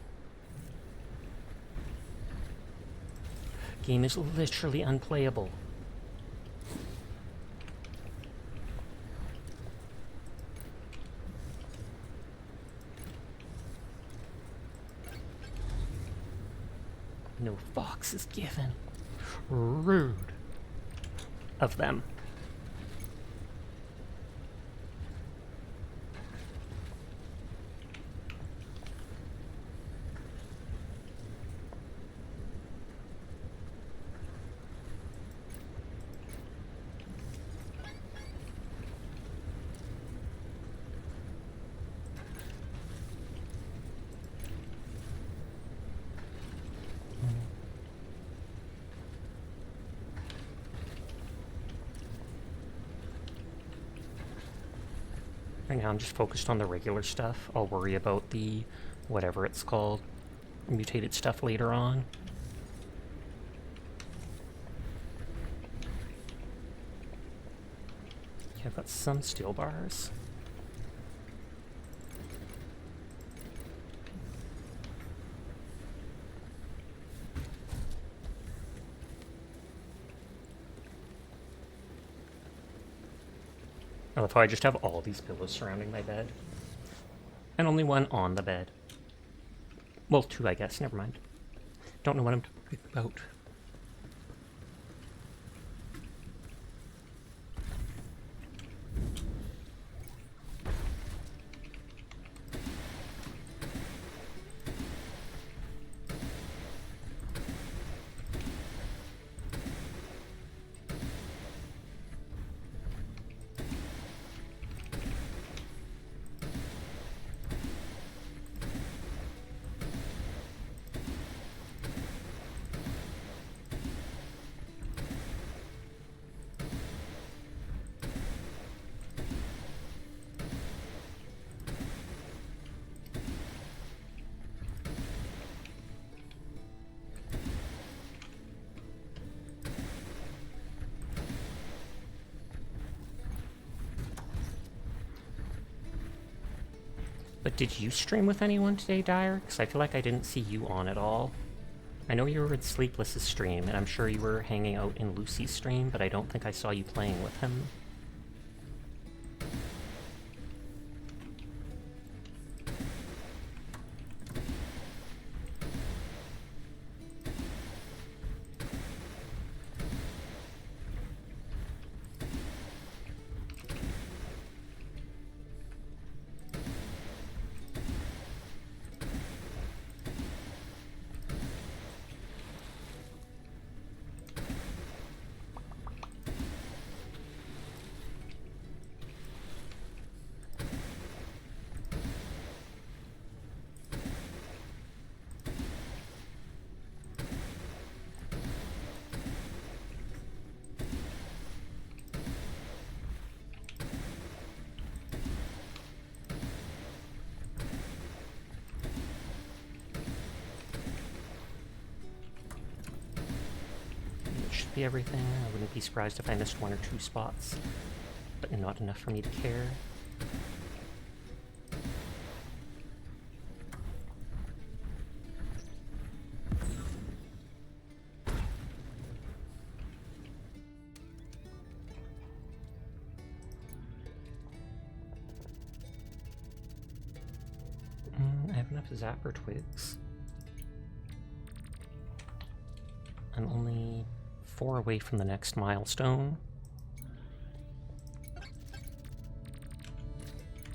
Game is literally unplayable. No fox is given. Rude of them. Right now I'm just focused on the regular stuff. I'll worry about the, whatever it's called, mutated stuff later on. Yeah, I've got some steel bars. I love how I just have all these pillows surrounding my bed. And only one on the bed. Well, two, I guess. Never mind. Don't know what I'm talking about. But did you stream with anyone today, Dyer? Because I feel like I didn't see you on at all. I know you were in Sleepless's stream, and I'm sure you were hanging out in Lucy's stream, but I don't think I saw you playing with him. be everything. I wouldn't be surprised if I missed 1 or 2 spots, but not enough for me to care. I have enough zapper twigs. I'm only 4 away from the next milestone.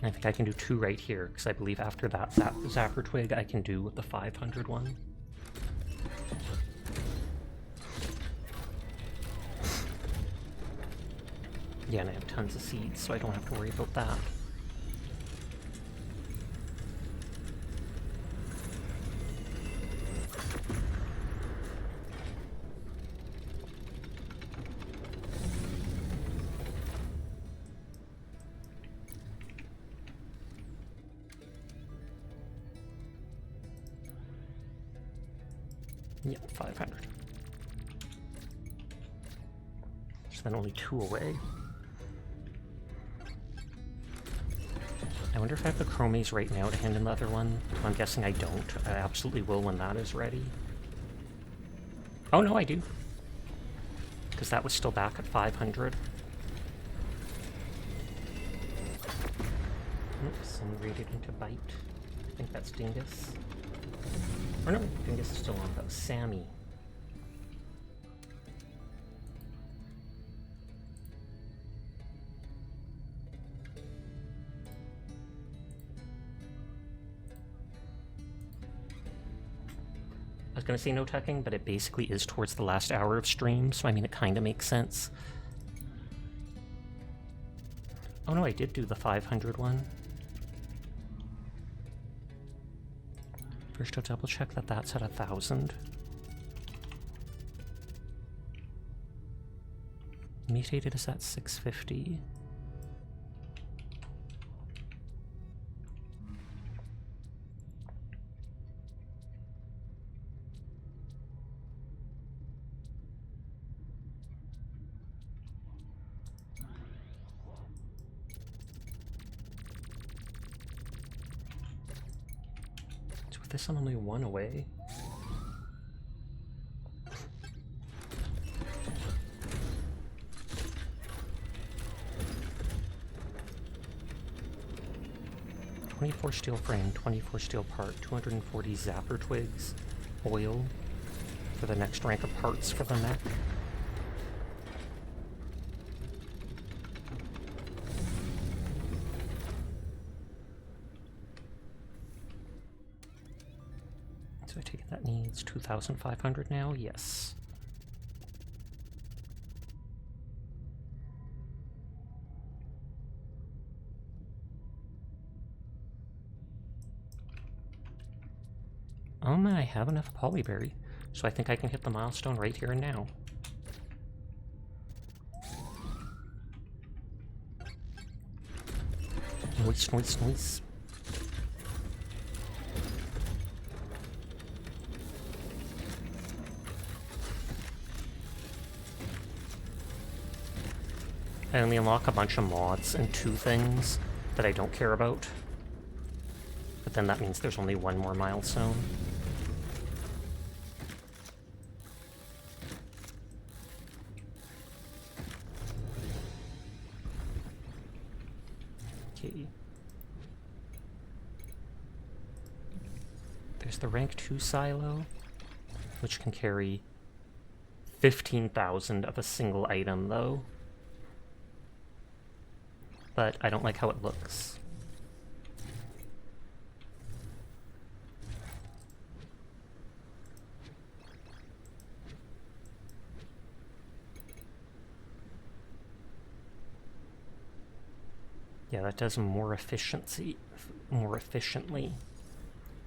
And I think I can do 2 right here, because I believe after that zapper twig I can do the 500 one. Yeah, and I have tons of seeds, so I don't have to worry about that. Yeah, 500. So then only 2 away. I wonder if I have the chromies right now to hand in the other one. I'm guessing I don't. I absolutely will when that is ready. Oh no, I do. Because that was still back at 500. Oops, and rated into bite. I think that's Dingus. Or no, Dingus is still on. That was Sammy. I was gonna say no tucking, but it basically is towards the last hour of stream, so I mean it kinda makes sense. Oh no, I did do the 500 one. First I'll double check that that's at 1,000. Mutated is at 650. This I'm only 1 away. $24 steel frame, 24 steel part, 240 zapper twigs, oil for the next rank of parts for the mech. So I take it that needs 2,500 now? Yes. I have enough polyberry, so I think I can hit the milestone right here and now. Nice, nice, nice. I only unlock a bunch of mods and 2 things that I don't care about. But then that means there's only 1 more milestone. Okay. There's the rank 2 silo, which can carry 15,000 of a single item though. But I don't like how it looks. Yeah, that does more efficiently.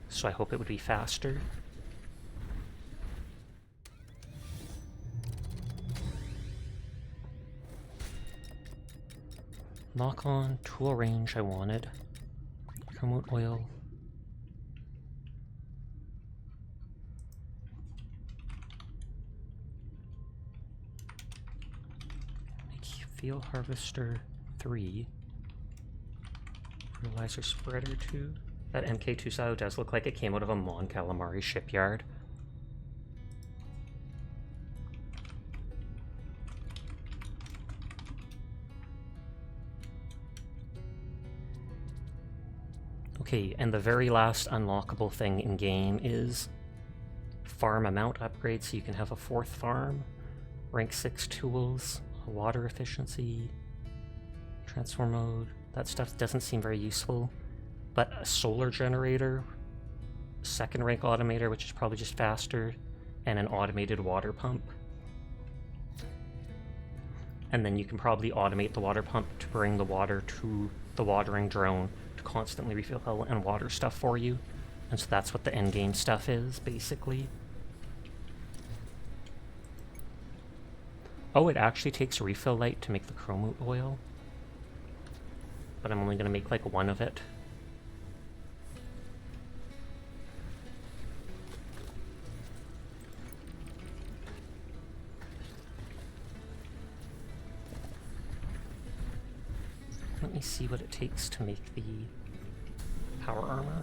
So I hope it would be faster. Lock on, tool range I wanted. Remote oil. Steel Harvester 3. Fertilizer Spreader 2. That MK2 silo does look like it came out of a Mon Calamari shipyard. Okay, and the very last unlockable thing in game is farm amount upgrades, so you can have a 4th farm, rank 6 tools, water efficiency, transform mode. That stuff doesn't seem very useful, but a solar generator, 2nd rank automator, which is probably just faster, and an automated water pump. And then you can probably automate the water pump to bring the water to the watering drone to constantly refill and water stuff for you. And so that's what the endgame stuff is, basically. Oh, it actually takes refill light to make the chrome oil. But I'm only going to make like 1 of it. Let me see what it takes to make the power armor.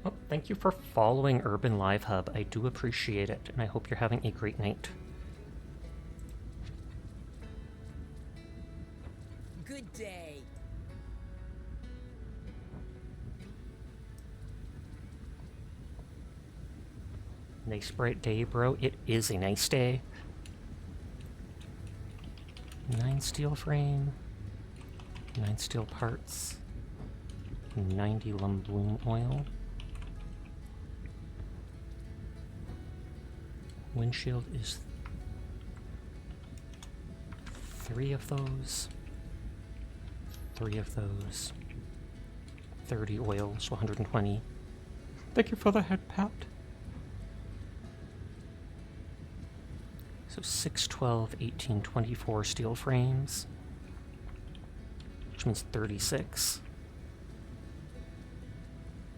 Oh, thank you for following Urban Live Hub. I do appreciate it, and I hope you're having a great night. Good day. Nice bright day, bro. It is a nice day. 9 steel frame, 9 steel parts, 90 lumbloom oil. Windshield is 3 of those, 3 of those, 30 oil, so 120. Thank you for the head pat. So 6, 12, 18, 24 steel frames, which means 36.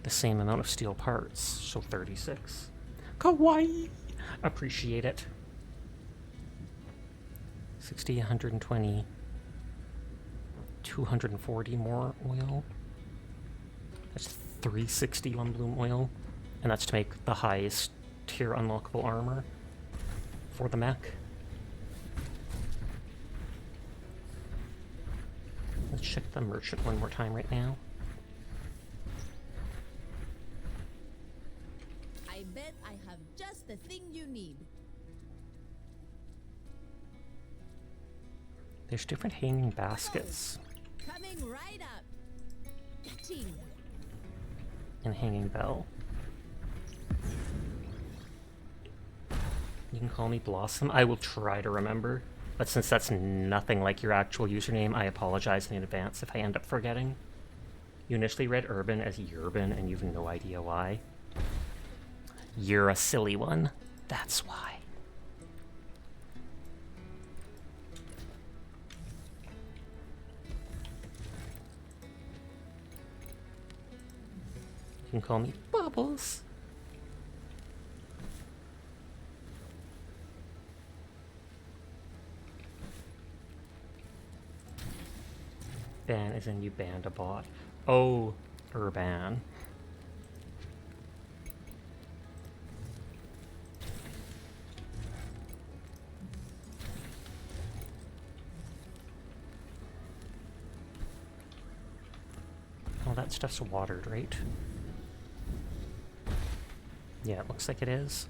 The same amount of steel parts, so 36. Kawaii! Appreciate it. 60, 120, 240 more oil. That's 360 lumbloom oil, and that's to make the highest tier unlockable armor for the mech. Let's check the merchant one more time right now. I bet I have just the thing you need. There's different hanging baskets Coming right up. Getting. and hanging bell. You can call me Blossom. I will try to remember. But since that's nothing like your actual username, I apologize in advance if I end up forgetting. You initially read Urban as Yerban, and you've no idea why. You're a silly one. That's why. You can call me Bubbles. Ban is in you banned a bot. Oh, Urban. All that stuff's watered, right? Yeah, it looks like it is.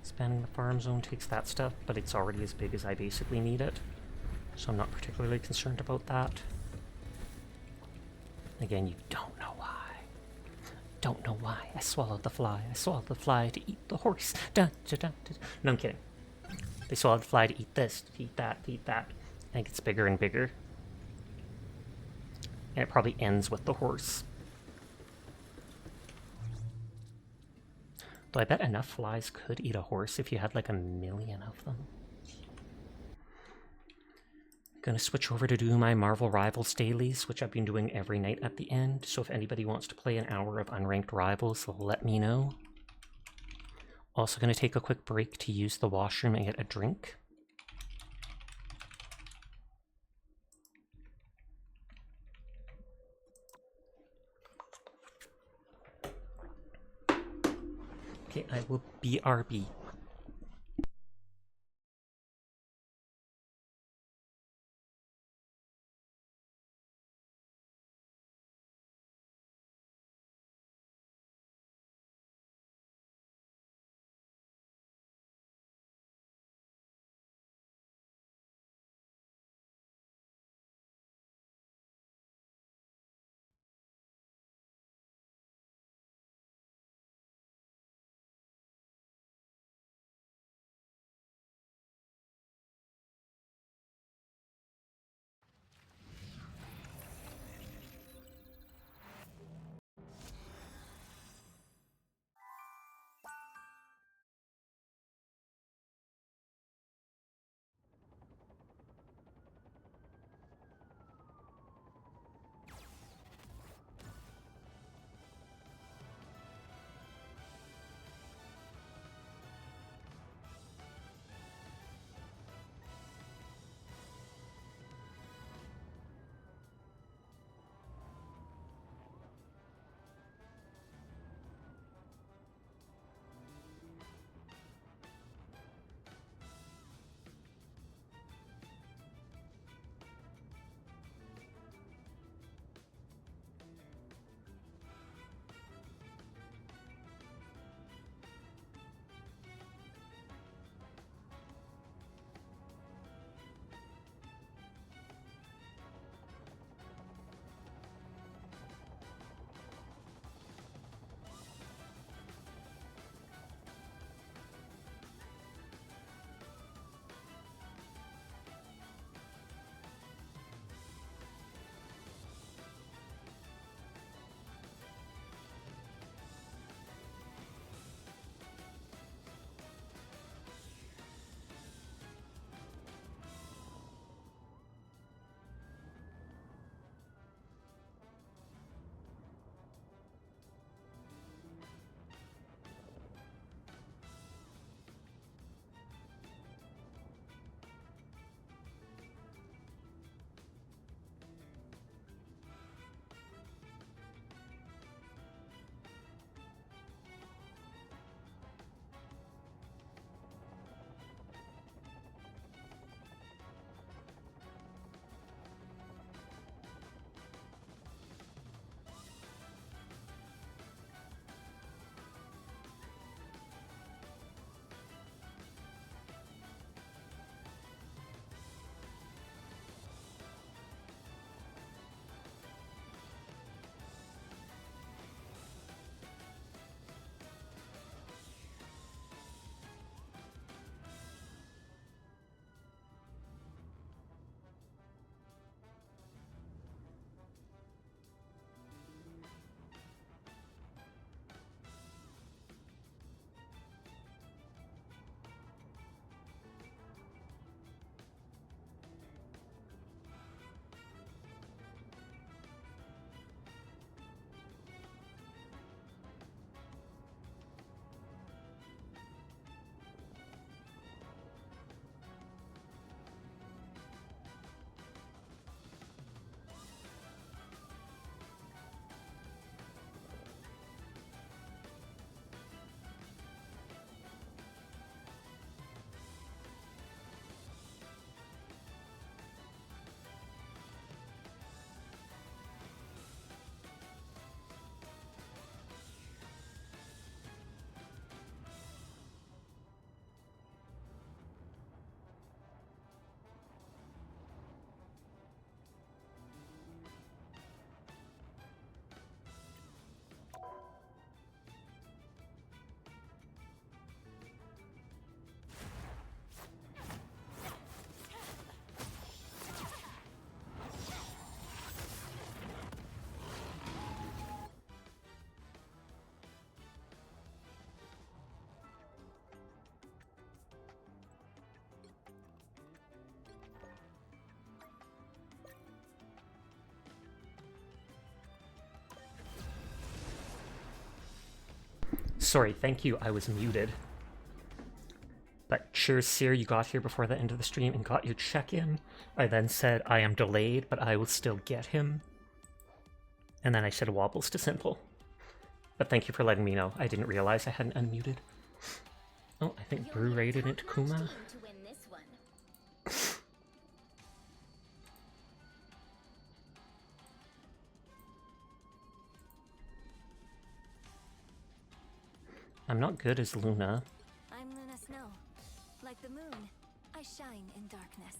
Expanding the farm zone takes that stuff, but it's already as big as I basically need it. So I'm not particularly concerned about that. Again, you don't know why. Don't know why. I swallowed the fly. I swallowed the fly to eat the horse. Dun, dun, dun, dun. No, I'm kidding. They swallowed the fly to eat this, to eat that, to eat that. And it gets bigger and bigger. And it probably ends with the horse. Though I bet enough flies could eat a horse if you had like 1 million of them. Gonna switch over to do my Marvel Rivals dailies, which I've been doing every night at the end. So if anybody wants to play an hour of unranked Rivals, let me know. Also gonna take a quick break to use the washroom and get a drink. Okay, I will BRB. sorry, thank you, I was muted. But cheers, Seer, you got here before the end of the stream and got your check-in. I then said, I am delayed, but I will still get him. And then I said wobbles to Simple. But thank you for letting me know. I didn't realize I hadn't unmuted. Oh, I think Brew raided into Kuma. I'm not good as Luna. I'm Luna Snow. Like the moon, I shine in darkness.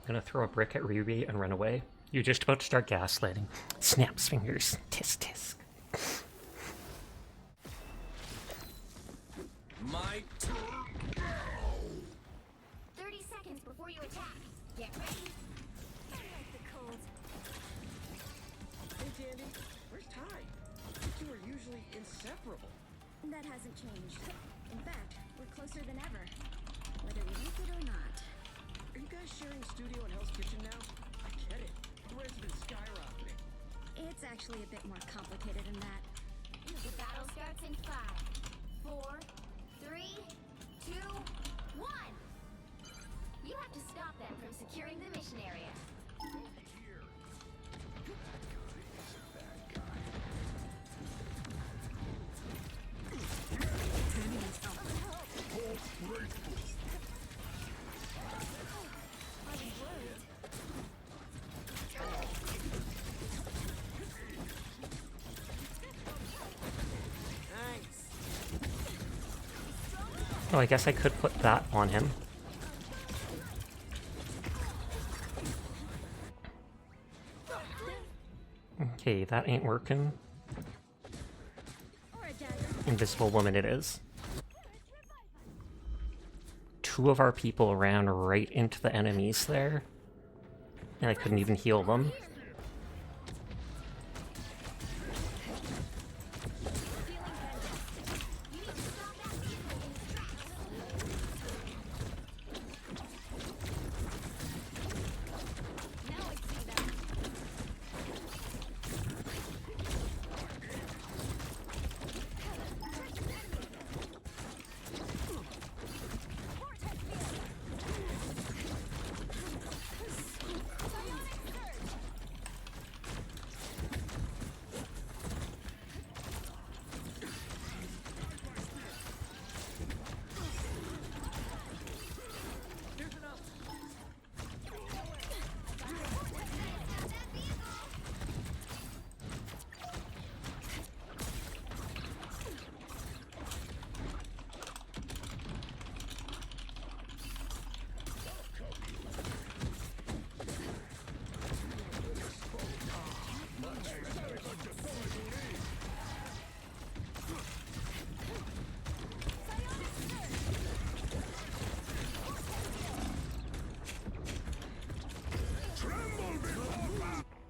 I'm gonna throw a brick at Riri and run away. You're just about to start gaslighting. Snaps fingers. Tisk tisk. My turn. 30 seconds before you attack. Get ready. I like the cold. Hey, Dandy, where's Ty? You two are usually inseparable. That hasn't changed. In fact, we're closer than ever. Whether we like it or not. Are you guys sharing studio in Hell's Kitchen now? I get it. The rent's been skyrocketing. It's actually a bit more complicated than that. The battle starts in 5, 4, 3, 2, 1. You have to stop them from securing the mission area. Oh, I guess I could put that on him. Okay, that ain't working. Invisible woman it is. Two of our people ran right into the enemies there. And I couldn't even heal them.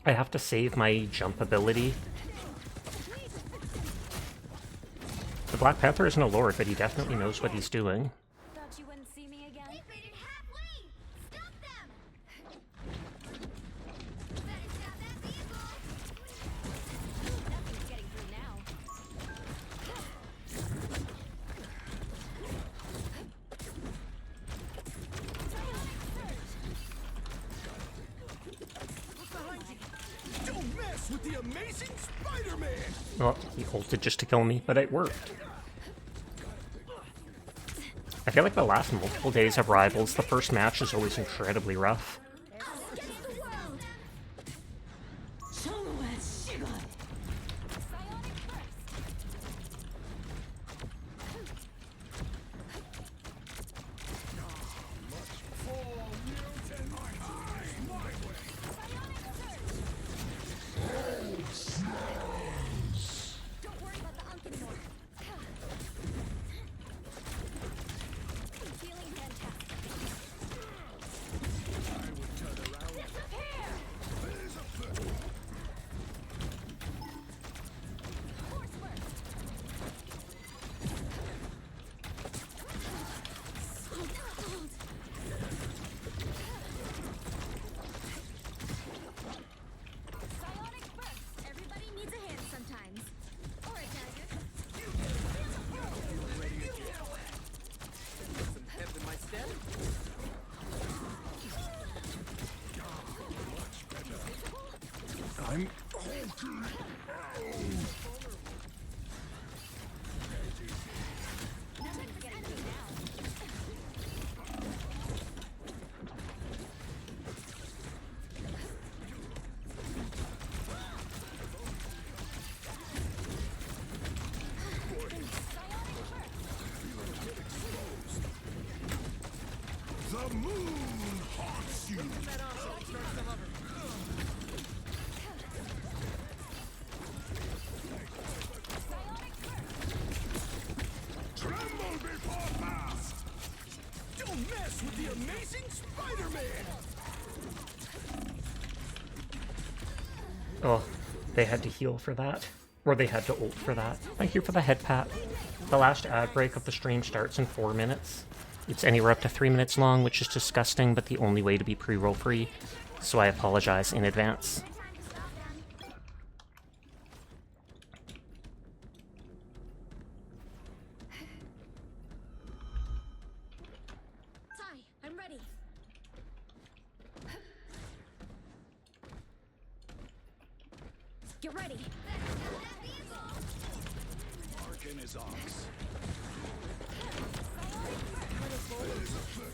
I have to save my jump ability. The Black Panther isn't a lord, but he definitely knows what he's doing. Thought you wouldn't see me again? They made it halfway! Stop them! Better stop that vehicle! Nothing's getting through now. Don't mess with the amazing Spider-Man! Well, he ulted just to kill me, but it worked. I feel like the last multiple days of Rivals, the first match is always incredibly rough. Don't worry about the unk anymore. Feeling fantastic. I'm the moon haunts you. Tremble before fast. Don't mess with the amazing Spider-Man. Oh, they had to heal for that. Or they had to ult for that. Thank you for the head pat. The last ad break of the stream starts in 4 minutes. It's anywhere up to 3 minutes long, which is disgusting, but the only way to be pre-roll free. So I apologize in advance. Ty, I'm ready. Get ready. Mark in his ox.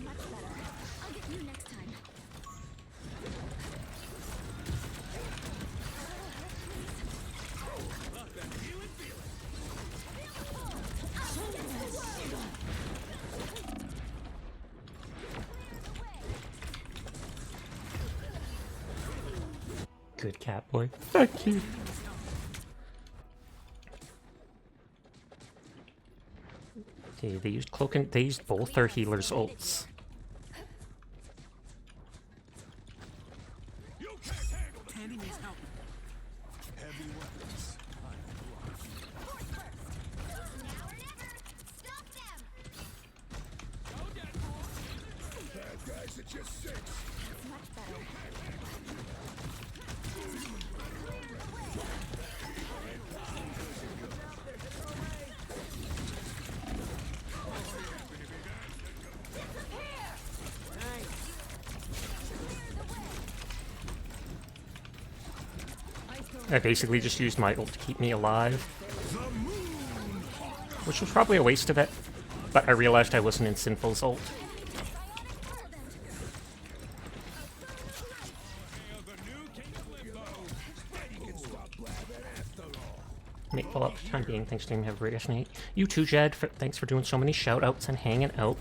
Much better. I'll get you next time. Good cat boy. Thank you. Okay, they used cloak and they used both their healers' ults. You can't handle the Tandy needs help. Heavy weapons. Now or never. Stop them. Bad guys at your six. Much better. I basically just used my ult to keep me alive. Which was probably a waste of it. But I realized I wasn't in Sinful's ult. Make follow up for the time being. Thanks, team. Have a great night. You too, Jed. Thanks for doing so many shout outs and hanging out.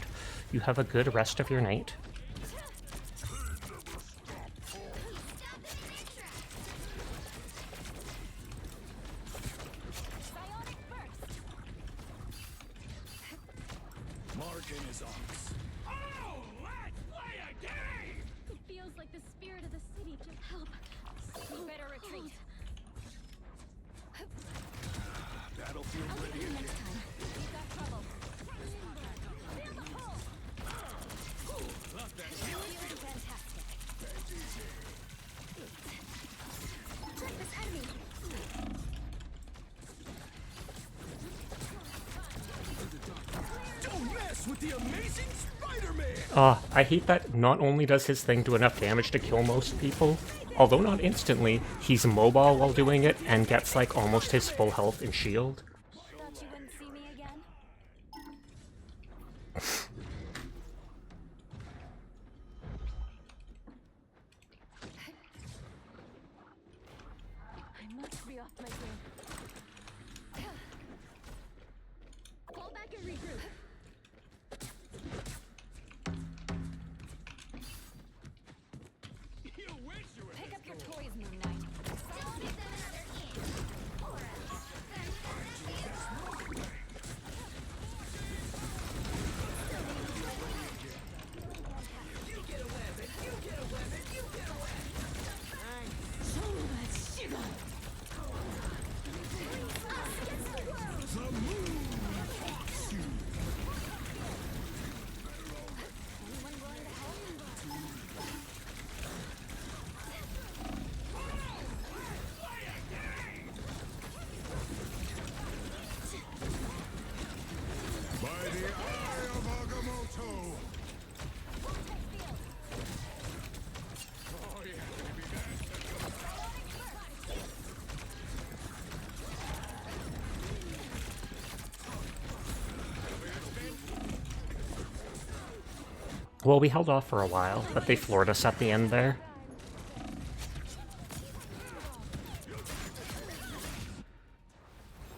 You have a good rest of your night. Mark in his ox. Oh, let's play a game! It feels like the spirit of the city just help. So better retreat. Battlefield I'll get ready you again. next time. We've got trouble. You're fantastic. Check this enemy. Don't mess with the amazing Spider-Man! I hate that not only does his thing do enough damage to kill most people, although not instantly, he's mobile while doing it and gets like almost his full health and shield. Thought you wouldn't see me again? I must be off my game. Fall back and regroup. You wish you were Pick up your toys, Moon Knight. Don't give them another inch. Or else. the moon haunts you. Well, we held off for a while, but they floored us at the end there.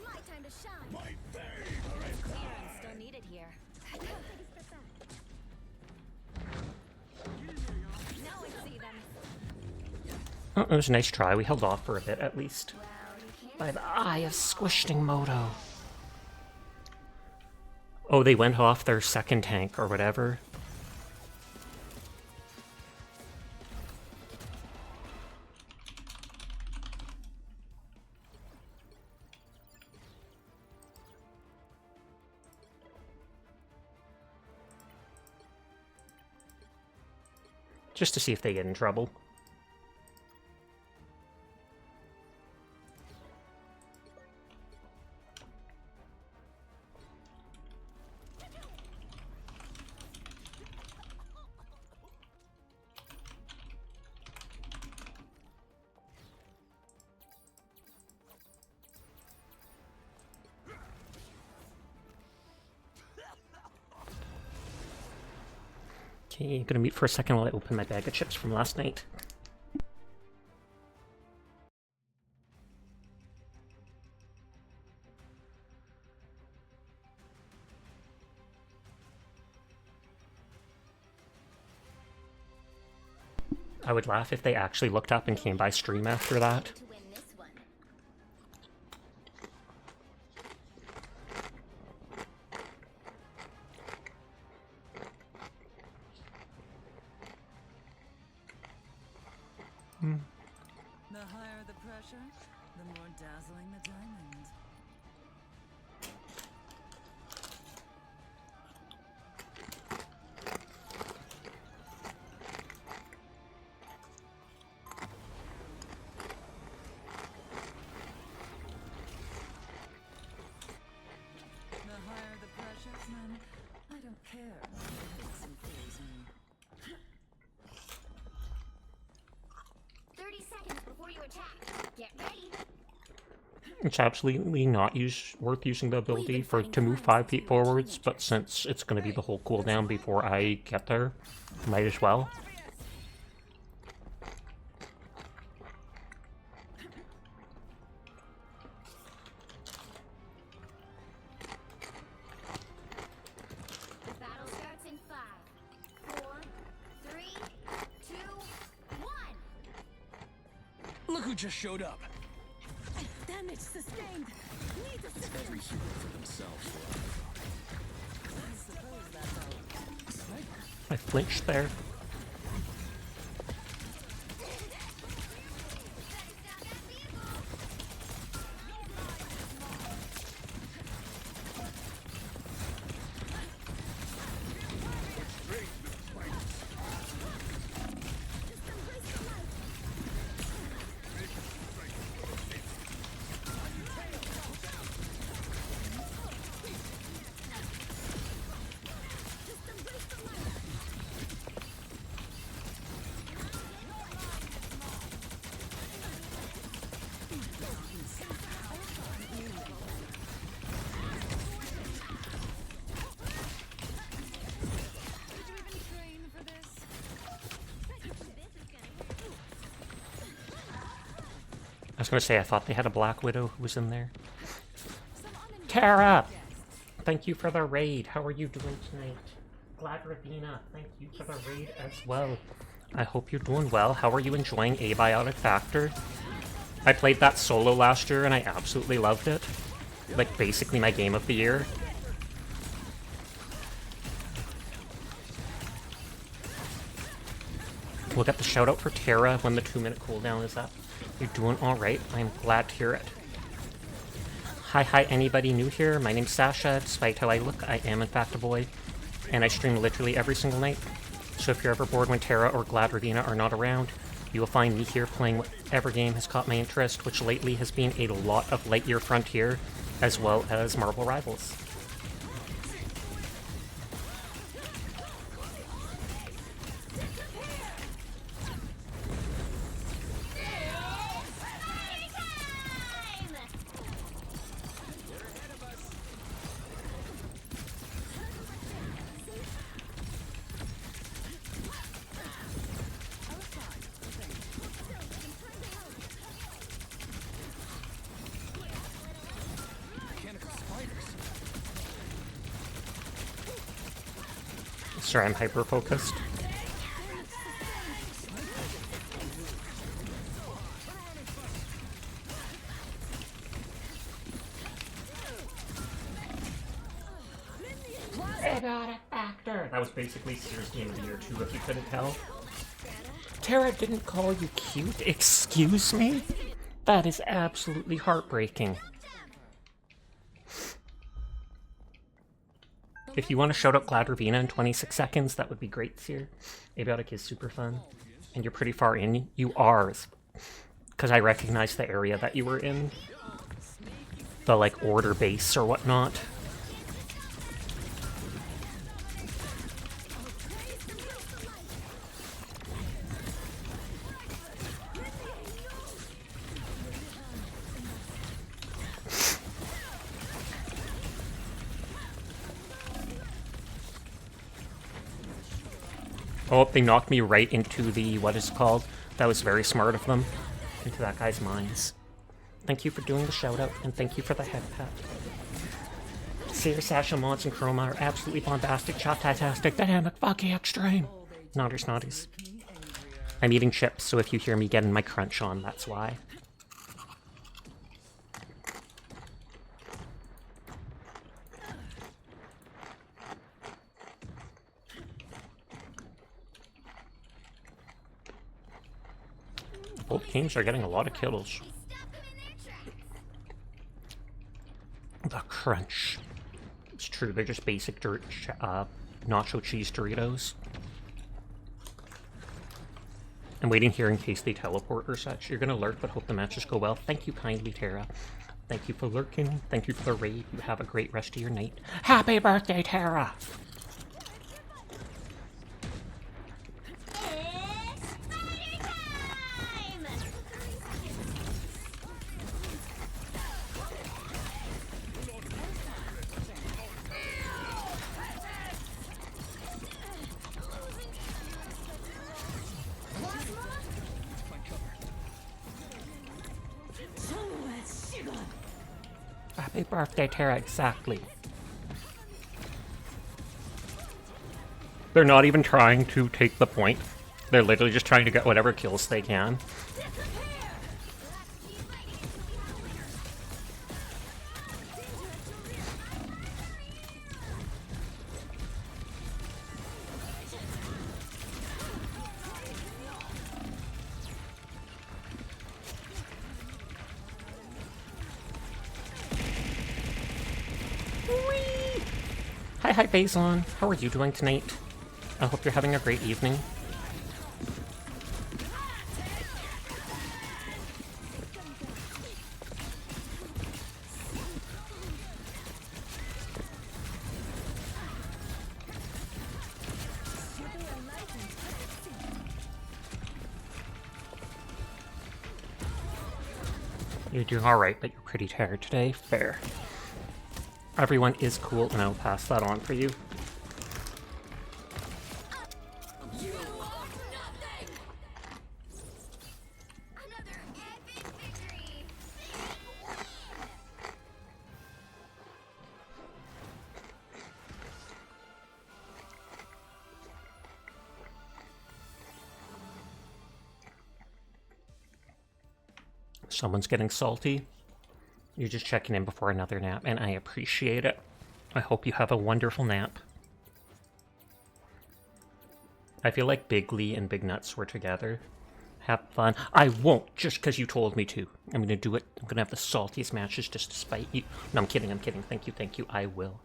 My time to shine. My favorite. Clearance still needed here. No one see them. Oh, it was a nice try. We held off for a bit, at least. Well, you can't. By the eye of Squishing Moto. Oh, they went off their second tank or whatever. Just to see if they get in trouble. Okay, gonna mute for a second while I open my bag of chips from last night. I would laugh if they actually looked up and came by stream after that. To win this one. The higher the pressure, the more dazzling the diamond. The higher the pressure, man, I don't care. It doesn't faze me. 30 seconds before you attack. Get ready. It's absolutely not worth using the ability to move 5 feet forwards, but since it's going to be the whole cooldown before I get there, might as well. The battle starts in 5, 4, 3, 2, 1. Look who just showed up. Damage sustained. Need assistance. Every human for themselves. I suppose that's all. I flinched there. I was going to say, I thought they had a Black Widow who was in there. Tara! Thank you for the raid. How are you doing tonight? Glad Ravina, thank you for the raid as well. I hope you're doing well. How are you enjoying Abiotic Factor? I played that solo last year and I absolutely loved it. Like, basically my game of the year. We'll get the shout out for Tara when the 2-minute cooldown is up. You're doing alright. I'm glad to hear it. Hi, anybody new here? My name's Sasha. Despite how I look, I am in fact a boy. And I stream literally every single night. So if you're ever bored when Tara or Glad Ravina are not around, you will find me here playing whatever game has caught my interest, which lately has been a lot of Lightyear Frontier, as well as Marvel Rivals. Sorry, I'm hyper-focused. That was basically Sears Game of the Year 2, if you couldn't tell. Tara didn't call you cute? Excuse me? That is absolutely heartbreaking. If you want to shout out Glad Ravina in 26 seconds, that would be great, Sear. Abiotic is super fun. And you're pretty far in. You are. Because I recognize the area that you were in. The, like, order base or whatnot. Oh, they knocked me right into the, what is it called? That was very smart of them. Into that guy's mines. Thank you for doing the shout out, and thank you for the head pat. Seer, Sasha, Mods, and Chroma are absolutely bombastic, chop-tastic, dynamic, fucking extreme. Nodders, noddies. I'm eating chips, so if you hear me getting my crunch on, that's why. Both teams are getting a lot of kills. The crunch. It's true, they're just basic nacho cheese Doritos. I'm waiting here in case they teleport or such. You're gonna lurk, but hope the matches go well. Thank you kindly, Tara. Thank you for lurking. Thank you for the raid. You have a great rest of your night. Happy birthday, Tara! Happy birthday, Tara, exactly. They're not even trying to take the point. They're literally just trying to get whatever kills they can. Hi Basilon, how are you doing tonight? I hope you're having a great evening. You're doing alright, but you're pretty tired today. Fair. Everyone is cool, and I'll pass that on for you. Someone's getting salty. You're just checking in before another nap, and I appreciate it. I hope you have a wonderful nap. I feel like Big Lee and Big Nuts were together. Have fun. I won't, just because you told me to. I'm gonna do it. I'm gonna have the saltiest matches just to spite you. No, I'm kidding, I'm kidding. Thank you, I will.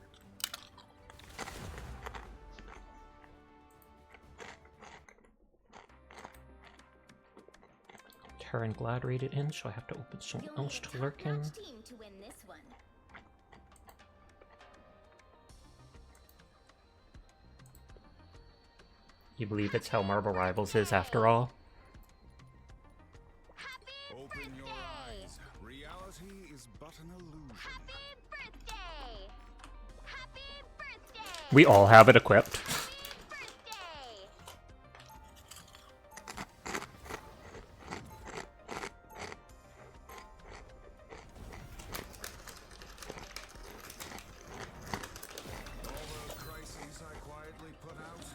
Tara and Glad raided in, so I have to open someone else to lurk in. You believe it's how Marvel Rivals is after all? Open your eyes. Reality is but an illusion. Happy birthday! Happy birthday! We all have it equipped. All those crises I quietly put out,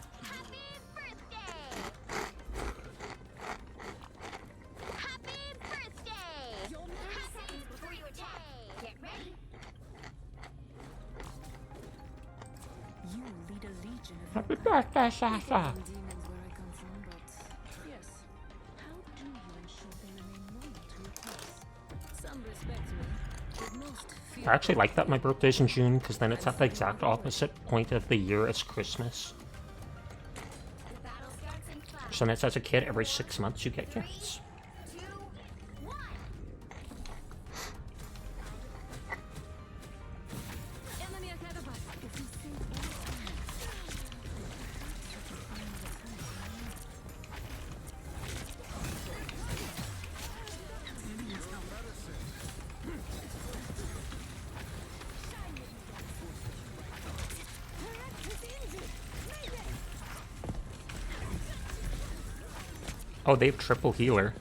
Happy birthday, Sasha! Demons where I come from, but yes. How do you ensure they remain loyal to your cause? Some respect me, but most fear. I actually like that my birthday's in June, because then it's at the exact opposite point of the year as Christmas. The battle starts in 5, So that's as a kid, every 6 months you get 3, gifts. 2, 1. Enemy ahead of us. If you save all time, perhaps you can find the time. Oh, they have triple healer.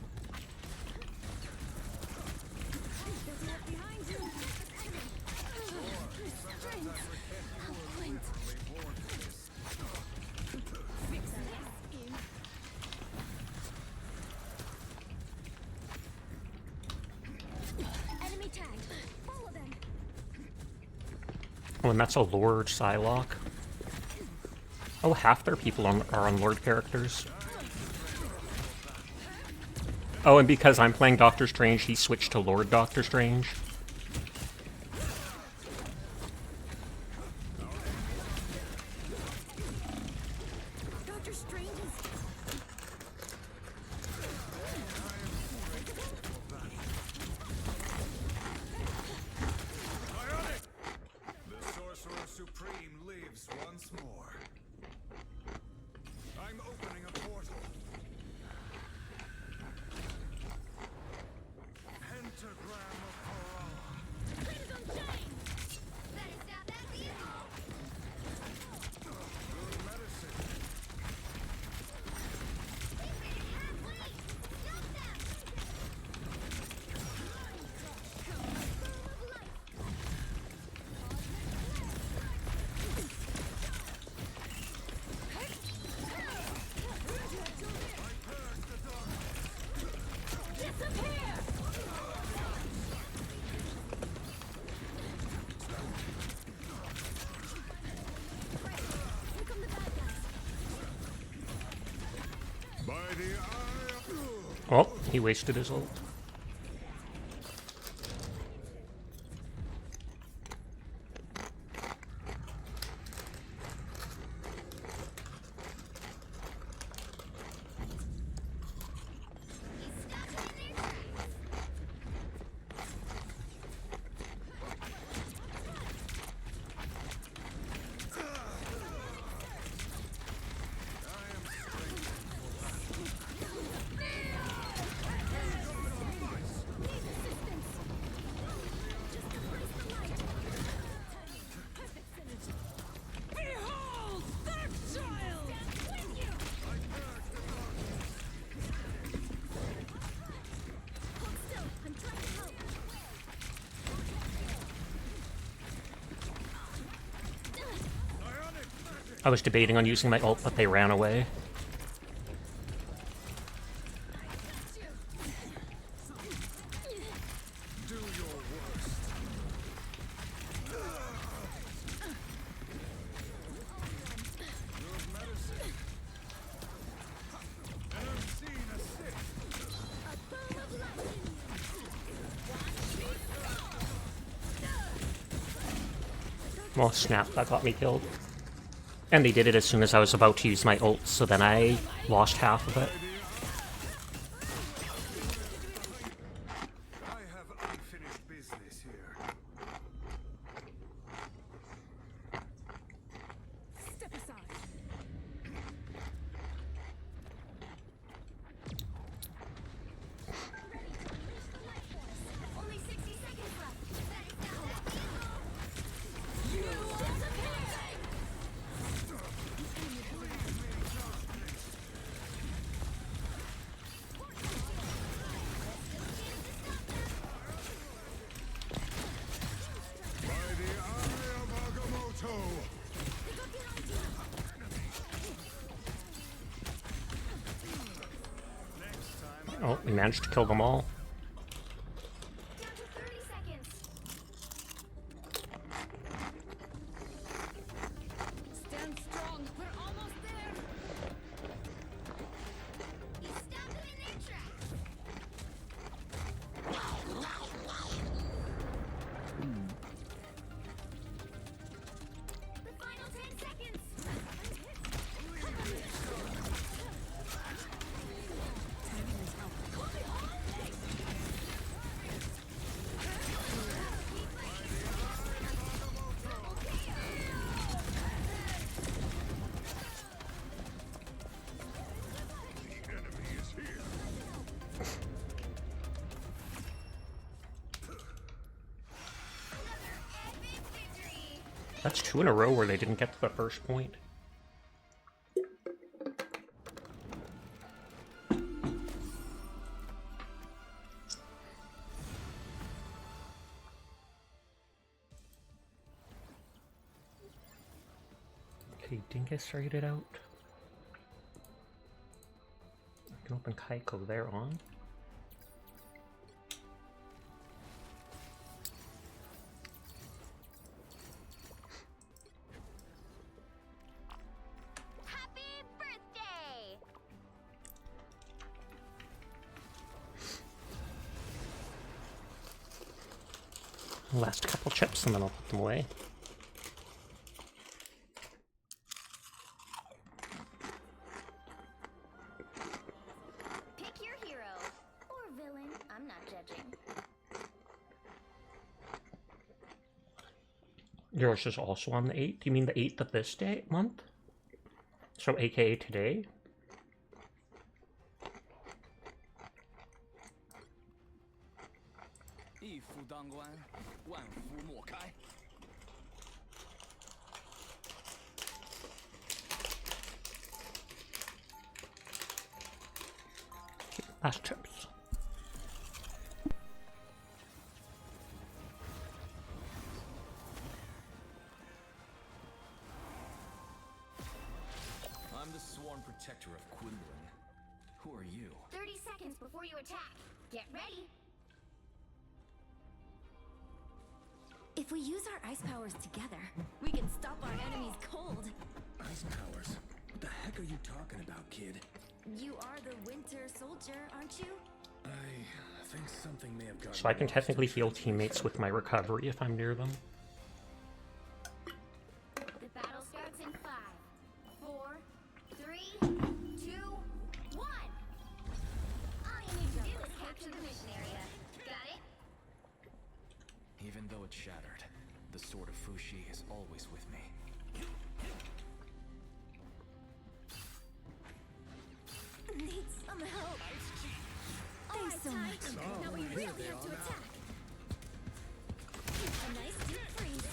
Enemy tagged. Follow them. Oh, and that's a Lord Psylocke. Oh, half their people are on Lord characters. Oh, and because I'm playing Doctor Strange, he switched to Lord Doctor Strange. Doctor Strange is The Sorcerer Supreme lives once more. I'm opening a portal. Pentagram of Horror. Better stop that vehicle. Good medicine. They've made it halfway. Stop them. By the eye of... Oh, he wasted his ult. He's stuck in their tracks. Behold that child! hold still. I'm trying to help. I was debating on using my ult, but they ran away. Do your worst. Good medicine. An unseen assist. Well, snap, that got me killed. And they did it as soon as I was about to use my ult, so then I lost half of it. I have unfinished business here. Step aside. Only 60 seconds left. Better stop that vehicle. By the eye of Agamotto. Oh, we managed to kill them all. Down to 30 seconds. Stand strong. We're That's 2 in a row where they didn't get to the first point. Okay, Dingus rated out. I can open Kaiko there on. Happy birthday! Last couple chips and then I'll put them away. Pick your hero. Or villain. I'm not judging. Yours is also on the 8th? You mean the 8th of this day month? So aka today? Last chips. I'm the sworn protector of Quinlan. Who are you? 30 seconds before you attack. Get ready. If we use our ice powers together, we can stop our enemies cold. Ice powers? What the heck are you talking about, kid? You are the Winter Soldier, aren't you? I think something may have gotten So I can lost. technically heal teammates with my recovery if I'm near them. The battle starts in 5, 4, 3, 2, 1. All you need to do is capture the mission area. Got it? Even though it's shattered, the sword of Fushi is always with me. Need some help. Thanks so much. Now we really have to attack. A nice deep freeze.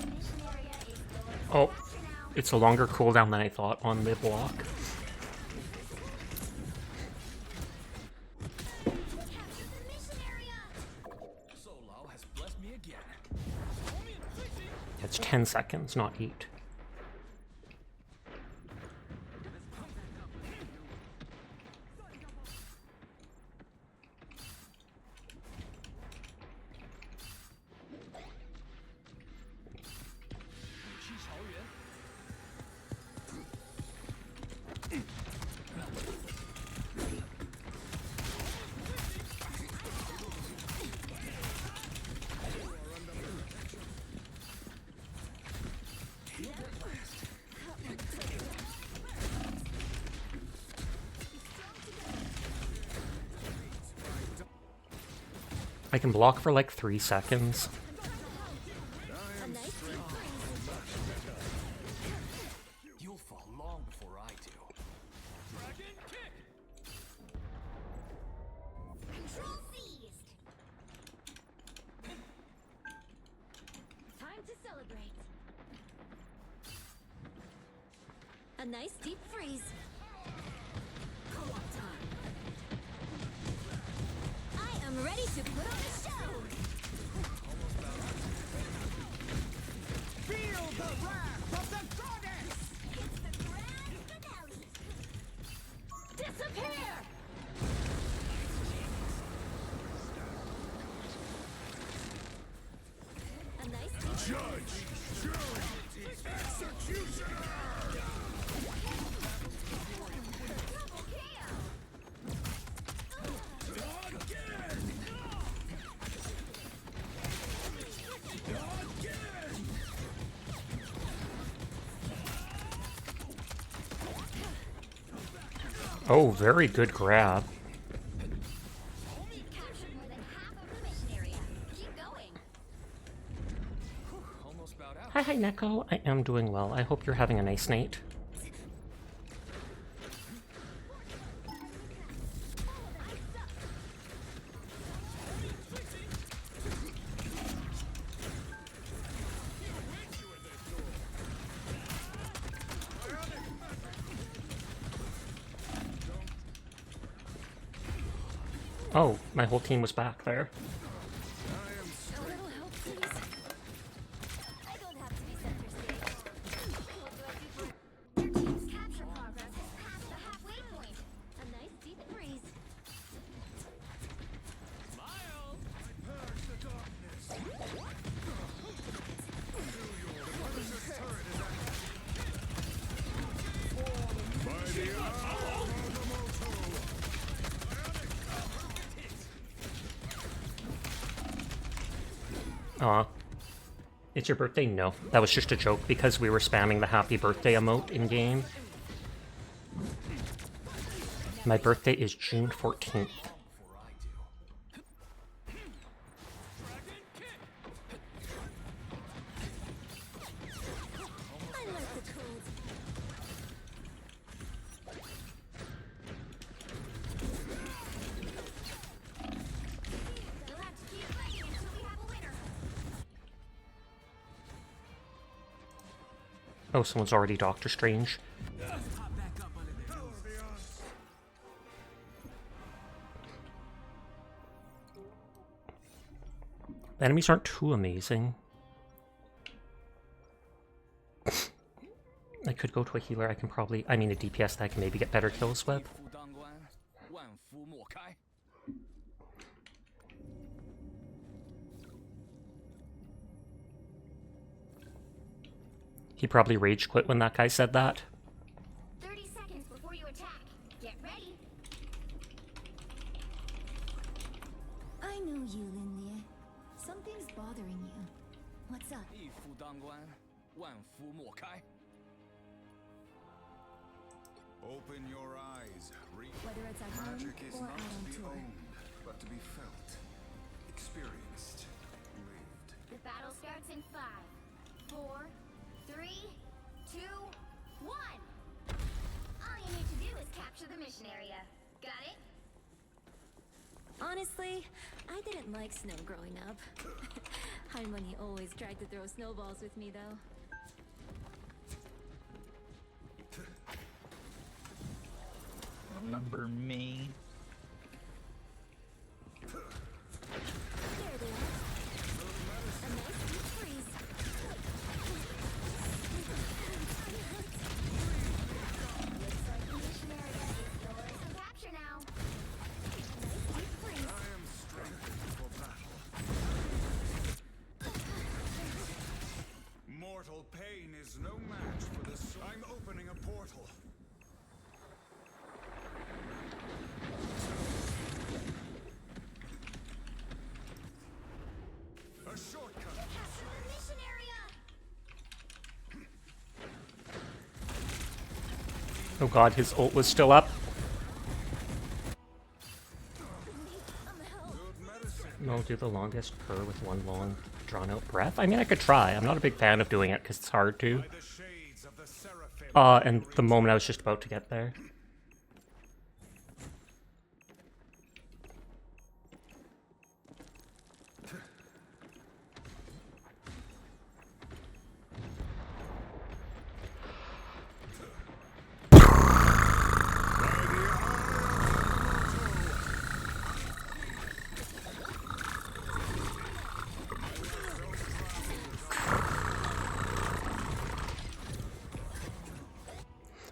Mission area is yours. Oh, it's a longer cooldown than I thought on the block. Capture the mission area. Solao has blessed me again. It's 10 seconds, not 8. I can block for like 3 seconds. A nice deep freeze. You'll fall long before I do. Dragon kick! Control seized. Time to celebrate. A nice deep freeze. Co-op time. I am ready to put on a show. Feel the wrath of the goddess! It's the grand finale. Disappear! A nice deep Judge! Jury! Executioner! Double KO. Oh, very good grab. Captured more than half of the mission area. Keep going. Almost bowed out. Hi, Neko. I am doing well. I hope you're having a nice night. Oh, my whole team was back there. A little help, please. I don't have to be center stage. What do I do for your team's capture progress has passed the halfway point? A nice deep breeze. Aw. It's your birthday? No. That was just a joke because we were spamming the happy birthday emote in-game. My birthday is June 14th. I like the cold. You'll have to keep fighting until we have a winner. Oh, someone's already Doctor Strange. The enemies aren't too amazing. I could go to a healer. I mean a DPS that I can maybe get better kills with. 夫当关，万夫莫开。 He probably rage quit when that guy said that. 30 seconds before you attack. Get ready. I know you, Lightyear. Something's bothering you. What's up? 一夫当关，万夫莫开。 Open your eyes. Whether it's at home Magic is or not out on to be tour. owned, but to be felt, experienced, lived. The battle starts in 5, 4, 3, 2, 1. All you need to do is capture the mission area. Got it? Honestly, I didn't like snow growing up. Harmony always tried to throw snowballs with me, though. Remember me? There they are. A nice deep freeze. Looks like the mission area is yours to capture now. Nice deep freeze. I am strengthened for battle. Mortal pain is no match for the soul. I'm opening a portal. A shortcut. Capture the mission area. Oh god, his ult was still up. Good medicine. No, do the longest purr with one long, drawn-out breath. I mean, I could try. I'm not a big fan of doing it because it's hard to. By the shades of the seraphim. And the moment I was just about to get there.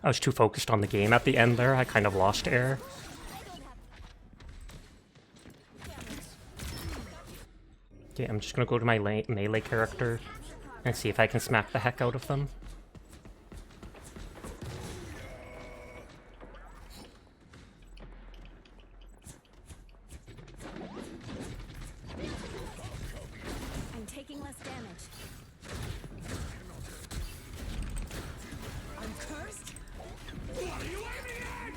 I was too focused on the game at the end there. I kind of lost air. Okay, I'm just gonna go to my melee character and see if I can smack the heck out of them. I'm taking less damage. I'm cursed? What are you aiming at?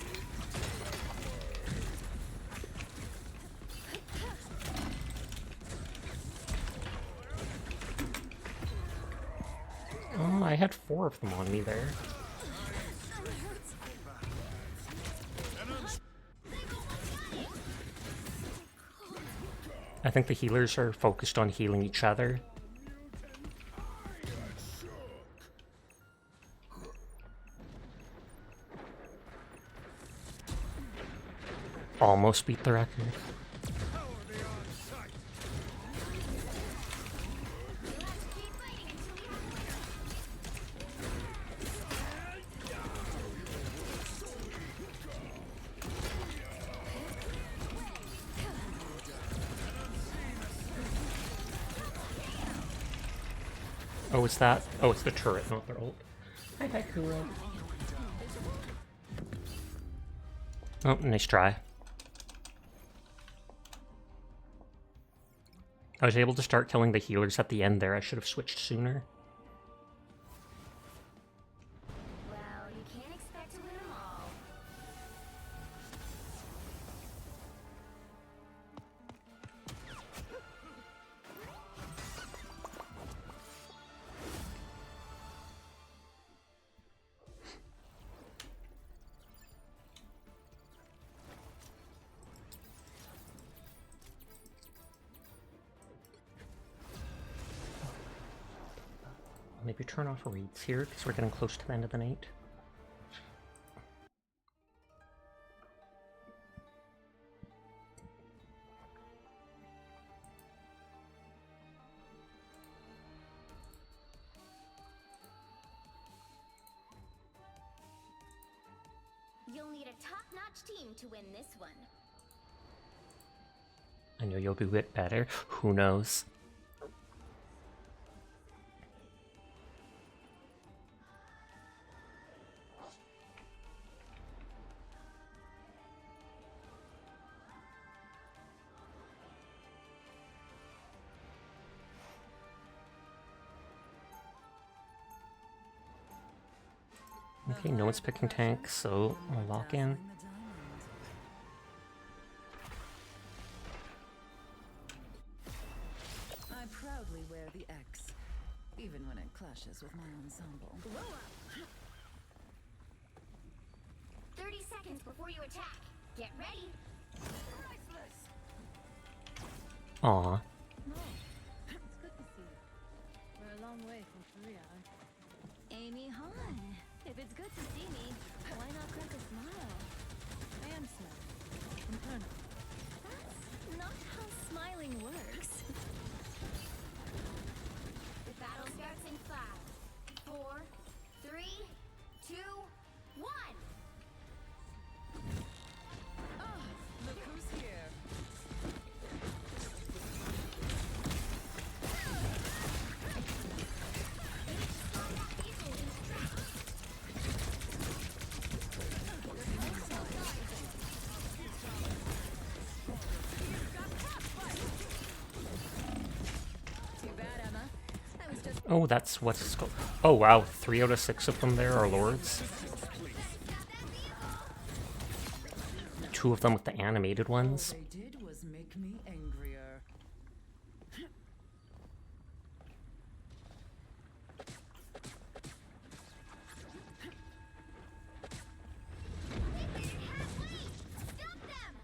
Oh, I had 4 of them on me there. I think the healers are focused on healing each other. Almost beat the record. Oh, it's that? Oh, it's the turret, not their ult. Hi, Kuro. Oh, nice try. I was able to start killing the healers at the end there. I should have switched sooner. Well, you can't expect to win them all. Maybe turn off reads here, because we're getting close to the end of the night. You'll need a top-notch team to win this one. I know you'll do it better. Who knows? Okay, no one's picking tanks, so I'll lock in. I proudly wear the X, even when it clashes with my ensemble. 30 seconds before you attack. Get ready. Aw. It's good to see you. We're a long way from Korea. Amy Han, if it's good to see me, why not crack a smile? I am smiling. Internal. That's not how smiling works. The battle starts in 5, 4, 3, 2, 1. Look who's here. Too bad, Emma. I was just Oh, that's what's it's called. Oh wow, 3 out of 6 of them there are lords. 2 of them with the animated ones. All they did was make me angrier. Stop them!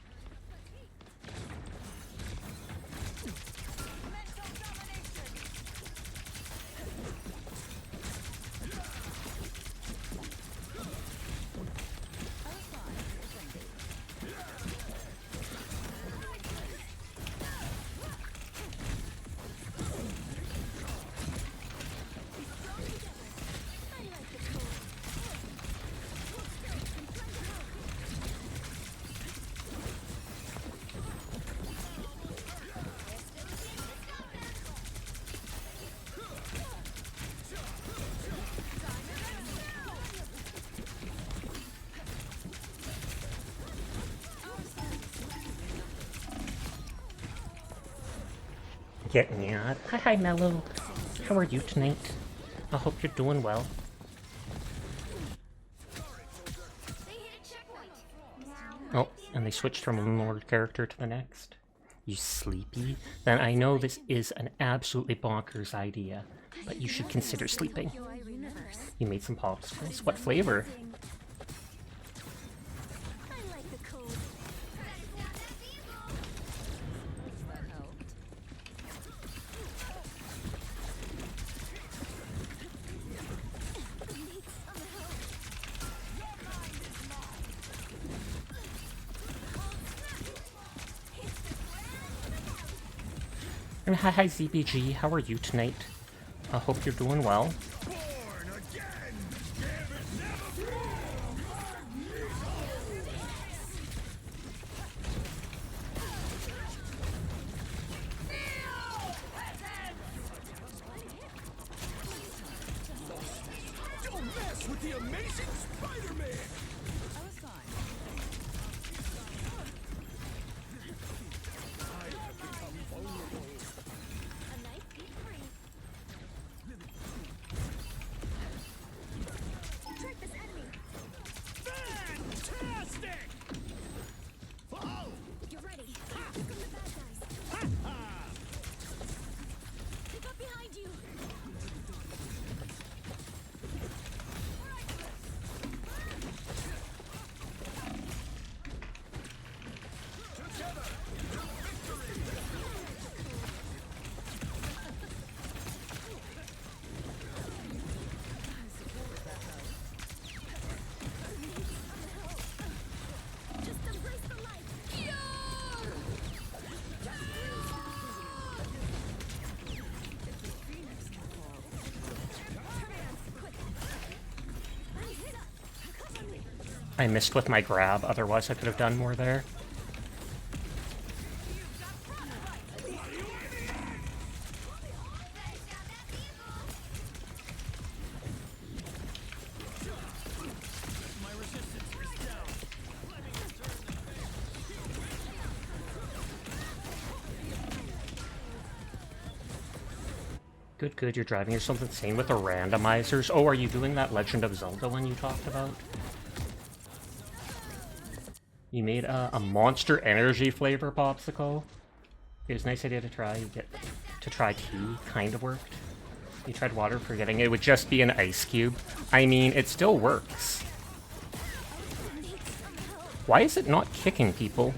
Getting mad. Hi, Mello. How are you tonight? I hope you're doing well. They hit a checkpoint. Oh, and they switched from one lord character to the next. You sleepy? Then I know this is an absolutely bonkers idea, but you should consider sleeping. You made some popsicles. What flavor? I like the code. That helped. Need some help. And hi, ZBG. How are you tonight? I hope you're doing well. I was fine. A nice deep freeze. Trick this enemy. Fantastic! Whoa! Get ready. Here come the bad guys. Pick up behind you. Just embrace the light. I missed with my grab, otherwise I could have done more there. My resistance is down. Good, good, you're driving yourself insane with the randomizers. Oh, are you doing that Legend of Zelda one you talked about? You made a Monster Energy flavor popsicle? It was a nice idea to try. You get to try tea, kind of worked. You tried water, forgetting it would just be an ice cube. I mean, it still works. Why is it not kicking people?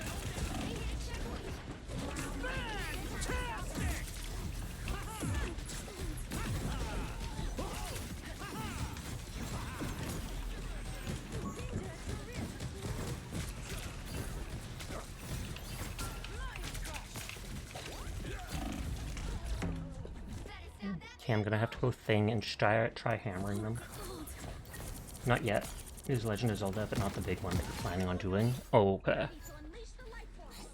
Okay, I'm gonna have to go thing and just try hammering them. Not yet. It is Legend of Zelda, but not the big one that you're planning on doing. Okay. To unleash the light force.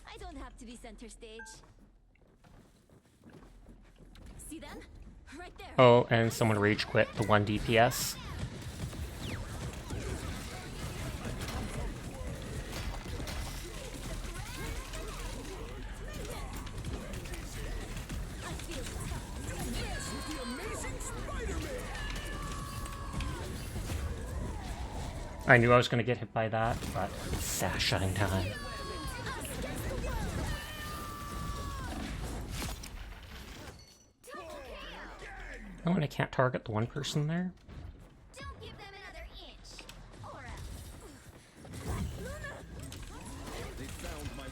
I don't have to be center stage. See them? Right there. Oh, and someone rage quit the 1 DPS. I knew I was gonna get hit by that, but it's Sashine time. Oh, and I can't target the one person there. Don't give them another inch. Or else. They found my...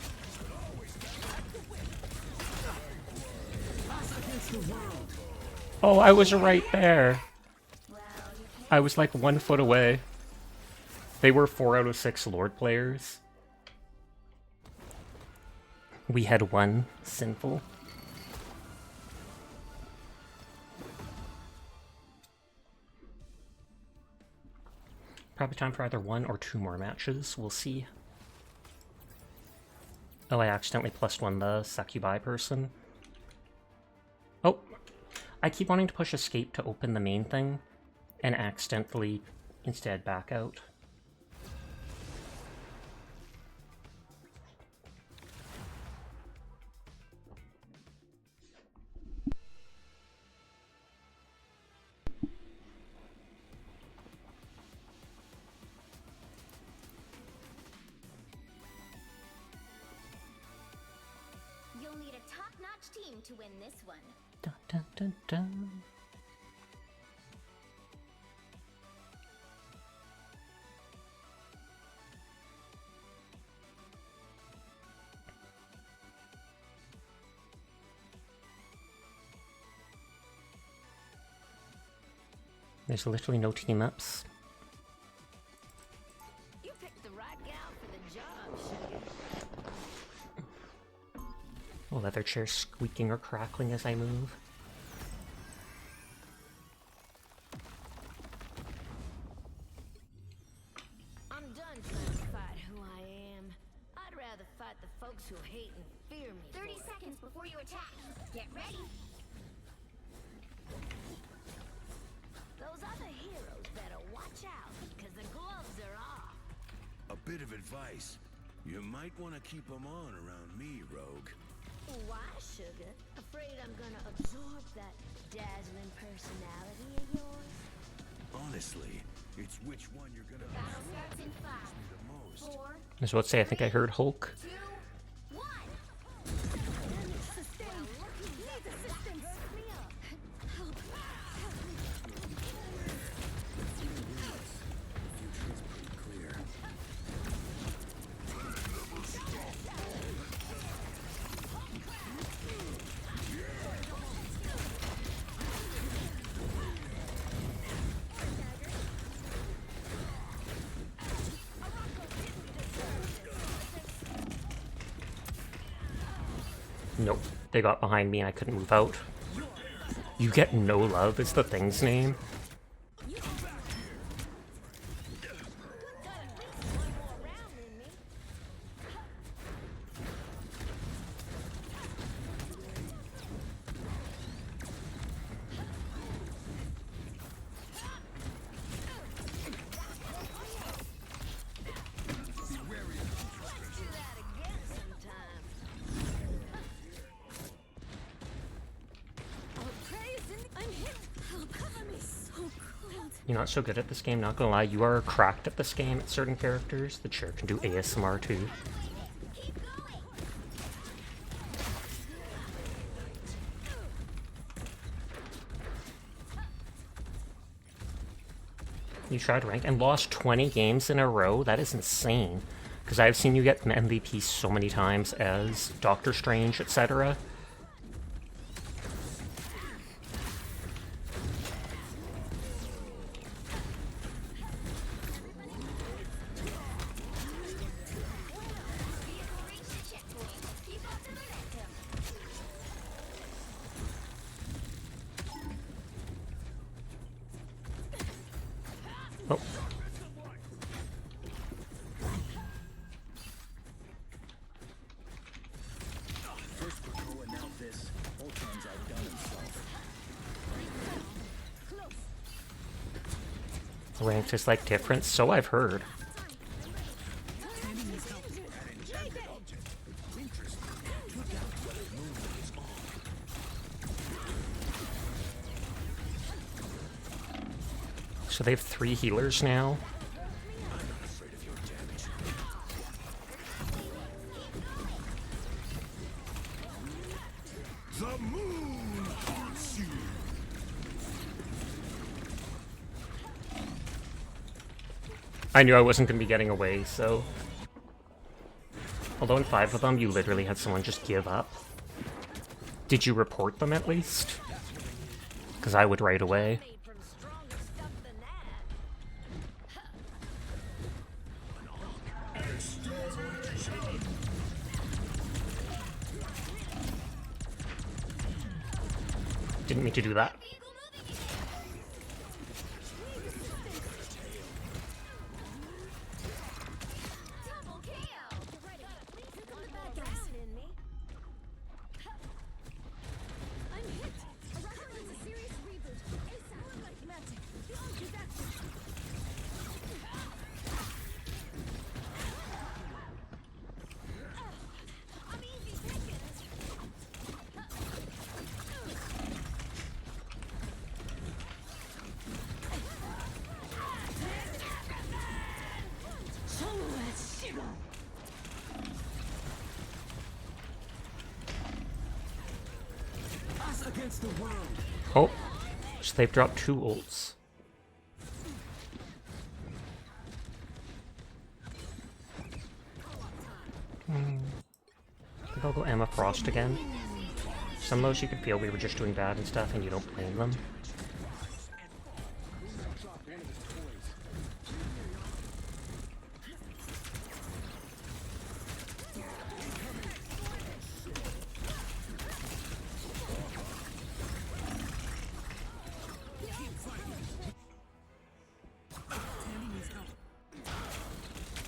Oh, I was right there. I was like 1 foot away. They were 4 out of 6 Lord players. We had 1 sinful. Probably time for either 1 or 2 more matches. We'll see. Oh, I accidentally +1 the succubi person. Oh, I keep wanting to push escape to open the main thing, and accidentally instead back out. You'll need a top-notch team to win this one. Dun, dun, dun, dun. There's literally no team-ups. You picked the right gal for the job, sugar. Leather chair squeaking or crackling as I move. I'm done trying to fight who I am. I'd rather fight the folks who hate and fear me. 30 seconds before you attack. Get ready. Those other heroes better advice. You might want to keep them on around me, Rogue. Why, sugar? Afraid I'm gonna absorb that dazzling personality of yours? Honestly, it's which one you're gonna Battle starts in the most. 5, 4, I was about to say, I think I heard Hulk. 2, 1. Nope. They got behind me and I couldn't move out. You get no love is the thing's name. You're not so good at this game, not gonna lie. You are cracked at this game at certain characters. The chair can do ASMR too. You tried rank and lost 20 games in a row? That is insane. Because I've seen you get MVP so many times as Doctor Strange, etc. Oh. First Krakoa, now this. Ultron's outdone himself. Ranked is like different, so I've heard. So they have 3 healers now. The moon haunts you. I knew I wasn't going to be getting away, so... Although in 5 of them, you literally had someone just give up. Did you report them at least? Because I would right away. Didn't mean to do that. Against the world. Oh, so they've dropped 2 ults. I think I'll go Emma Frost again. Some of those you could feel we were just doing bad and stuff and you don't blame them.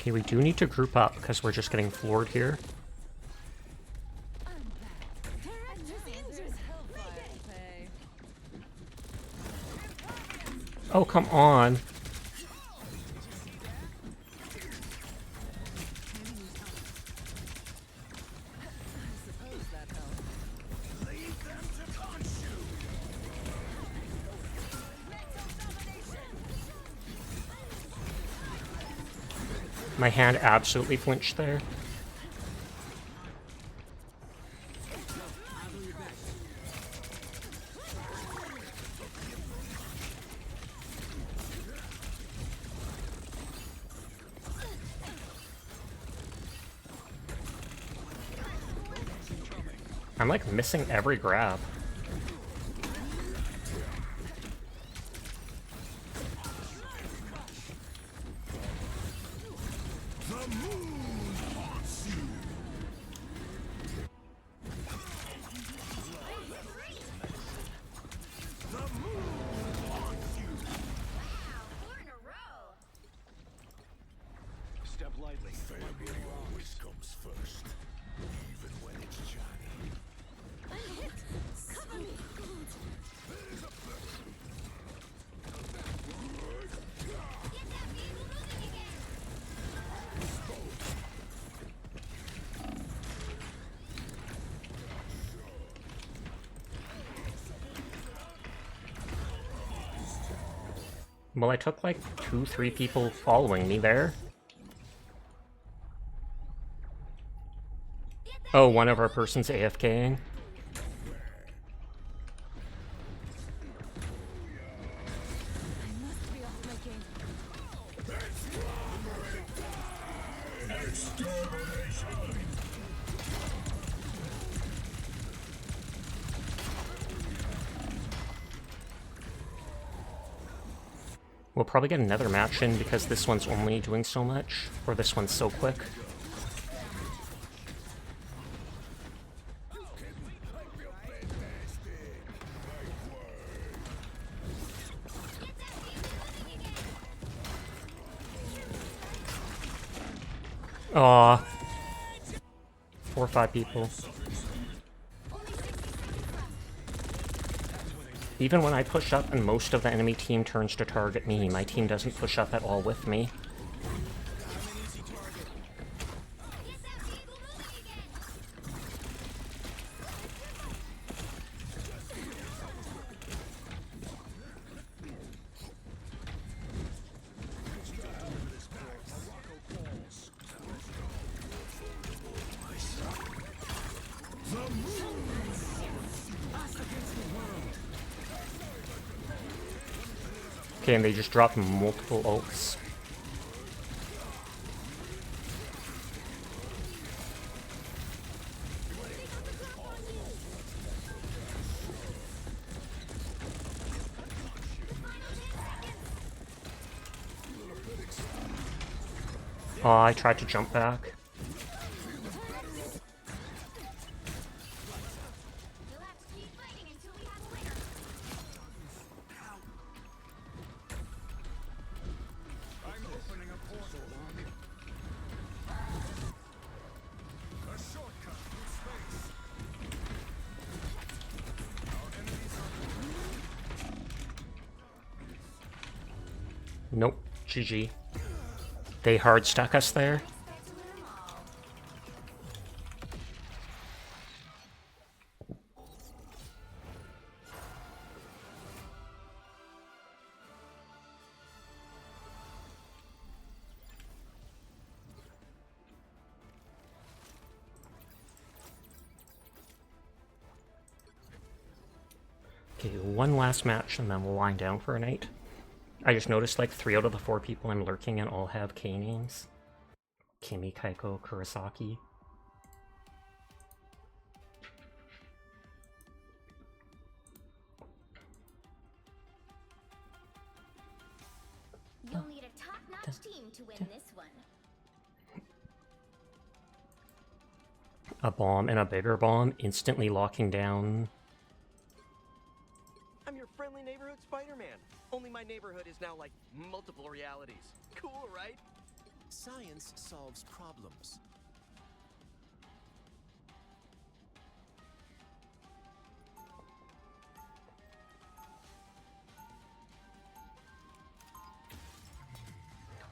Okay, we do need to group up because we're just getting floored here. Oh, come on. My hand absolutely flinched there. I'm like missing every grab. Step lightly. Family always comes first, even when it's Johnny. I'm hit! Cover me! Well, I took like 2-3 people following me there. Oh, one of our person's AFKing. I must be off my game. We'll probably get another match in because this one's only doing so much, or this one's so quick. Aw. 4 or 5 people. Even when I push up and most of the enemy team turns to target me, my team doesn't push up at all with me. Okay, and they just dropped multiple ults. Oh, I tried to jump back. Nope, GG. They hard stuck us there. Okay, one last match and then we'll wind down for a night. I just noticed like 3 out of the 4 people I'm lurking in all have K names. Kimi, Kaiko, Kurosaki. You'll need a top-notch team to win this one. A bomb and a bigger bomb, instantly locking down. I'm your friendly neighborhood Spider-Man. Only my neighborhood is now like multiple realities. Cool, right? Science solves problems.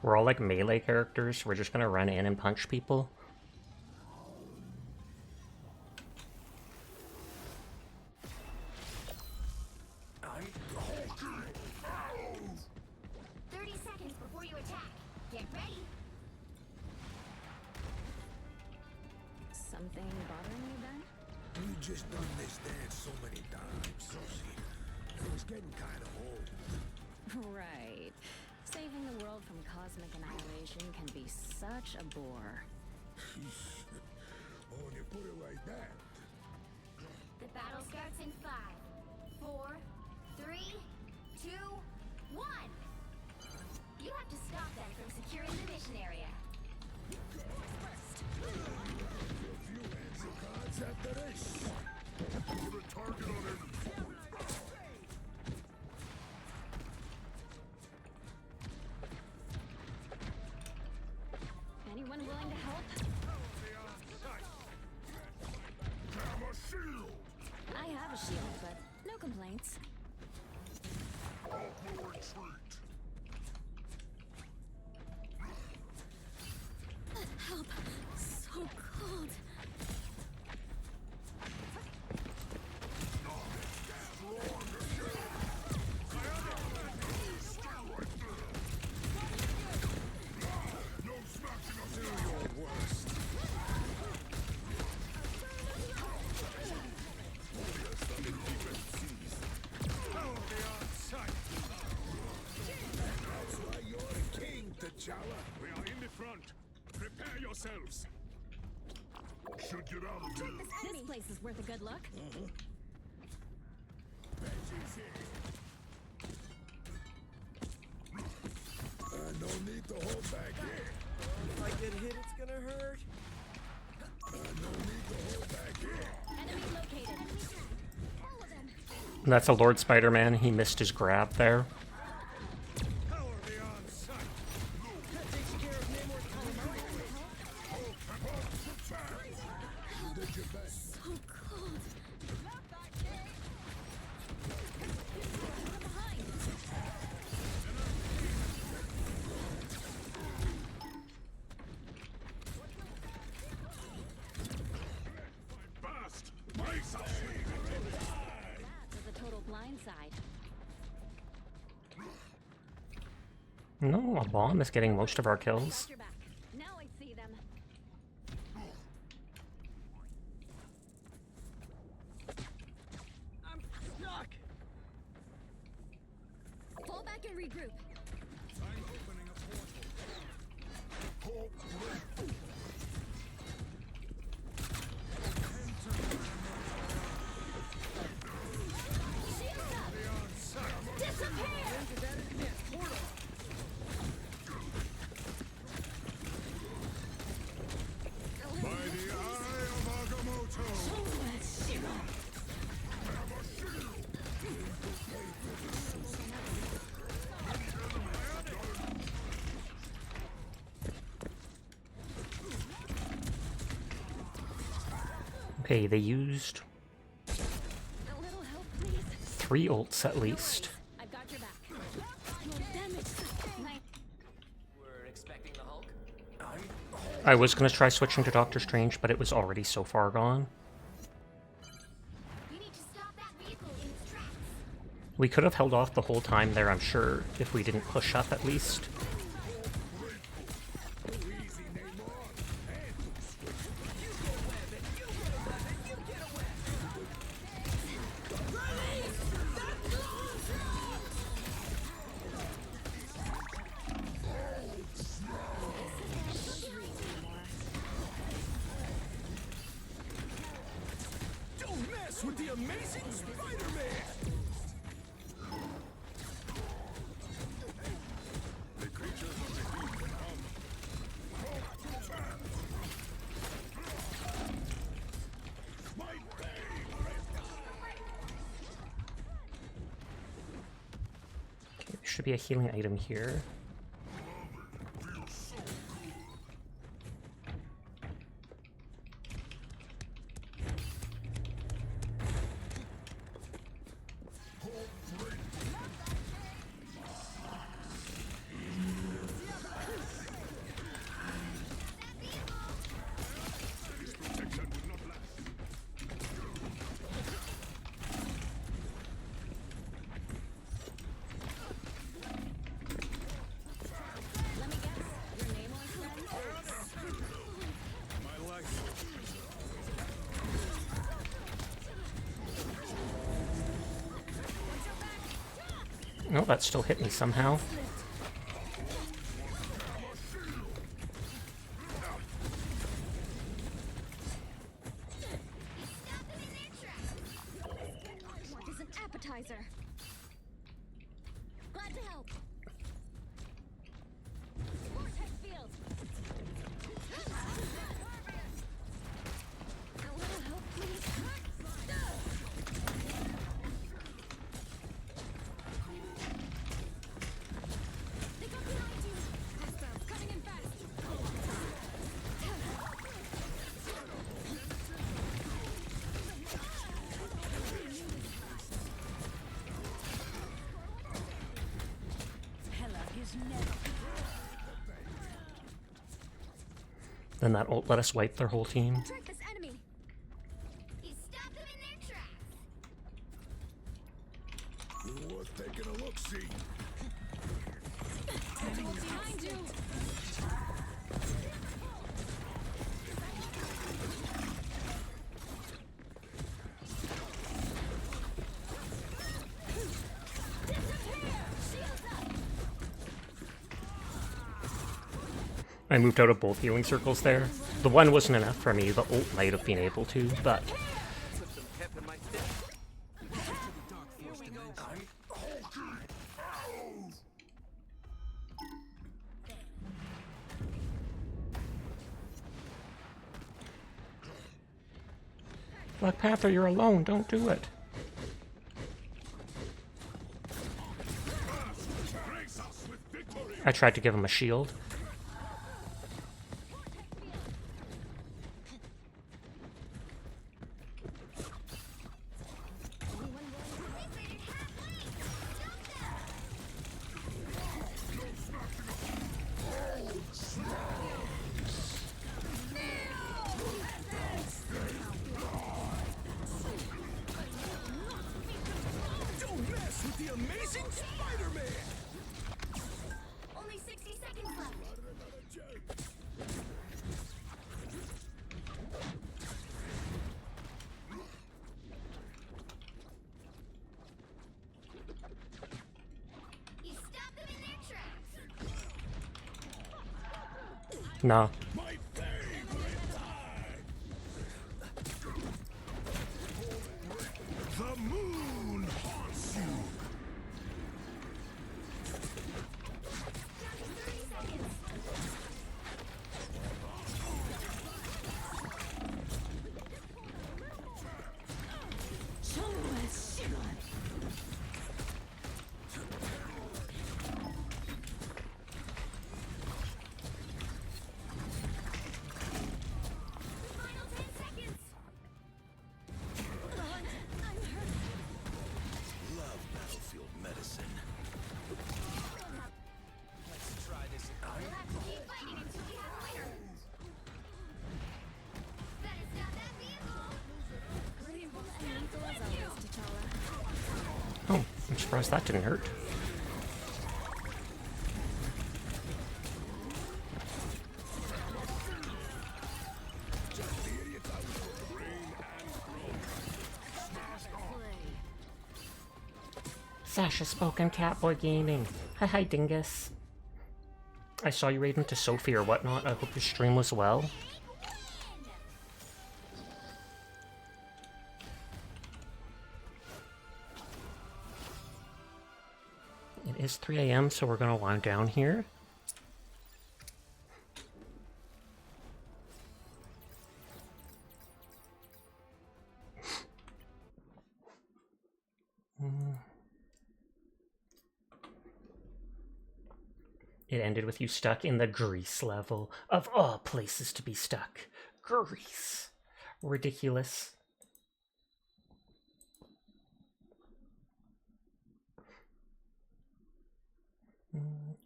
We're all like melee characters, we're just gonna run in and punch people. I'm hulking. 30 seconds before you attack. Get ready. something bothering you then? We just done this dance so many times, so see, it was getting kind of old. Right. Saving the world from cosmic annihilation can be such a bore. Oh, when you put it like that. The battle starts in 5, 4, 3, 2, 1. You have to stop them from securing the mission area. A few answer cards after this. Put a target on him. Anyone willing to help? Have a shield. I have a shield, but no complaints. Help will retreat. Help! So cold. No smashing us in your worst. That's why you're the king, T'Challa. We are in the front. Prepare yourselves. Should get out of here. This place is worth a good look. Reggie's here. No need to hold back here. If I get hit, it's gonna hurt. No need to hold back here. Enemy located. All of them. That's a Lord Spider-Man. He missed his grab there. Power beyond sight. That takes care of Namor's calamari. You did your best. So cold. Fast. Brace up. That was a total blindside. No, a bomb is getting most of our kills. Got your back. Now I see them. I'm stuck. Fall back and regroup. I'm opening a portal. By the eye of Agamotto. Have a shield. Okay, they used A little help, please. 3 ults at least. I've got your back. You'll damage something. We're expecting the Hulk? I was gonna try switching to Doctor Strange, but it was already so far gone. You need to stop that vehicle in its tracks. We could have held off the whole time there, I'm sure, if we didn't push up at least. Easy, Namor. Don't mess with the amazing Spider-Man. The creatures of the deep come. My favorite. There should be a healing item here. Protection will not last. No, that still hit me somehow. What is an appetizer? Glad to help. Vortex field. A little help, please. They got behind you. Hostiles coming in fast. Then that ult let us wipe their whole team. Track this enemy. You stopped them in their tracks. Worth taking a look-see. Behind you. I moved out of both healing circles there. The one wasn't enough for me, the ult might have been able to, but... Black Panther, you're alone, don't do it. I tried to give him a shield. Don't mess with the amazing Spider-Man! Only 60 seconds left. You stopped them in their tracks. Nah. My favorite time! The moon haunts you! 30 seconds. Final 10 seconds. Love battlefield medicine. Let's try this again. We'll have to keep fighting until we have a winner. Better stop that vehicle. Oh, I'm surprised that didn't hurt. Sasha Spoken Catboy Gaming. Hi, Dingus. I saw you raid into Sophie or whatnot. I hope your stream was well. It is 3 a.m., so we're going to wind down here. It ended with you stuck in the Greece level. Of all places to be stuck. Greece. Ridiculous.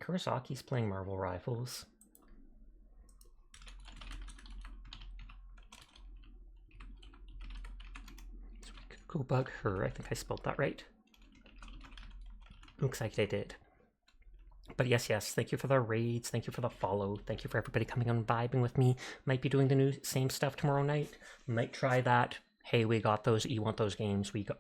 Kurisaki's playing Marvel Rivals. So we could go bug her. I think I spelled that right. Looks like I did. But yes, thank you for the raids, thank you for the follow, thank you for everybody coming on and vibing with me. Might be doing the new same stuff tomorrow night. Might try that. Hey, we got those, you want those games, we got...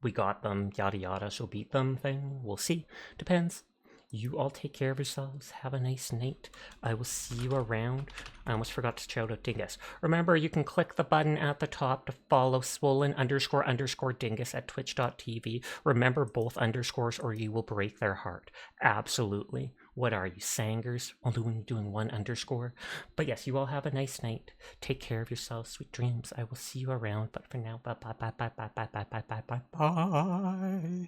we got them, yada yada, so beat them thing. We'll see. Depends. You all take care of yourselves. Have a nice night. I will see you around. I almost forgot to shout out Dingus. Remember, you can click the button at the top to follow swollen__dingus at twitch.tv. Remember both underscores or you will break their heart. Absolutely. What are you, Sangers? Only doing one underscore? But yes, you all have a nice night. Take care of yourselves. Sweet dreams. I will see you around. But for now, bye bye bye bye bye bye bye bye bye bye bye.